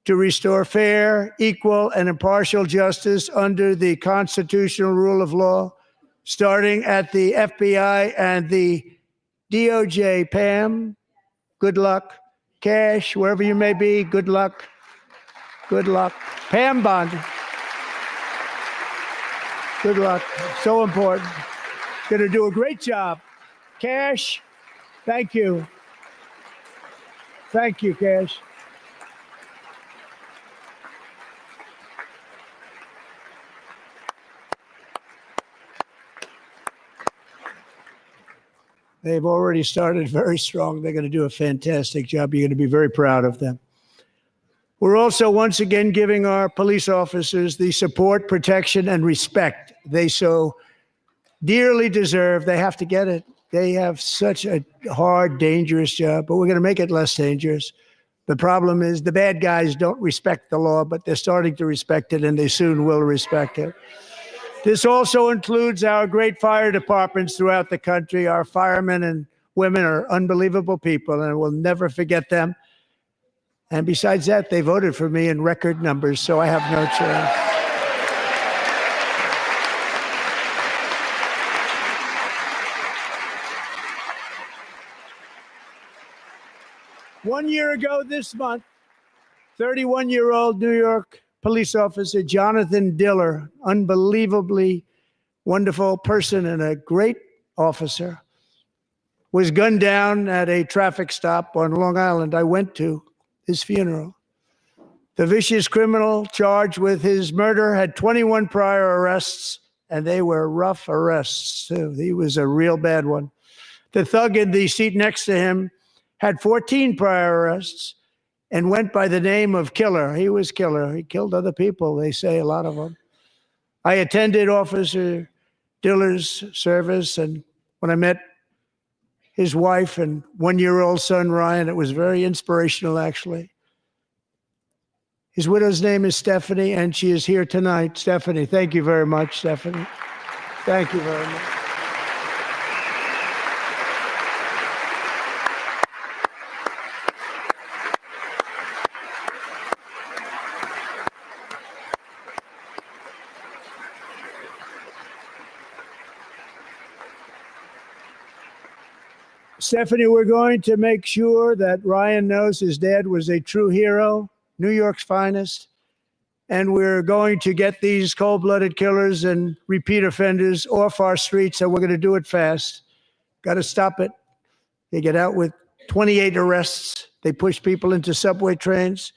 to restore fair, equal, and impartial justice under the constitutional rule of law, starting at the FBI and the DOJ. Pam, good luck. Cash, wherever you may be, good luck. Good luck. Pam Bond. Good luck. So important. Going to do a great job. Cash, thank you. Thank you, Cash. They've already started very strong. They're going to do a fantastic job. You're going to be very proud of them. We're also once again giving our police officers the support, protection, and respect they so dearly deserve. They have to get it. They have such a hard, dangerous job, but we're going to make it less dangerous. The problem is the bad guys don't respect the law, but they're starting to respect it, and they soon will respect it. This also includes our great fire departments throughout the country. Our firemen and women are unbelievable people, and we'll never forget them. And besides that, they voted for me in record numbers, so I have no choice. One year ago this month, 31-year-old New York police officer Jonathan Diller, unbelievably wonderful person and a great officer, was gunned down at a traffic stop on Long Island. I went to his funeral. The vicious criminal charged with his murder had 21 prior arrests, and they were rough arrests, too. He was a real bad one. The thug in the seat next to him had 14 prior arrests and went by the name of Killer. He was Killer. He killed other people, they say, a lot of them. I attended Officer Diller's service, and when I met his wife and one-year-old son, Ryan, it was very inspirational, actually. His widow's name is Stephanie, and she is here tonight. Stephanie, thank you very much, Stephanie. Thank you very much. Stephanie, we're going to make sure that Ryan knows his dad was a true hero, New York's finest, and we're going to get these cold-blooded killers and repeat offenders off our streets, and we're going to do it fast. Got to stop it. They get out with 28 arrests. They push people into subway trains.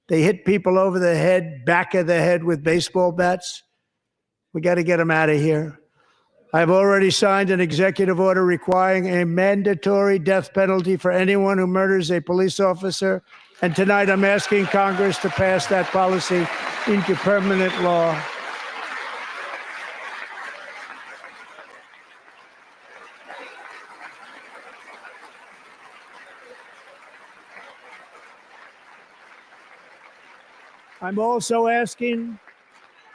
They hit people over the head, back of the head with baseball bats. We got to get them out of here. I've already signed an executive order requiring a mandatory death penalty for anyone who murders a police officer. And tonight I'm asking Congress to pass that policy into permanent law. I'm also asking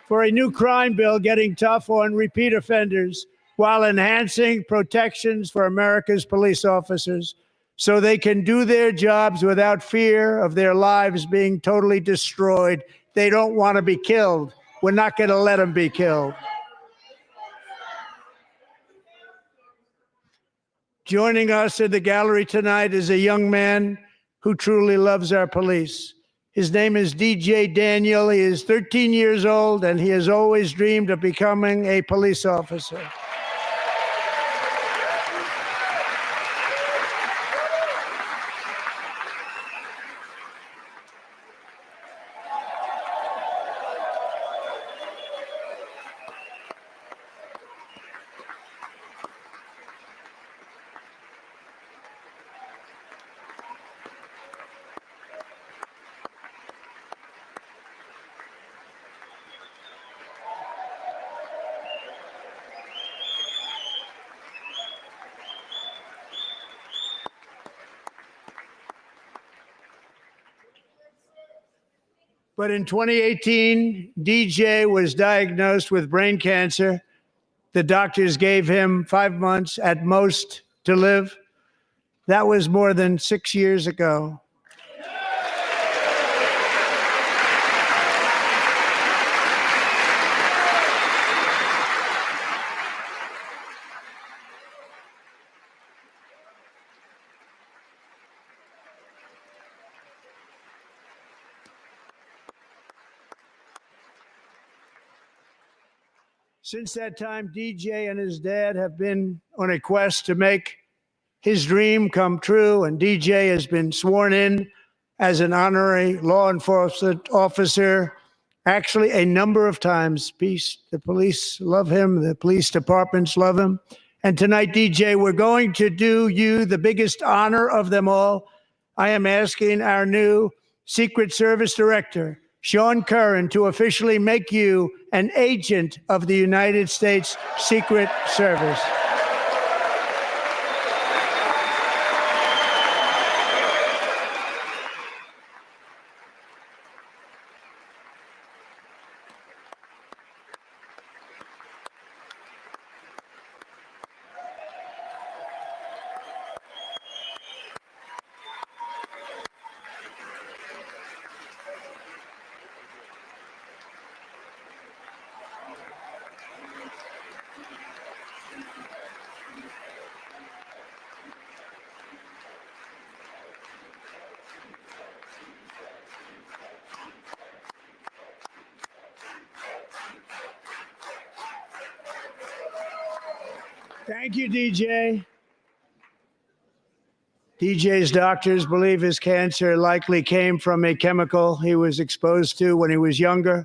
for a new crime bill getting tough on repeat offenders while enhancing protections for America's police officers so they can do their jobs without fear of their lives being totally destroyed. They don't want to be killed. We're not going to let them be killed. Joining us in the gallery tonight is a young man who truly loves our police. His name is DJ Daniel. He is 13 years old, and he has always dreamed of becoming a police officer. But in 2018, DJ was diagnosed with brain cancer. The doctors gave him 5 months at most to live. That was more than 6 years ago. Since that time, DJ and his dad have been on a quest to make his dream come true, and DJ has been sworn in as an honorary law enforcement officer, actually a number of times. The police love him, the police departments love him. And tonight, DJ, we're going to do you the biggest honor of them all. I am asking our new Secret Service Director, Sean Curran, to officially make you an agent of the United States Secret Service. Thank you, DJ. DJ's doctors believe his cancer likely came from a chemical he was exposed to when he was younger.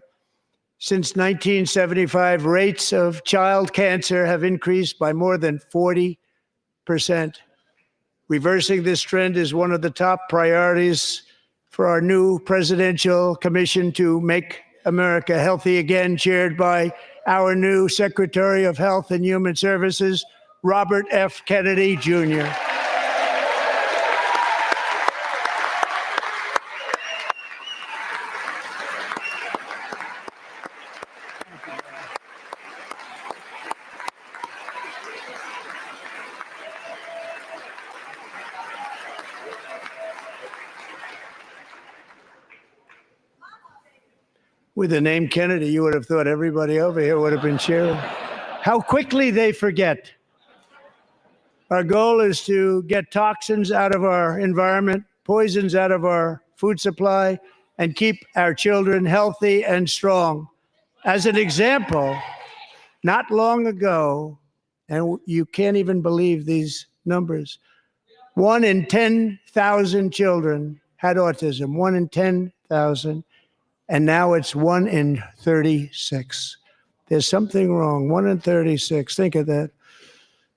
Since 1975, rates of child cancer have increased by more than 40%. Reversing this trend is one of the top priorities for our new presidential commission to make America healthy again, chaired by our new Secretary of Health and Human Services, Robert F. Kennedy, Jr. With the name Kennedy, you would have thought everybody over here would have been cheering. How quickly they forget. Our goal is to get toxins out of our environment, poisons out of our food supply, and keep our children healthy and strong. As an example, not long ago, and you can't even believe these numbers, 1 in 10,000 children had autism, 1 in 10,000. And now it's 1 in 36. There's something wrong. 1 in 36. Think of that.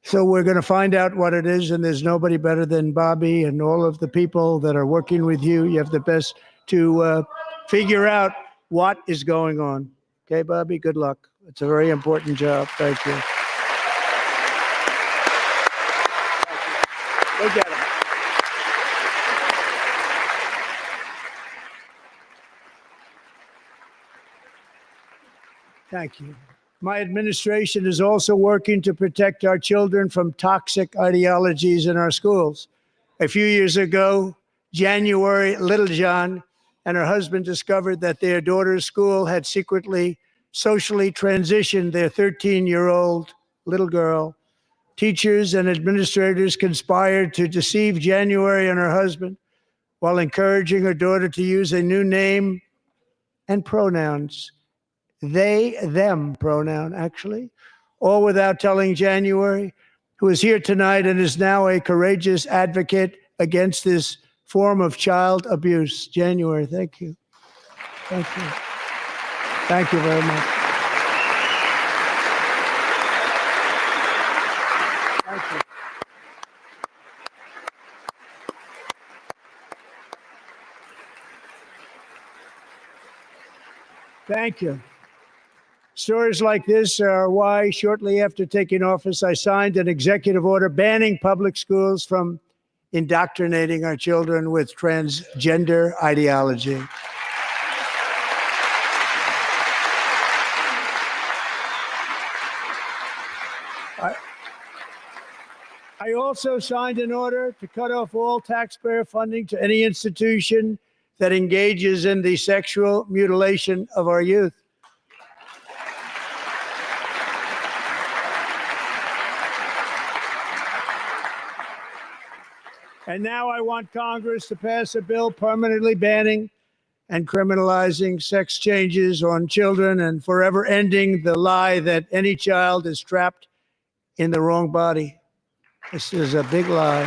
So we're going to find out what it is, and there's nobody better than Bobby and all of the people that are working with you. You have the best to figure out what is going on. Okay, Bobby, good luck. It's a very important job. Thank you. Look at him. Thank you. My administration is also working to protect our children from toxic ideologies in our schools. A few years ago, January, Littlejohn and her husband discovered that their daughter's school had secretly socially transitioned their 13-year-old little girl. Teachers and administrators conspired to deceive January and her husband while encouraging her daughter to use a new name and pronouns. They, them pronoun, actually, all without telling January, who is here tonight and is now a courageous advocate against this form of child abuse. January, thank you. Thank you. Thank you very much. Thank you. Thank you. Stories like this are why, shortly after taking office, I signed an executive order banning public schools from indoctrinating our children with transgender ideology. I also signed an order to cut off all taxpayer funding to any institution that engages in the sexual mutilation of our youth. And now I want Congress to pass a bill permanently banning and criminalizing sex changes on children and forever ending the lie that any child is trapped in the wrong body. This is a big lie.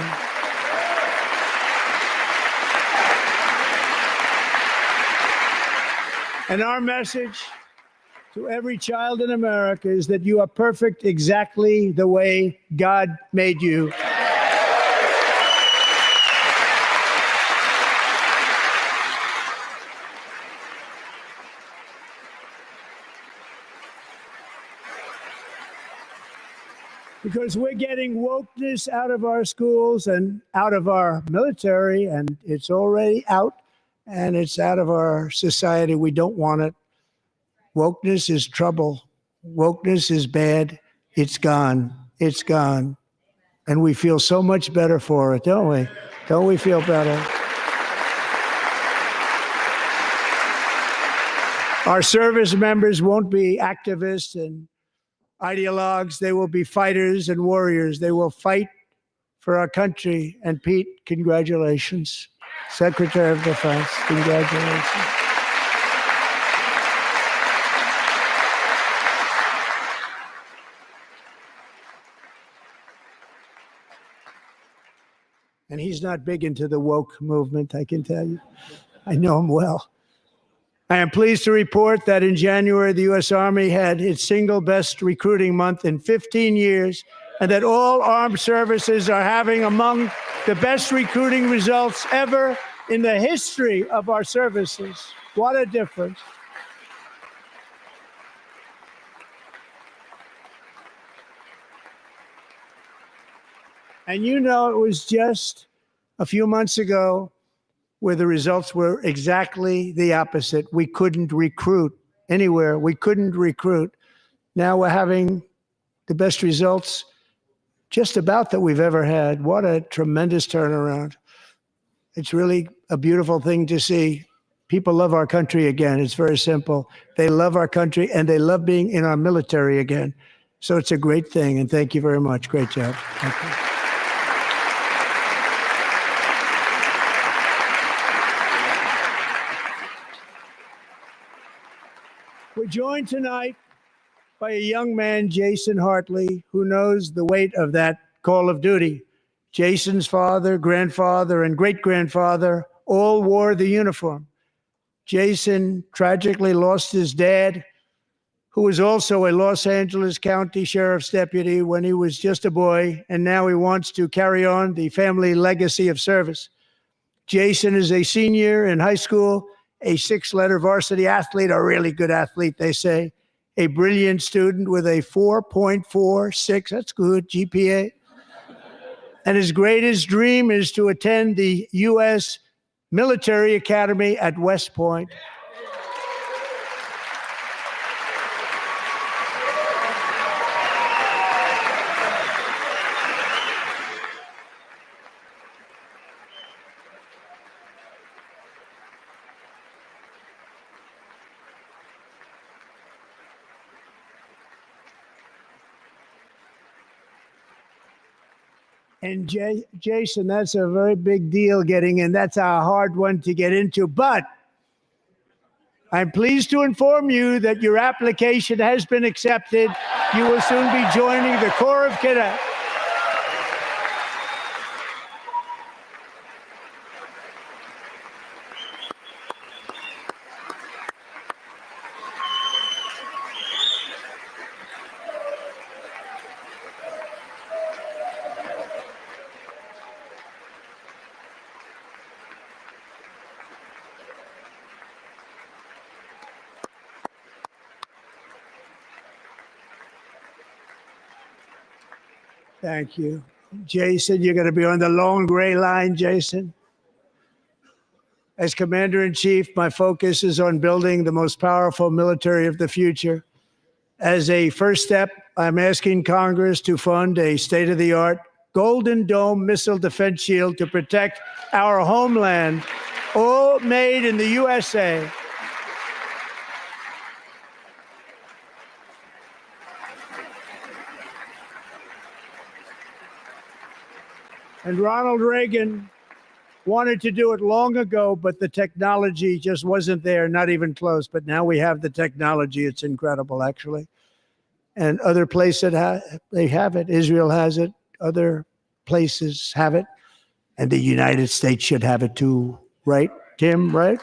And our message to every child in America is that you are perfect exactly the way God made you. Because we're getting wokeness out of our schools and out of our military, and it's already out, and it's out of our society. We don't want it. Wokeness is trouble. Wokeness is bad. It's gone. It's gone. And we feel so much better for it, don't we? Don't we feel better? Our service members won't be activists and ideologues. They will be fighters and warriors. They will fight for our country. And Pete, congratulations. Secretary of Defense, congratulations. And he's not big into the woke movement, I can tell you. I know him well. I am pleased to report that in January, the U.S. Army had its single best recruiting month in 15 years, and that all armed services are having among the best recruiting results ever in the history of our services. What a difference. And you know, it was just a few months ago where the results were exactly the opposite. We couldn't recruit anywhere. We couldn't recruit. Now we're having the best results just about that we've ever had. What a tremendous turnaround. It's really a beautiful thing to see. People love our country again. It's very simple. They love our country and they love being in our military again. So it's a great thing. And thank you very much. Great job. Thank you. We're joined tonight by a young man, Jason Hartley, who knows the weight of that call of duty. Jason's father, grandfather, and great-grandfather all wore the uniform. Jason tragically lost his dad, who was also a Los Angeles County Sheriff's deputy when he was just a boy, and now he wants to carry on the family legacy of service. Jason is a senior in high school, a six-letter varsity athlete, a really good athlete, they say, a brilliant student with a 4.46, that's good, GPA. And his greatest dream is to attend the U.S. Military Academy at West Point. And Jason, that's a very big deal getting in. That's a hard one to get into. But I'm pleased to inform you that your application has been accepted. You will soon be joining the Corps of Cadets. Thank you. Jason, you're going to be on the long gray line, Jason. As Commander-in-Chief, my focus is on building the most powerful military of the future. As a first step, I'm asking Congress to fund a state-of-the-art Golden Dome missile defense shield to protect our homeland, all made in the USA. And Ronald Reagan wanted to do it long ago, but the technology just wasn't there, not even close. But now we have the technology. It's incredible, actually. And other places, they have it. Israel has it. Other places have it. And the United States should have it too, right, Tim, right?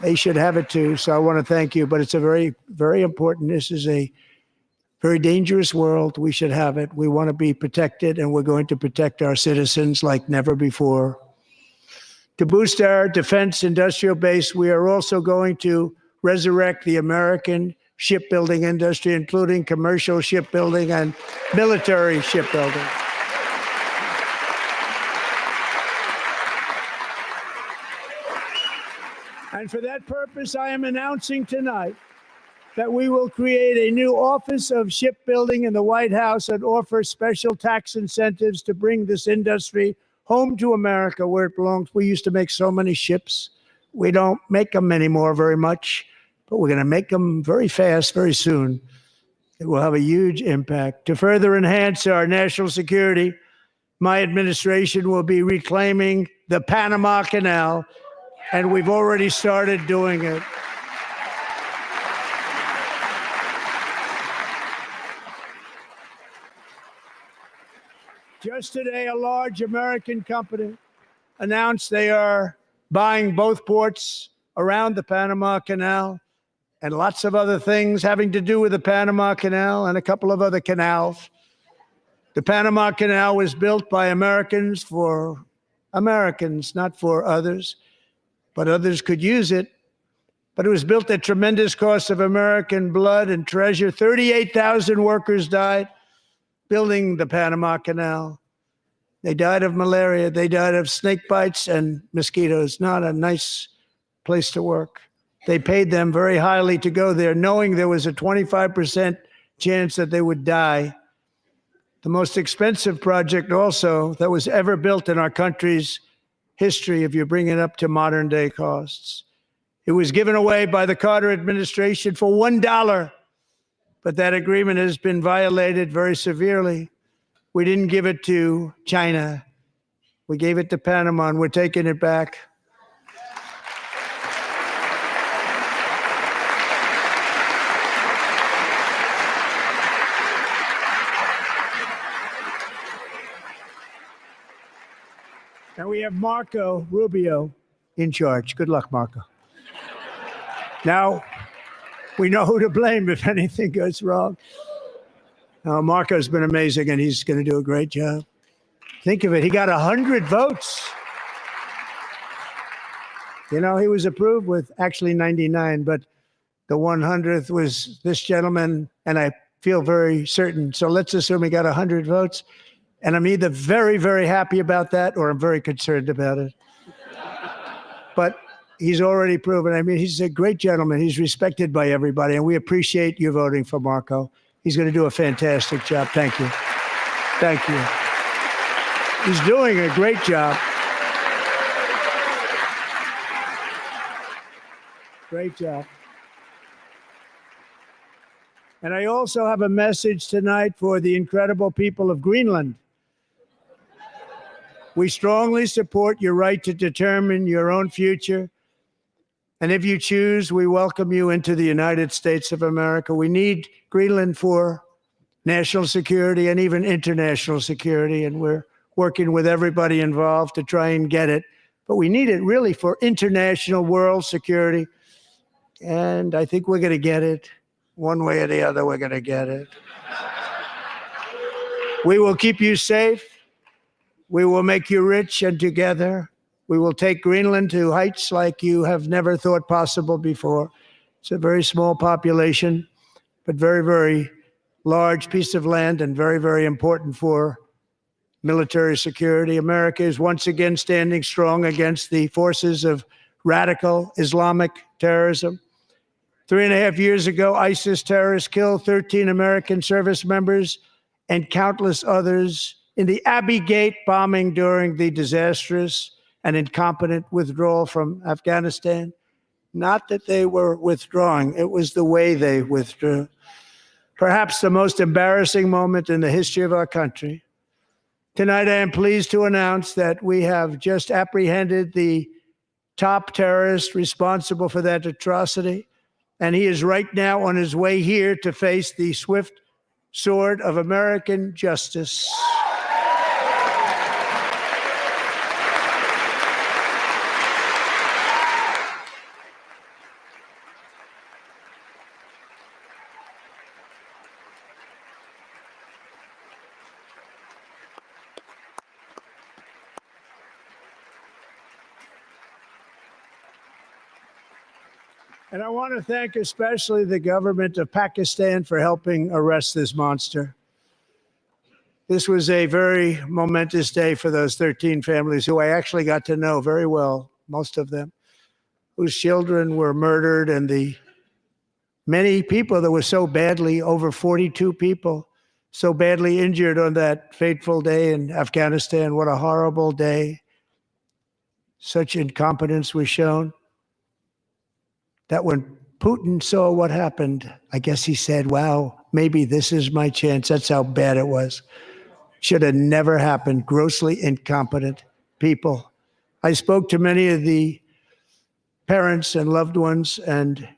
They should have it too. So I want to thank you. But it's a very, very important. This is a very dangerous world. We should have it. We want to be protected, and we're going to protect our citizens like never before. To boost our defense industrial base, we are also going to resurrect the American shipbuilding industry, including commercial shipbuilding and military shipbuilding. And for that purpose, I am announcing tonight that we will create a new Office of Shipbuilding in the White House and offer special tax incentives to bring this industry home to America where it belongs. We used to make so many ships. We don't make them anymore very much, but we're going to make them very fast, very soon. It will have a huge impact. To further enhance our national security, my administration will be reclaiming the Panama Canal, and we've already started doing it. Just today, a large American company announced they are buying both ports around the Panama Canal and lots of other things having to do with the Panama Canal and a couple of other canals. The Panama Canal was built by Americans for Americans, not for others, but others could use it. But it was built at tremendous cost of American blood and treasure. 38,000 workers died building the Panama Canal. They died of malaria. They died of snake bites and mosquitoes. Not a nice place to work. They paid them very highly to go there, knowing there was a 25% chance that they would die. The most expensive project also that was ever built in our country's history, if you bring it up to modern day costs. It was given away by the Carter administration for $1, but that agreement has been violated very severely. We didn't give it to China. We gave it to Panama, and we're taking it back. And we have Marco Rubio in charge. Good luck, Marco. Now, we know who to blame if anything goes wrong. Marco's been amazing, and he's going to do a great job. Think of it. He got 100 votes. You know, he was approved with actually 99, but the 100th was this gentleman, and I feel very certain. So let's assume he got 100 votes. And I'm either very, very happy about that or I'm very concerned about it. But he's already proven. I mean, he's a great gentleman. He's respected by everybody, and we appreciate you voting for Marco. He's going to do a fantastic job. Thank you. Thank you. He's doing a great job. Great job. And I also have a message tonight for the incredible people of Greenland. We strongly support your right to determine your own future. And if you choose, we welcome you into the United States of America. We need Greenland for national security and even international security, and we're working with everybody involved to try and get it. But we need it really for international world security, and I think we're going to get it. One way or the other, we're going to get it. We will keep you safe. We will make you rich, and together we will take Greenland to heights like you have never thought possible before. It's a very small population, but very, very large piece of land and very, very important for military security. America is once again standing strong against the forces of radical Islamic terrorism. 3.5 years ago, ISIS terrorists killed 13 American service members and countless others in the Abbey Gate bombing during the disastrous and incompetent withdrawal from Afghanistan. Not that they were withdrawing, it was the way they withdrew. Perhaps the most embarrassing moment in the history of our country. Tonight, I am pleased to announce that we have just apprehended the top terrorist responsible for that atrocity, and he is right now on his way here to face the swift sword of American justice. And I want to thank especially the government of Pakistan for helping arrest this monster. This was a very momentous day for those 13 families who I actually got to know very well, most of them, whose children were murdered, and the many people that were so badly, over 42 people, so badly injured on that fateful day in Afghanistan. What a horrible day. Such incompetence was shown. That when Putin saw what happened, I guess he said, wow, maybe this is my chance. That's how bad it was. Should have never happened. Grossly incompetent people. I spoke to many of the parents and loved ones, and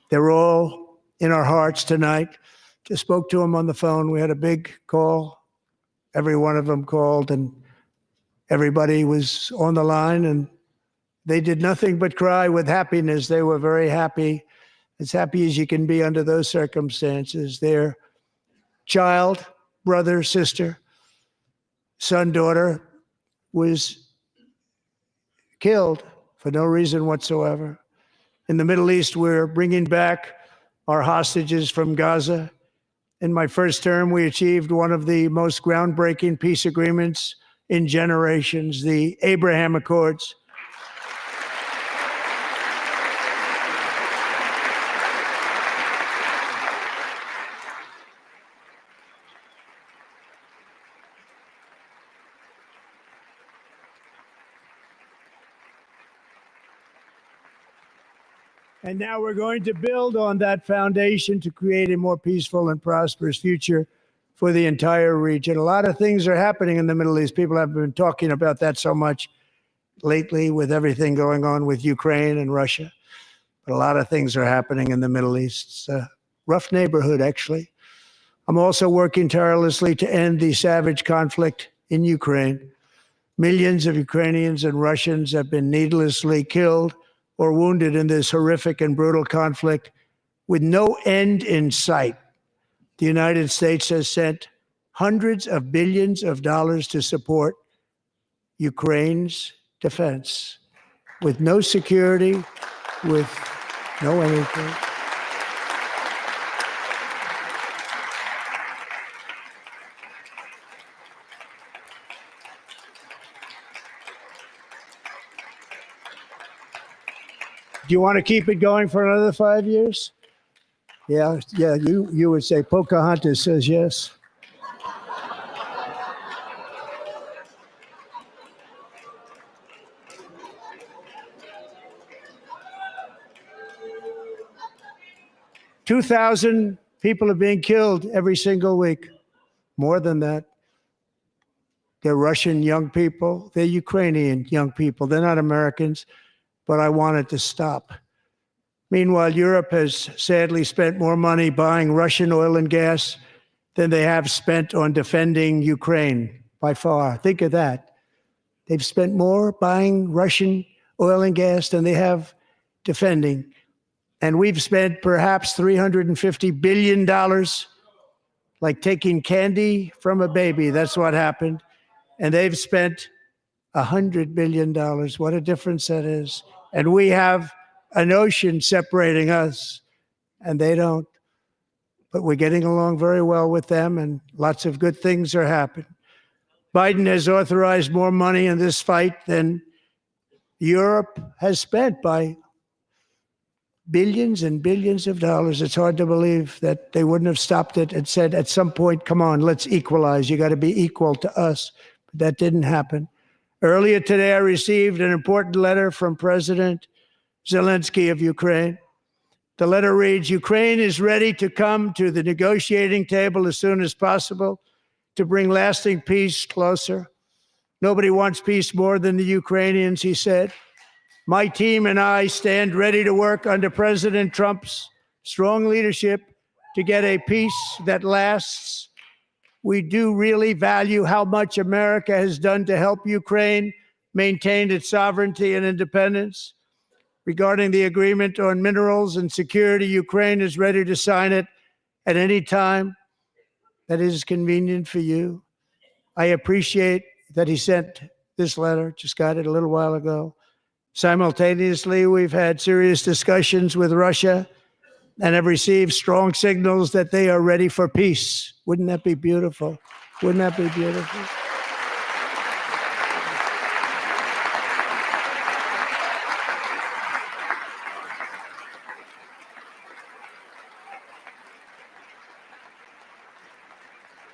they're all in our hearts tonight. Just spoke to them on the phone. We had a big call. Every one of them called, and Everybody was on the line, and they did nothing but cry with happiness. They were very happy, as happy as you can be under those circumstances. Their child, brother, sister, son, daughter was killed for no reason whatsoever. In the Middle East, we're bringing back our hostages from Gaza. In my first term, we achieved one of the most groundbreaking peace agreements in generations, the Abraham Accords. And now we're going to build on that foundation to create a more peaceful and prosperous future for the entire region. A lot of things are happening in the Middle East. People have been talking about that so much lately with everything going on with Ukraine and Russia. But a lot of things are happening in the Middle East. It's a rough neighborhood, actually. I'm also working tirelessly to end the savage conflict in Ukraine. Millions of Ukrainians and Russians have been needlessly killed or wounded in this horrific and brutal conflict with no end in sight. The United States has sent hundreds of billions of dollars to support Ukraine's defense with no security, with no anything. Do you want to keep it going for another 5 years? Yeah, you would say Pocahontas says yes. $2,000 people are being killed every single week. More than that. They're Russian young people. They're Ukrainian young people. They're not Americans, but I want it to stop. Meanwhile, Europe has sadly spent more money buying Russian oil and gas than they have spent on defending Ukraine, by far. Think of that. They've spent more buying Russian oil and gas than they have defending. And we've spent perhaps $350 billion, like taking candy from a baby. That's what happened. And they've spent $100 billion. What a difference that is. And we have an ocean separating us, and they don't. But we're getting along very well with them, and lots of good things are happening. Biden has authorized more money in this fight than Europe has spent by billions and billions of dollars. It's hard to believe that they wouldn't have stopped it and said at some point, come on, let's equalize. You got to be equal to us. But that didn't happen. Earlier today, I received an important letter from President Zelensky of Ukraine. The letter reads, Ukraine is ready to come to the negotiating table as soon as possible to bring lasting peace closer. Nobody wants peace more than the Ukrainians, he said. My team and I stand ready to work under President Trump's strong leadership to get a peace that lasts. We do really value how much America has done to help Ukraine maintain its sovereignty and independence. Regarding the agreement on minerals and security, Ukraine is ready to sign it at any time that is convenient for you. I appreciate that he sent this letter, just got it a little while ago. Simultaneously, we've had serious discussions with Russia and have received strong signals that they are ready for peace. Wouldn't that be beautiful? Wouldn't that be beautiful?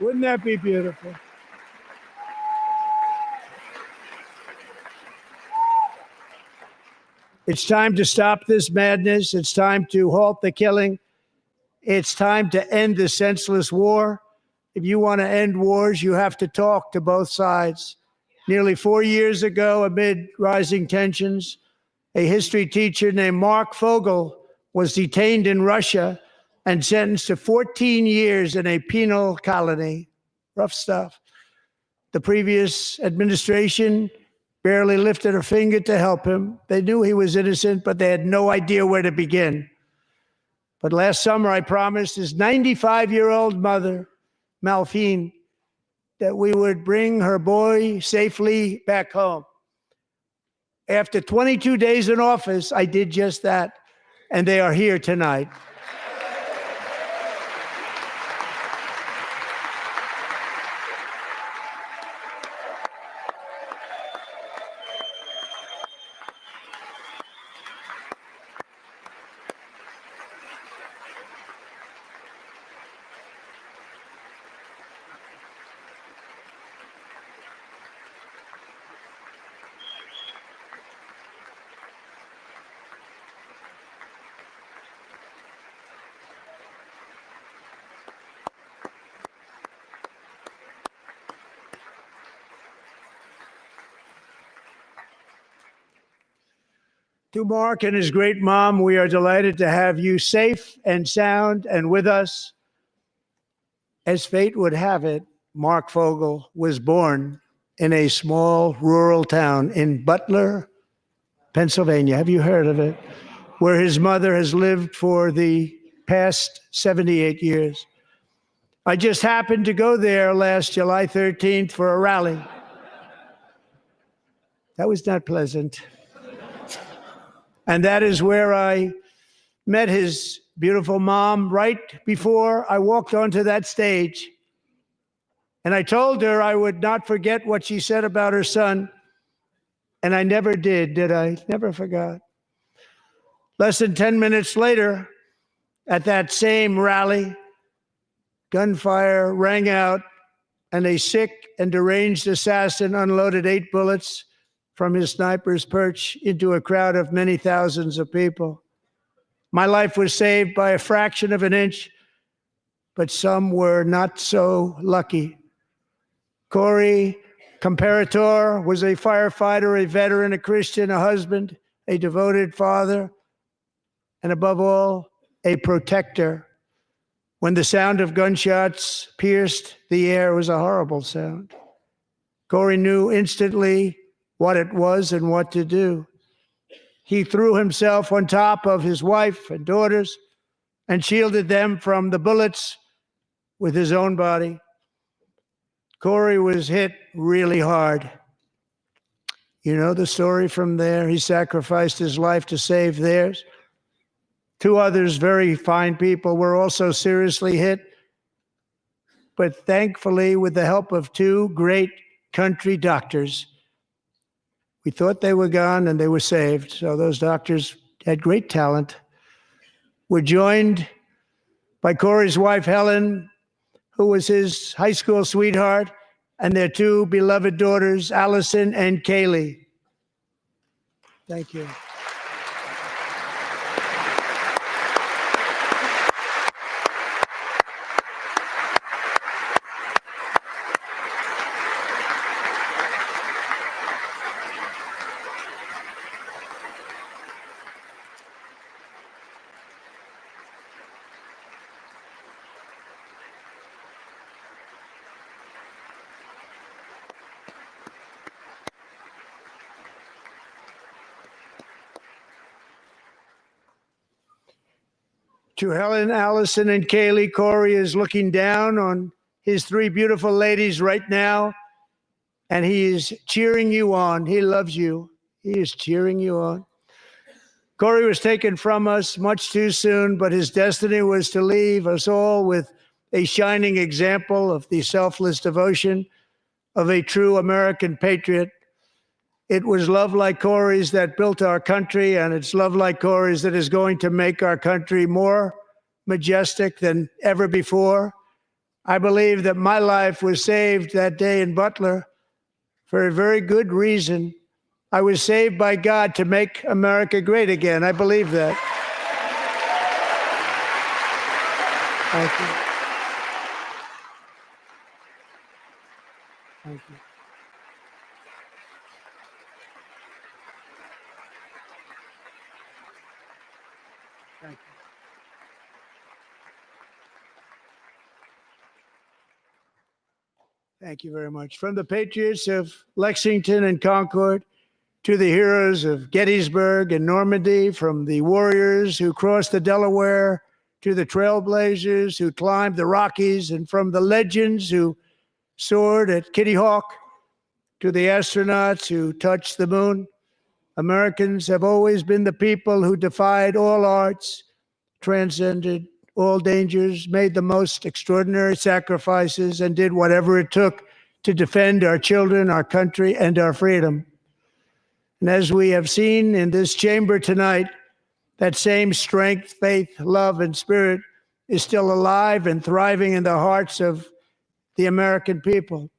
Wouldn't that be beautiful? It's time to stop this madness. It's time to halt the killing. It's time to end the senseless war. If you want to end wars, you have to talk to both sides. Nearly 4 years ago, amid rising tensions, a history teacher named Mark Fogel was detained in Russia and sentenced to 14 years in a penal colony. Rough stuff. The previous administration barely lifted a finger to help him. They knew he was innocent, but they had no idea where to begin. But last summer, I promised his 95-year-old mother, Malphine, that we would bring her boy safely back home. After 22 days in office, I did just that, and they are here tonight. To Mark and his great mom, we are delighted to have you safe and sound and with us. As fate would have it, Mark Fogel was born in a small rural town in Butler, Pennsylvania. Have you heard of it? Where his mother has lived for the past 78 years. I just happened to go there last July 13th for a rally. That was not pleasant. And that is where I met his beautiful mom right before I walked onto that stage. And I told her I would not forget what she said about her son. And I never did I? Never forgot. Less than 10 minutes later, at that same rally, gunfire rang out, and a sick and deranged assassin unloaded 8 bullets from his sniper's perch into a crowd of many thousands of people. My life was saved by a fraction of an inch, but some were not so lucky. Corey Comparator was a firefighter, a veteran, a Christian, a husband, a devoted father, and above all, a protector. When the sound of gunshots pierced the air, it was a horrible sound. Corey knew instantly what it was and what to do. He threw himself on top of his wife and daughters and shielded them from the bullets with his own body. Corey was hit really hard. You know the story from there. He sacrificed his life to save theirs. 2 others, very fine people, were also seriously hit. But thankfully, with the help of 2 great country doctors, we thought they were gone and they were saved. So those doctors had great talent. We're joined by Corey's wife, Helen, who was his high school sweetheart, and their 2 beloved daughters, Allison and Kaylee. Thank you. To Helen, Allison, and Kaylee, Corey is looking down on his 3 beautiful ladies right now, and he is cheering you on. He loves you. He is cheering you on. Corey was taken from us much too soon, but his destiny was to leave us all with a shining example of the selfless devotion of a true American patriot. It was love like Corey's that built our country, and it's love like Corey's that is going to make our country more majestic than ever before. I believe that my life was saved that day in Butler for a very good reason. I was saved by God to make America great again. I believe that. Thank you. Thank you. Thank you. Thank you very much. From the patriots of Lexington and Concord to the heroes of Gettysburg and Normandy, from the warriors who crossed the Delaware to the trailblazers who climbed the Rockies, and from the legends who soared at Kitty Hawk to the astronauts who touched the moon, Americans have always been the people who defied all odds, transcended all dangers, made the most extraordinary sacrifices, and did whatever it took to defend our children, our country, and our freedom. And as we have seen in this chamber tonight, that same strength, faith, love, and spirit is still alive and thriving in the hearts of the American people.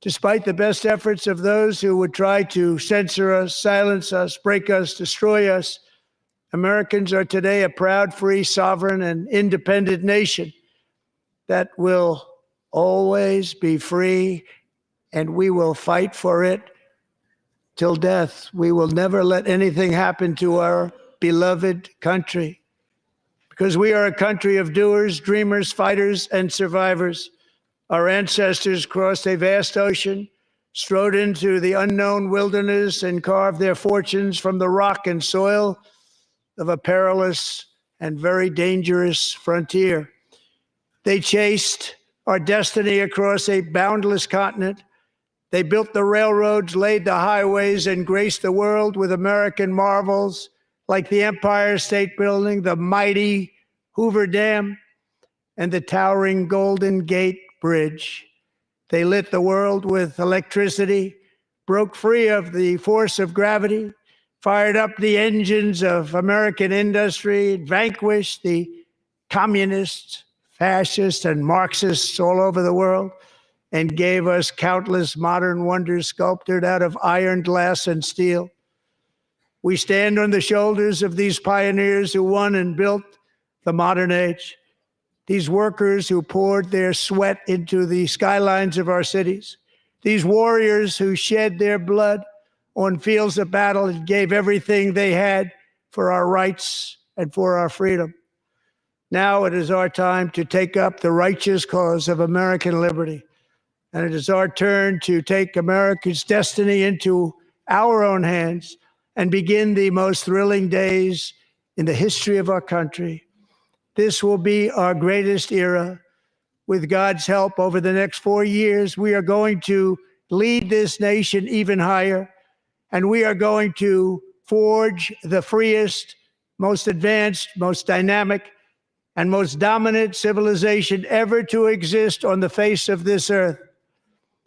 Despite the best efforts of those who would try to censor us, silence us, break us, destroy us, Americans are today a proud, free, sovereign, and independent nation that will always be free, and we will fight for it till death. We will never let anything happen to our beloved country, because we are a country of doers, dreamers, fighters, and survivors. Our ancestors crossed a vast ocean, strode into the unknown wilderness, and carved their fortunes from the rock and soil of a perilous and very dangerous frontier. They chased our destiny across a boundless continent. They built the railroads, laid the highways, and graced the world with American marvels like the Empire State Building, the mighty Hoover Dam, and the towering Golden Gate Bridge. They lit the world with electricity, broke free of the force of gravity, fired up the engines of American industry, vanquished the communists, fascists, and Marxists all over the world, and gave us countless modern wonders sculptured out of iron, glass, and steel. We stand on the shoulders of these pioneers who won and built the modern age. These workers who poured their sweat into the skylines of our cities. These warriors who shed their blood on fields of battle and gave everything they had for our rights and for our freedom. Now it is our time to take up the righteous cause of American liberty. And it is our turn to take America's destiny into our own hands and begin the most thrilling days in the history of our country. This will be our greatest era. With God's help, over the next 4 years, we are going to lead this nation even higher, and we are going to forge the freest, most advanced, most dynamic, and most dominant civilization ever to exist on the face of this earth.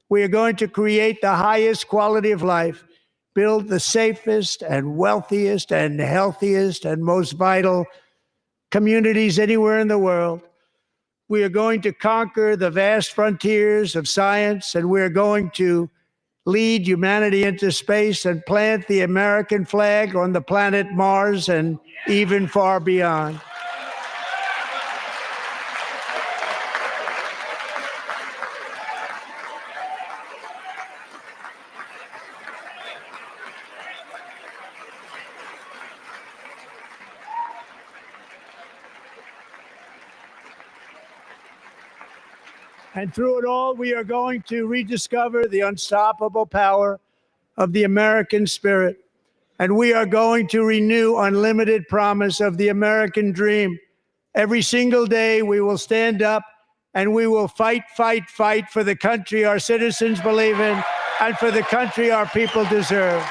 We are going to create the highest quality of life, build the safest and wealthiest and healthiest and most vital communities anywhere in the world. We are going to conquer the vast frontiers of science, and we are going to lead humanity into space and plant the American flag on the planet Mars and even far beyond. And through it all, we are going to rediscover the unstoppable power of the American spirit. And we are going to renew unlimited promise of the American dream. Every single day, we will stand up and we will fight, fight, fight for the country our citizens believe in and for the country our people deserve.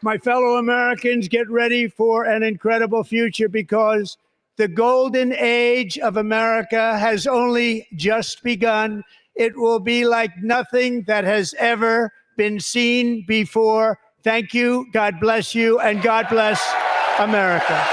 My fellow Americans, get ready for an incredible future, because the golden age of America has only just begun. It will be like nothing that has ever been seen before. Thank you. God bless you, and God bless America.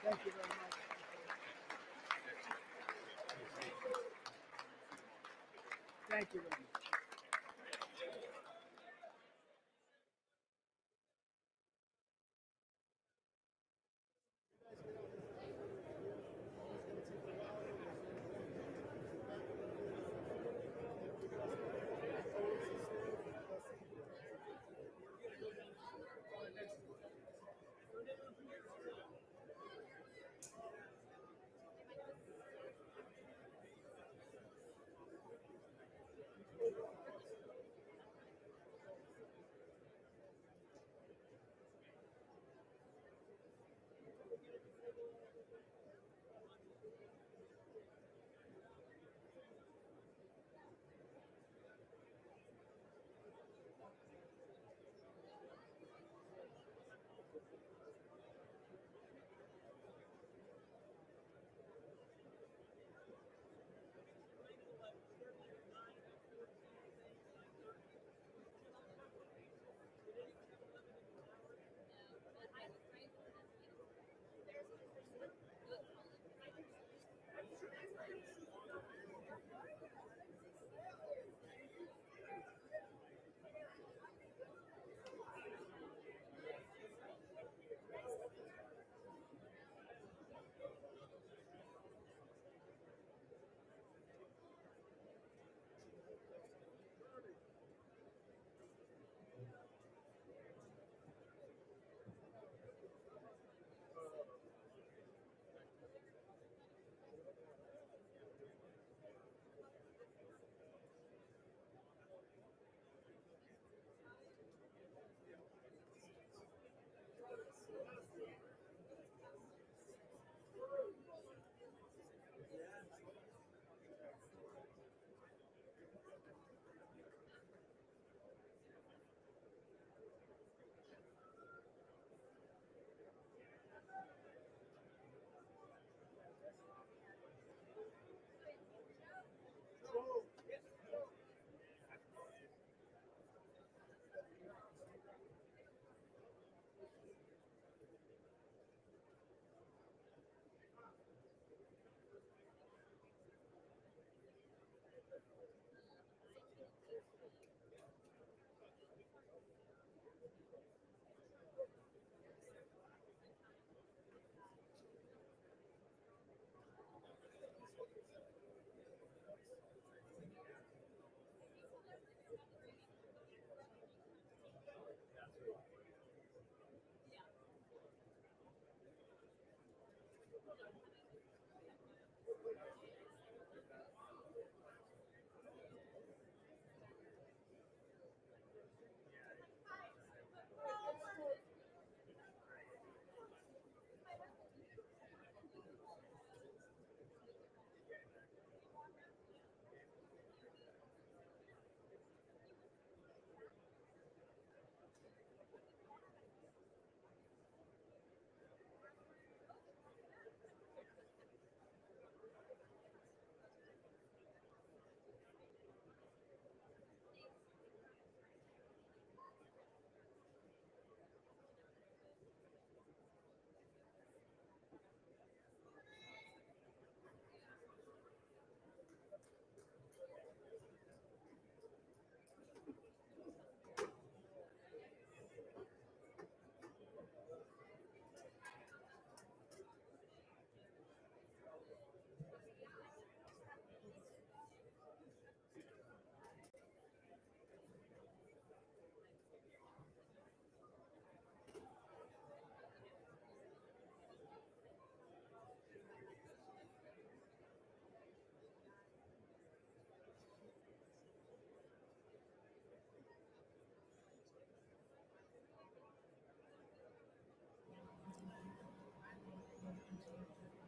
Thank you very much. Thank you very much.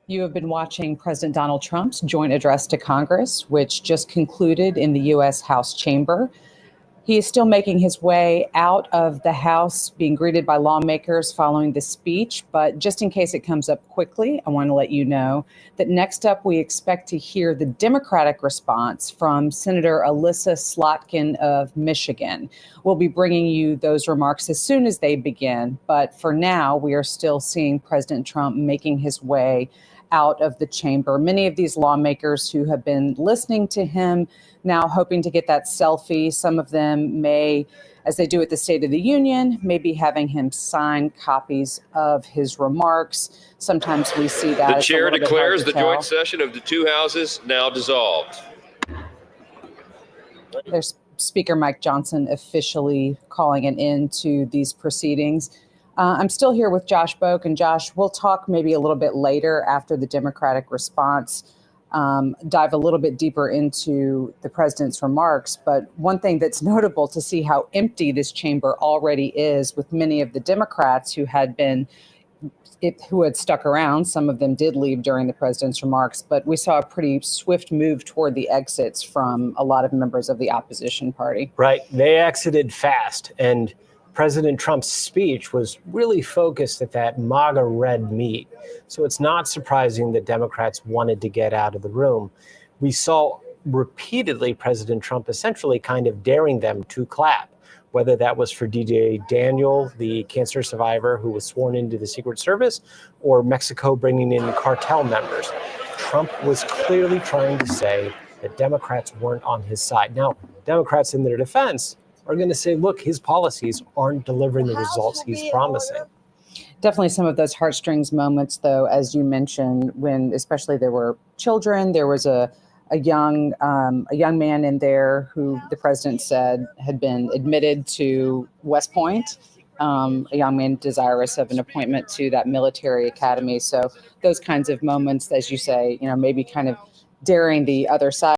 You have been watching President Donald Trump's joint address to Congress, which just concluded in the U.S. House chamber. He is still making his way out of the House, being greeted by lawmakers following the speech. But just in case it comes up quickly, I want to let you know that next up, we expect to hear the Democratic response from Senator Alyssa Slotkin of Michigan. We'll be bringing you those remarks as soon as they begin. But for now, we are still seeing President Trump making his way out of the chamber. Many of these lawmakers who have been listening to him now hoping to get that selfie. Some of them may, as they do at the State of the Union, may be having him sign copies of his remarks. Sometimes we see that. The It's a chair little bit hard declares to the tell. joint session of the two houses now dissolved. There's Speaker Mike Johnson officially calling an end to these proceedings. I'm still here with Josh Boak, and Josh, we'll talk maybe a little bit later after the Democratic response, dive a little bit deeper into the president's remarks. But one thing that's notable to see how empty this chamber already is, with many of the Democrats who had stuck around. Some of them did leave during the president's remarks, but we saw a pretty swift move toward the exits from a lot of members of the opposition party. Right. They exited fast. And President Trump's speech was really focused at that MAGA red meat. So it's not surprising that Democrats wanted to get out of the room. We saw repeatedly President Trump essentially kind of daring them to clap, whether that was for DJ Daniel, the cancer survivor who was sworn into the Secret Service, or Mexico bringing in cartel members. Trump was clearly trying to say that Democrats weren't on his side. Now, Democrats in their defense are going to say, look, his policies aren't delivering the results he's promising. Definitely some of those heartstrings moments, though, as you mentioned, when especially there were children. There was a young man in there who the president said had been admitted to West Point, a young man desirous of an appointment to that military academy. So those kinds of moments, as you say, maybe kind of daring the other side.